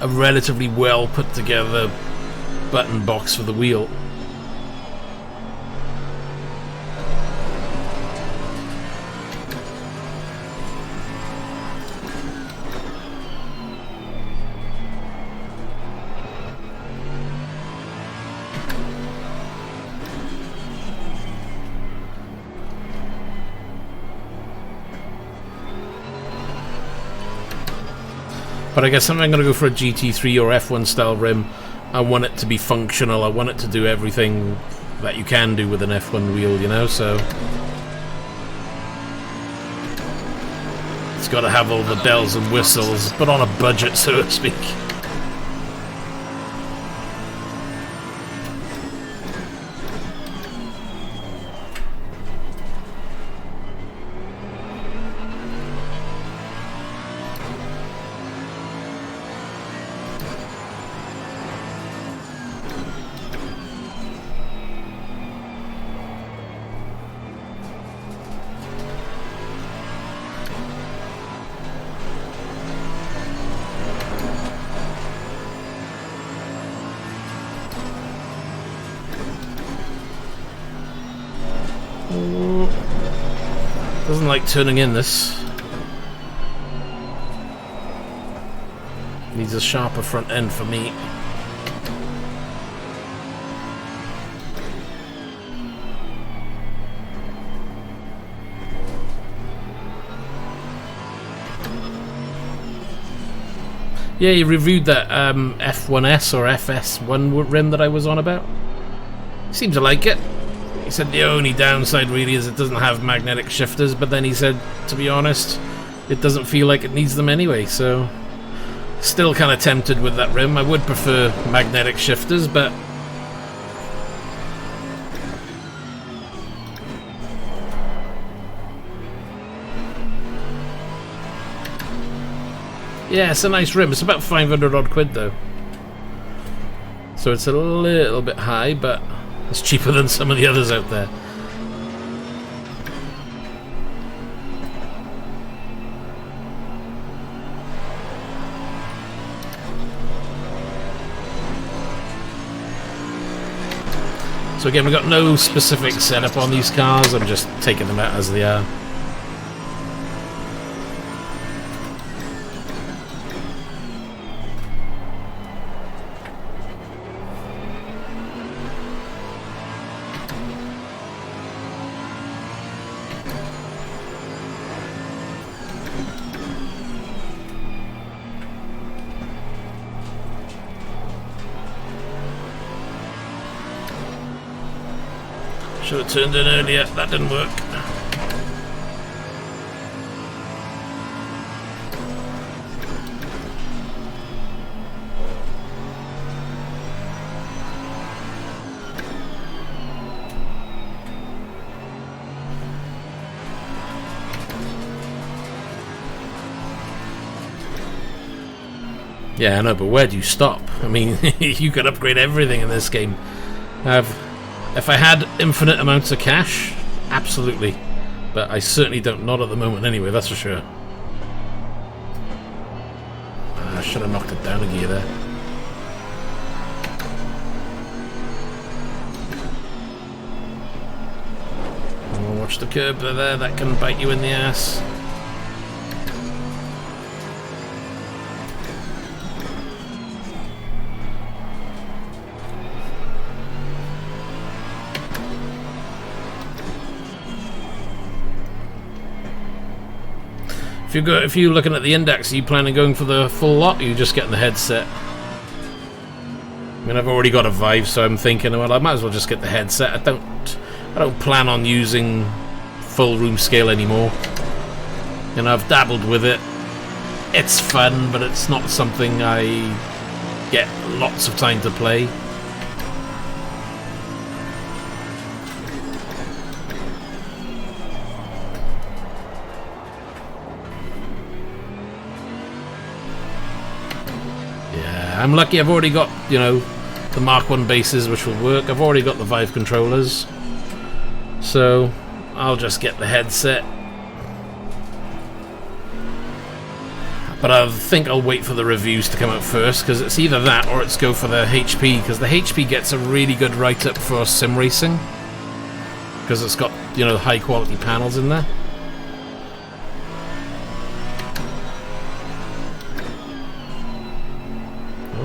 relatively well put together button box for the wheel. But I guess I'm going to go for a GT3 or F1 style rim. I want it to be functional. I want it to do everything that you can do with an F1 wheel, you know, so it's got to have all the bells and whistles, but on a budget, so to speak. Doesn't like turning in, this. Needs a sharper front end for me. Yeah, you reviewed that F1S or FS1 rim that I was on about. Seems to like it. He said the only downside really is it doesn't have magnetic shifters, but then he said, to be honest, it doesn't feel like it needs them anyway, so Still kind of tempted with that rim. I would prefer magnetic shifters, but yeah, it's a nice rim. It's about 500 odd quid though, so it's a little bit high, but it's cheaper than some of the others out there. So again, we've got no specific setup on these cars, I'm just taking them out as they are. Should have turned in earlier, that didn't work. Yeah, I know, but where do you stop? I mean, you could upgrade everything in this game. If I had infinite amounts of cash, absolutely. But I certainly don't, not at the moment anyway, that's for sure. I should have knocked it down a gear there. Oh, watch the curb there, that can bite you in the ass. If you're looking at the index, are you planning on going for the full lot, or are you just getting the headset? I mean, I've already got a Vive, so I'm thinking, well, I might as well just get the headset. I don't plan on using full room scale anymore. You know, I've dabbled with it. It's fun, but it's not something I get lots of time to play. I'm lucky I've already got, you know, the Mark 1 bases which will work. I've already got the Vive controllers. So I'll just get the headset. But I think I'll wait for the reviews to come out first, because it's either that or it's go for the HP, because the HP gets a really good write-up for sim racing. Because it's got, you know, high quality panels in there.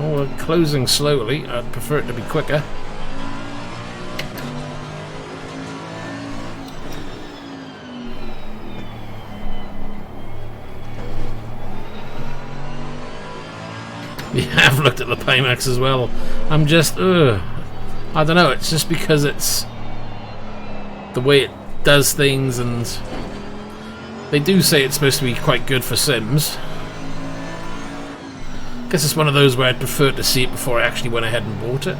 We're closing slowly. I'd prefer it to be quicker. Yeah, I've looked at the Pimax as well. I'm just, I don't know, it's just because it's the way it does things, and they do say it's supposed to be quite good for sims. I guess it's one of those where I'd prefer to see it before I actually went ahead and bought it.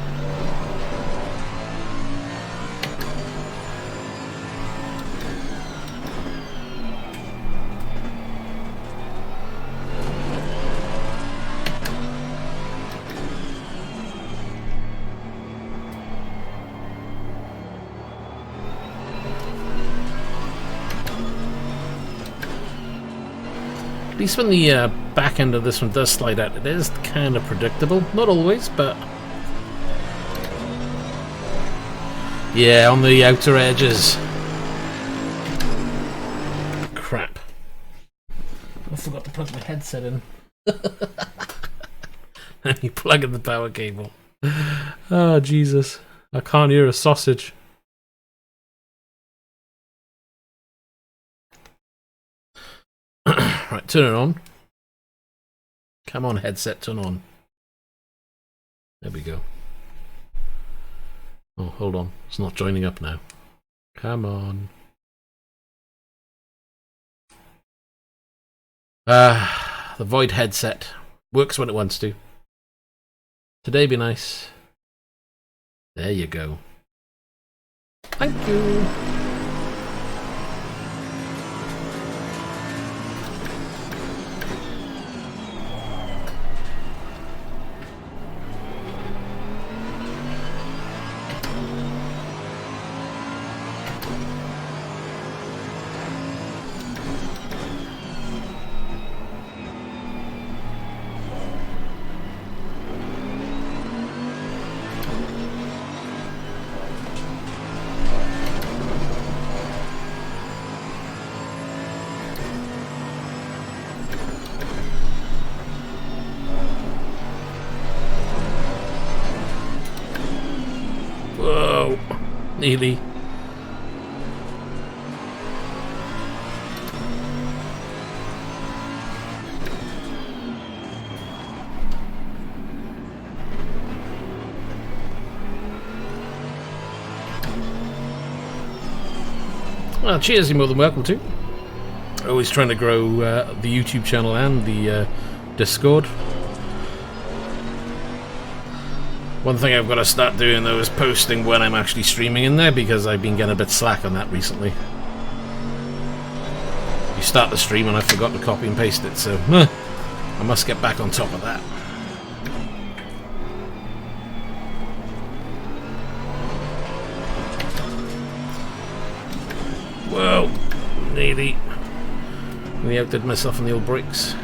At least when the back end of this one does slide out, it is kind of predictable. Not always, but yeah, on the outer edges. Crap. I forgot to plug my headset in. And you plug in the power cable. Oh, Jesus. I can't hear a sausage. Right, turn it on. Come on, headset, turn on. There we go. Oh, hold on. It's not joining up now. Come on. The Void headset. Works when it wants to. Today be nice. There you go. Thank you. Whoa, nearly. Well, cheers, you're more than welcome to. Always trying to grow the YouTube channel and the Discord. One thing I've got to start doing though is posting when I'm actually streaming in there, because I've been getting a bit slack on that recently. You start the stream and I forgot to copy and paste it, so I must get back on top of that. Whoa, nearly outdid myself on the old brakes.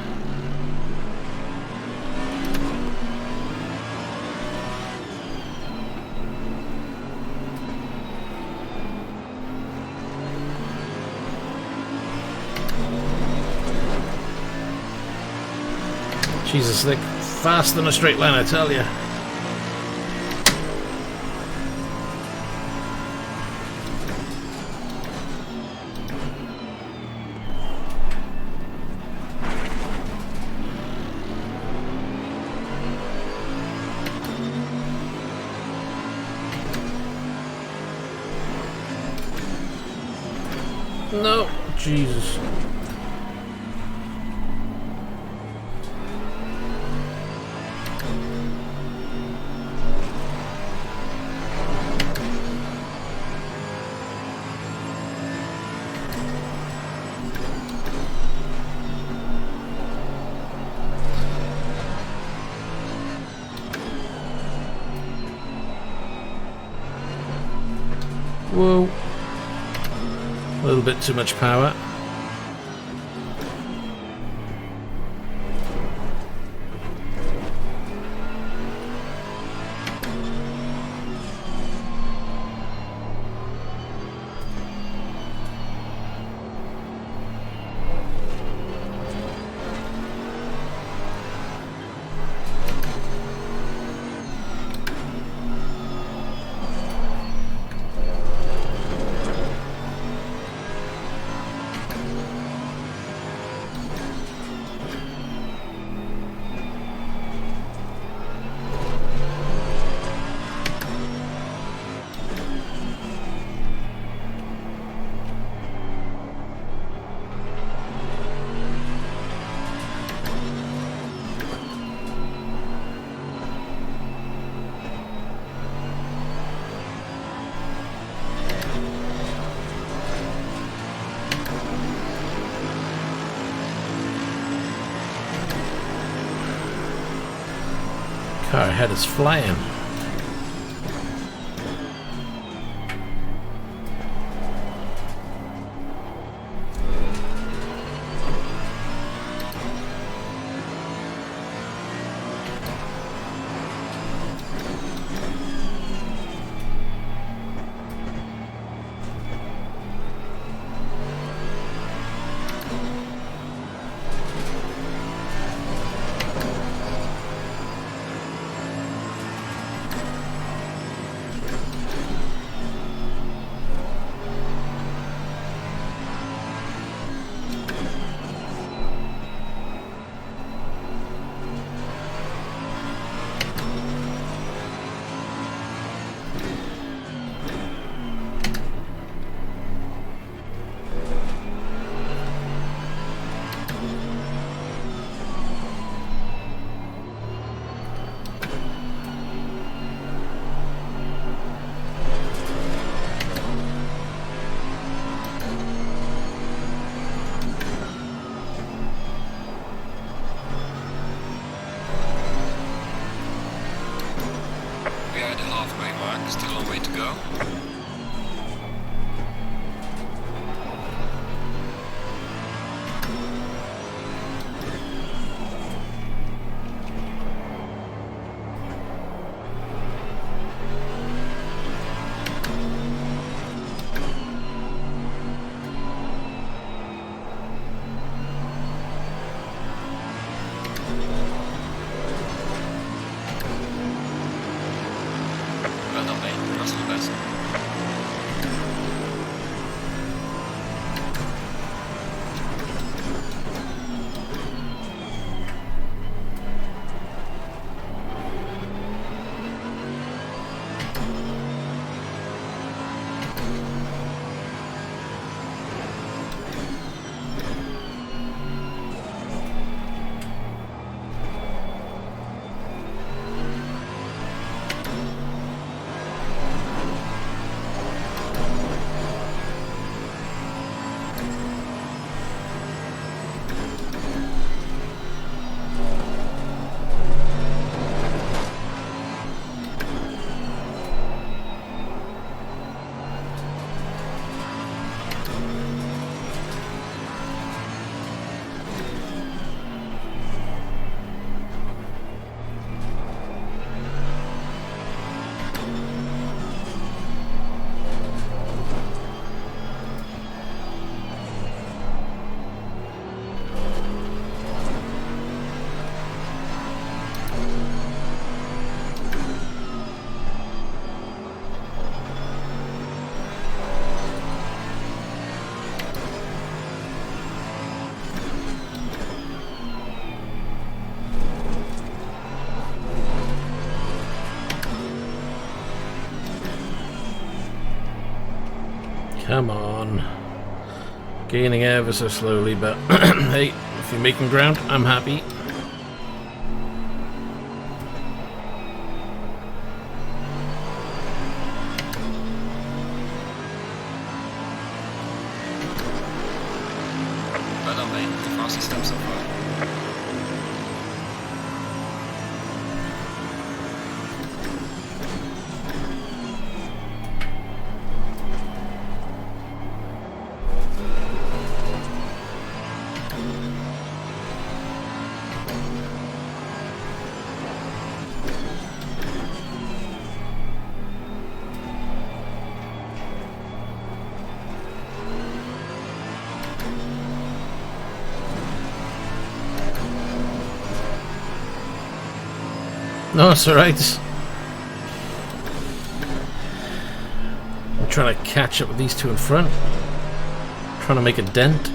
Jesus, they're fast in a straight line, I tell you. No, Jesus. Whoa. A little bit too much power. Car ahead is flying. Come on. Gaining ever so slowly, but hey, if you're making ground, I'm happy. By the way, the fastest step so far. No, it's alright. I'm trying to catch up with these two in front. Trying to make a dent.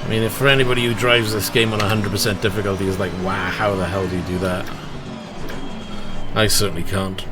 I mean, if for anybody who drives this game on 100% difficulty is like, wow, how the hell do you do that? I certainly can't.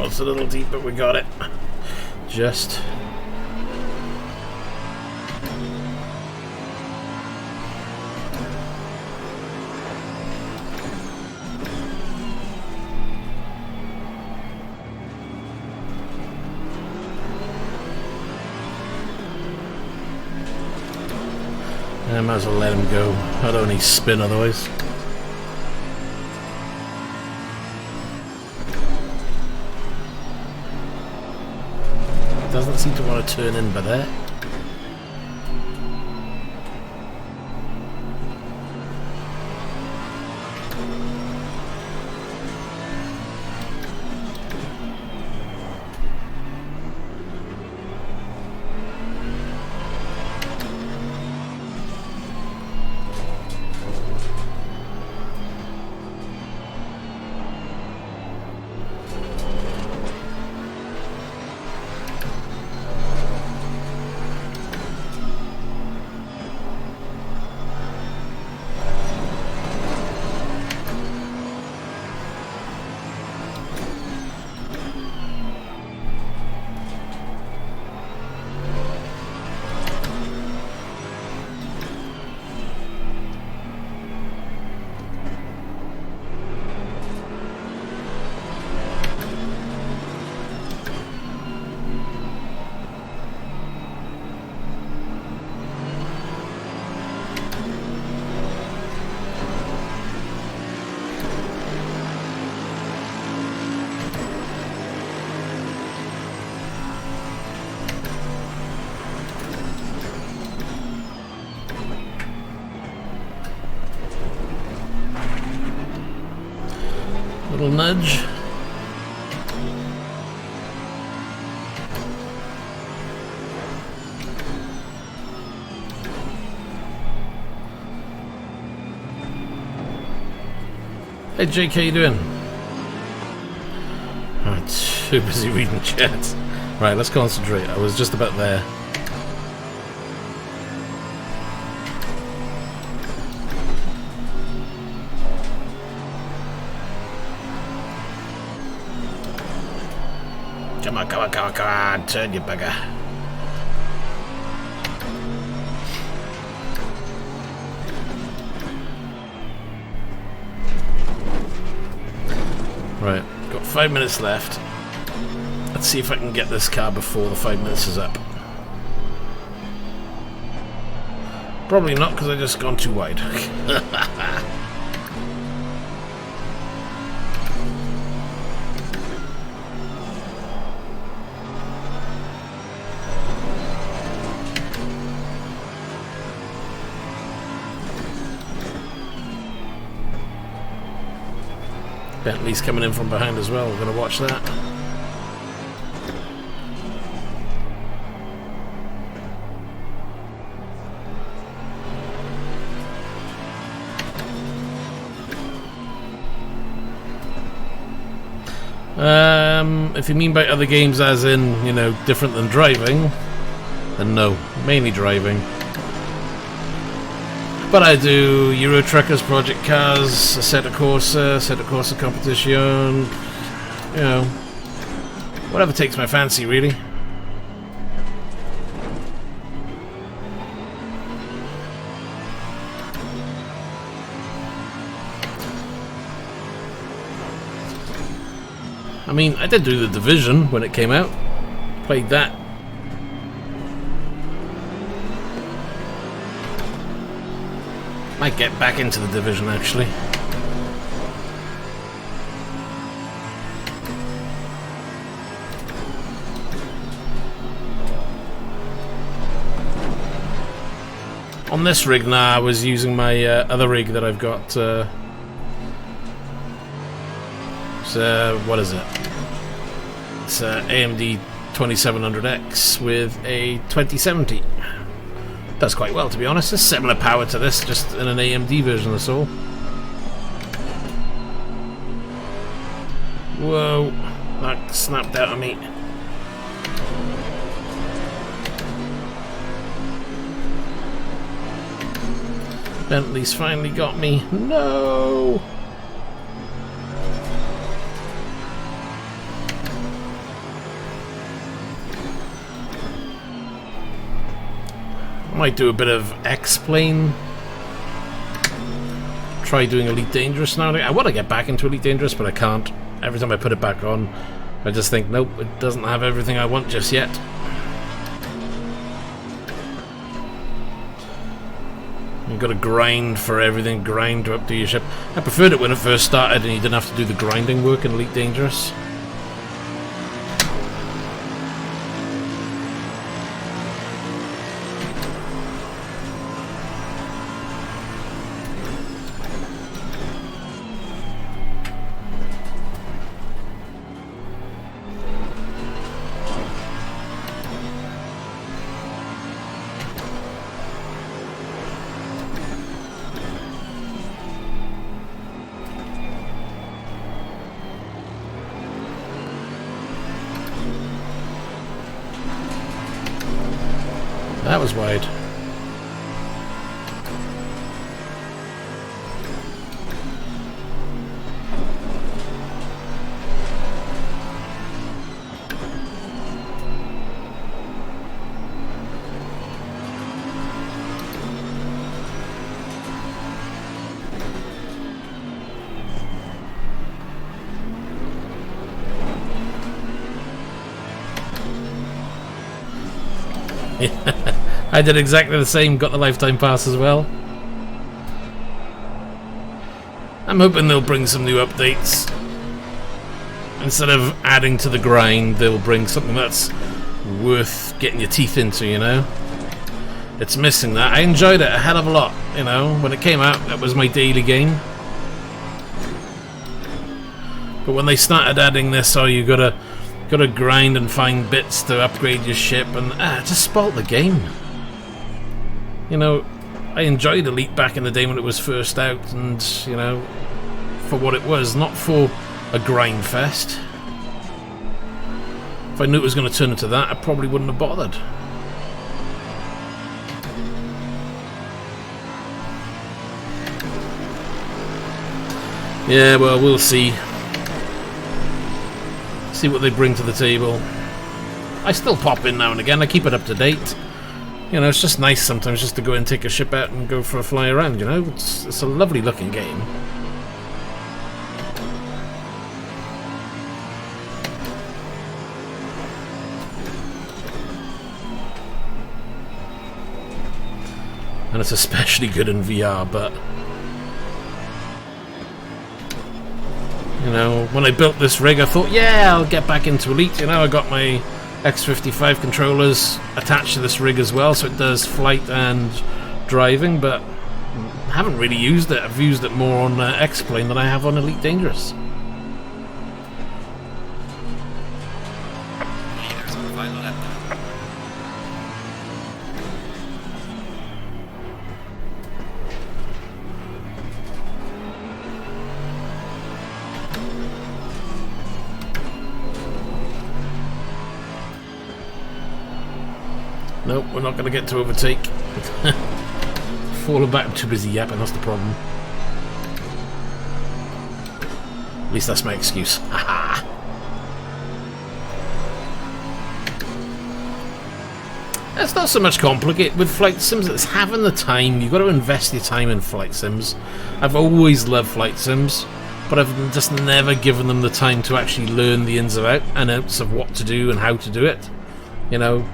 It's a little deep, but we got it. Just. I might as well let him go. I don't need spin otherwise. Doesn't seem to want to turn in by there. Little nudge. Hey Jake, how you doing? I'm too busy reading chat. Right, let's concentrate. I was just about there. Come on, come on, come on, come on, turn you bugger. Right, got 5 minutes left. Let's see if I can get this car before the 5 minutes is up. Probably not, because I just gone too wide. Bentley's coming in from behind as well. We're going to watch that. If you mean by other games as in, you know, different than driving, then no, mainly driving. But I do Euro Truckers, Project Cars, Assetto corsa competizione, you know, whatever takes my fancy, really. I mean, I did do The Division when it came out. Played that. Might get back into The Division, actually. On this rig now, I was using my other rig that I've got. What is it? It's AMD 2700X with a 2070. Does quite well, to be honest. It's similar power to this, just in an AMD version, that's all. Whoa, that snapped out of me. Bentley's finally got me. No! Might do a bit of X-Plane. Try doing Elite Dangerous now. I want to get back into Elite Dangerous, but I can't. Every time I put it back on, I just think, nope, it doesn't have everything I want just yet. You've got to grind for everything, grind to updo your ship. I preferred it when it first started and you didn't have to do the grinding work in Elite Dangerous. That was wide. I did exactly the same, got the lifetime pass as well. I'm hoping they'll bring some new updates. Instead of adding to the grind, they'll bring something that's worth getting your teeth into, you know? It's missing that. I enjoyed it a hell of a lot, you know? When it came out, that was my daily game. But when they started adding this, oh, you gotta grind and find bits to upgrade your ship, and it just spoilt the game. You know, I enjoyed Elite back in the day when it was first out, and you know, for what it was, not for a grind fest. If I knew it was going to turn into that, I probably wouldn't have bothered. Yeah, well, we'll see. See what they bring to the table. I still pop in now and again. I keep it up to date. You know, it's just nice sometimes just to go and take a ship out and go for a fly around, you know? It's a lovely looking game. And it's especially good in VR, but you know, when I built this rig, I thought, yeah, I'll get back into Elite. You know, I got my X55 controllers attached to this rig as well, so it does flight and driving, but I haven't really used it. I've used it more on X-Plane than I have on Elite Dangerous. Nope, we're not going to get to overtake. Falling back, I'm too busy yapping, that's the problem. At least that's my excuse. Haha! It's not so much complicated with flight sims, it's having the time. You've got to invest your time in flight sims. I've always loved flight sims, but I've just never given them the time to actually learn the ins and outs of what to do and how to do it. You know,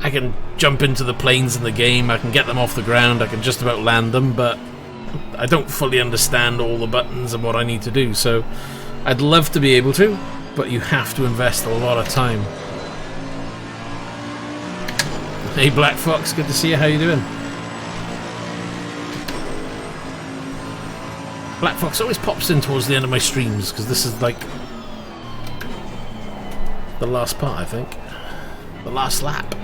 I can jump into the planes in the game, I can get them off the ground, I can just about land them, but I don't fully understand all the buttons and what I need to do, so I'd love to be able to, but you have to invest a lot of time. Hey Black Fox, good to see you, how you doing? Black Fox always pops in towards the end of my streams, because this is like the last part, I think. The last lap.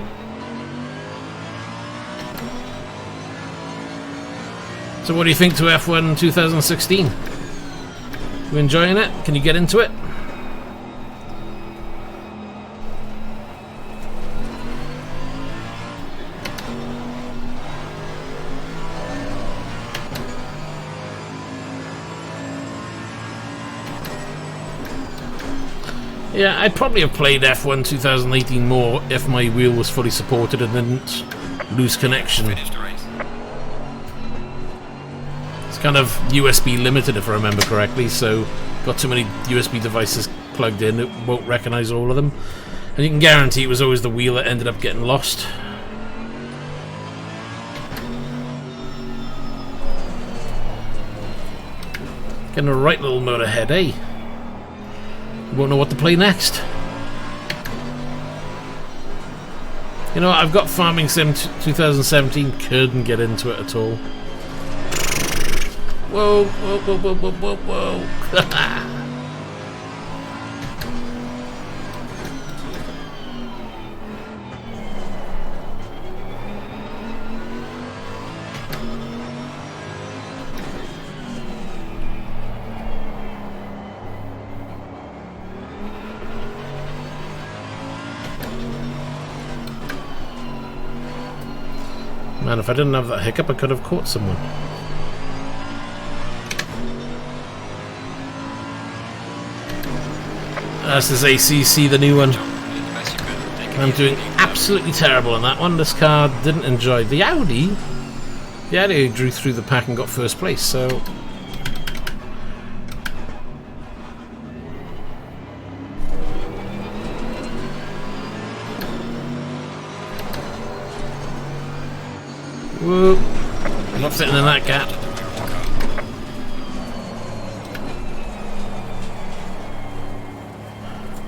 So what do you think to F1 2016? You enjoying it? Can you get into it? Yeah, I'd probably have played F1 2018 more if my wheel was fully supported and didn't lose connection. It's kind of USB limited if I remember correctly, so got too many USB devices plugged in, it won't recognise all of them. And you can guarantee it was always the wheel that ended up getting lost. Getting a right little motorhead, eh? Won't know what to play next. You know what, I've got Farming Sim 2017, couldn't get into it at all. Whoa, whoa, whoa, whoa, whoa, whoa, whoa. Man, if I didn't have that hiccup, I could have caught someone. This is ACC, the new one. I'm doing absolutely terrible on that one. This car didn't enjoy the Audi. The Audi drew through the pack and got first place, so whoop. I'm not fitting in that gap.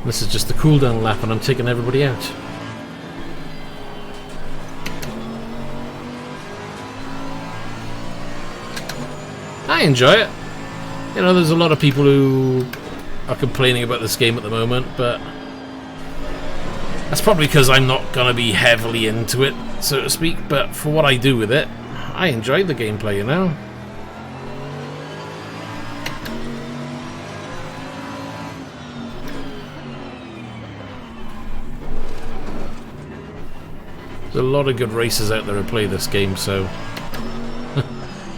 This is just the cooldown lap and I'm taking everybody out. I enjoy it. You know, there's a lot of people who are complaining about this game at the moment, but that's probably because I'm not going to be heavily into it, so to speak, but for what I do with it, I enjoy the gameplay, you know? There's a lot of good racers out there who play this game, so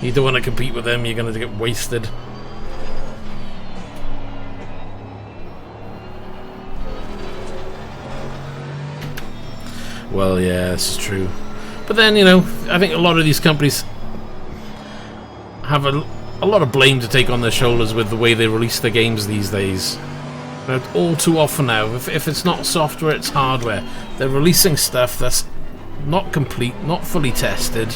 you don't want to compete with them, you're going to get wasted. Well, yeah, this is true. But then, you know, I think a lot of these companies have a lot of blame to take on their shoulders with the way they release their games these days. You know, all too often now, if it's not software, it's hardware. They're releasing stuff that's not complete, not fully tested,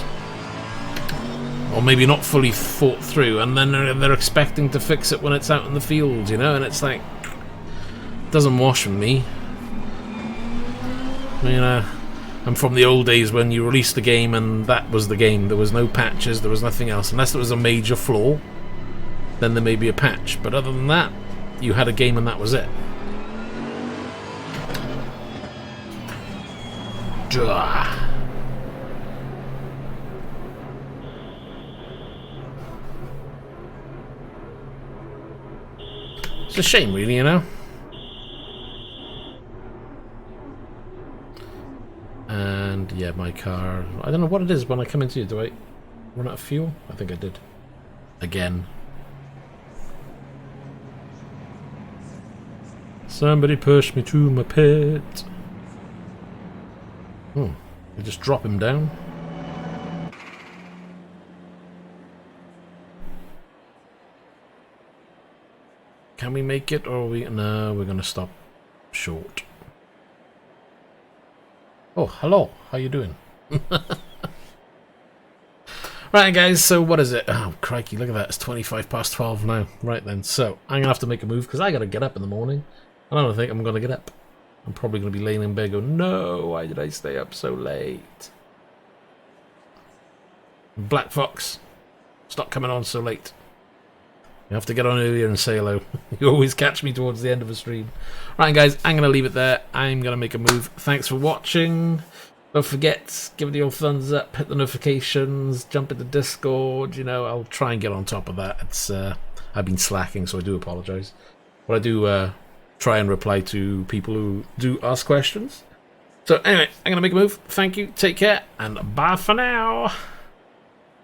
or maybe not fully thought through, and then they're expecting to fix it when it's out in the field, you know, and it's like, it doesn't wash with me. I mean, I'm from the old days when you released the game and that was the game. There was no patches, there was nothing else. Unless there was a major flaw, then there may be a patch. But other than that, you had a game and that was it. Duh. It's a shame, really, you know? And yeah, my car, I don't know what it is when I come into you. Do I run out of fuel? I think I did. Again. Somebody push me to my pit. Oh, I just drop him down. Can we make it, or are we? No, we're gonna stop short. Oh, hello. How you doing? Right, guys, so what is it? Oh, crikey, look at that. It's 12:25 now. Right then, so I'm going to have to make a move because I got to get up in the morning. And I don't think I'm going to get up. I'm probably going to be laying in bed going, no, why did I stay up so late? Black Fox, stop coming on so late. You have to get on earlier and say hello. You always catch me towards the end of a stream. Right, guys, I'm going to leave it there. I'm going to make a move. Thanks for watching. Don't forget, give it the old thumbs up, hit the notifications, jump into Discord. You know, I'll try and get on top of that. It's I've been slacking, so I do apologise. But I do try and reply to people who do ask questions. So anyway, I'm going to make a move. Thank you, take care, and bye for now.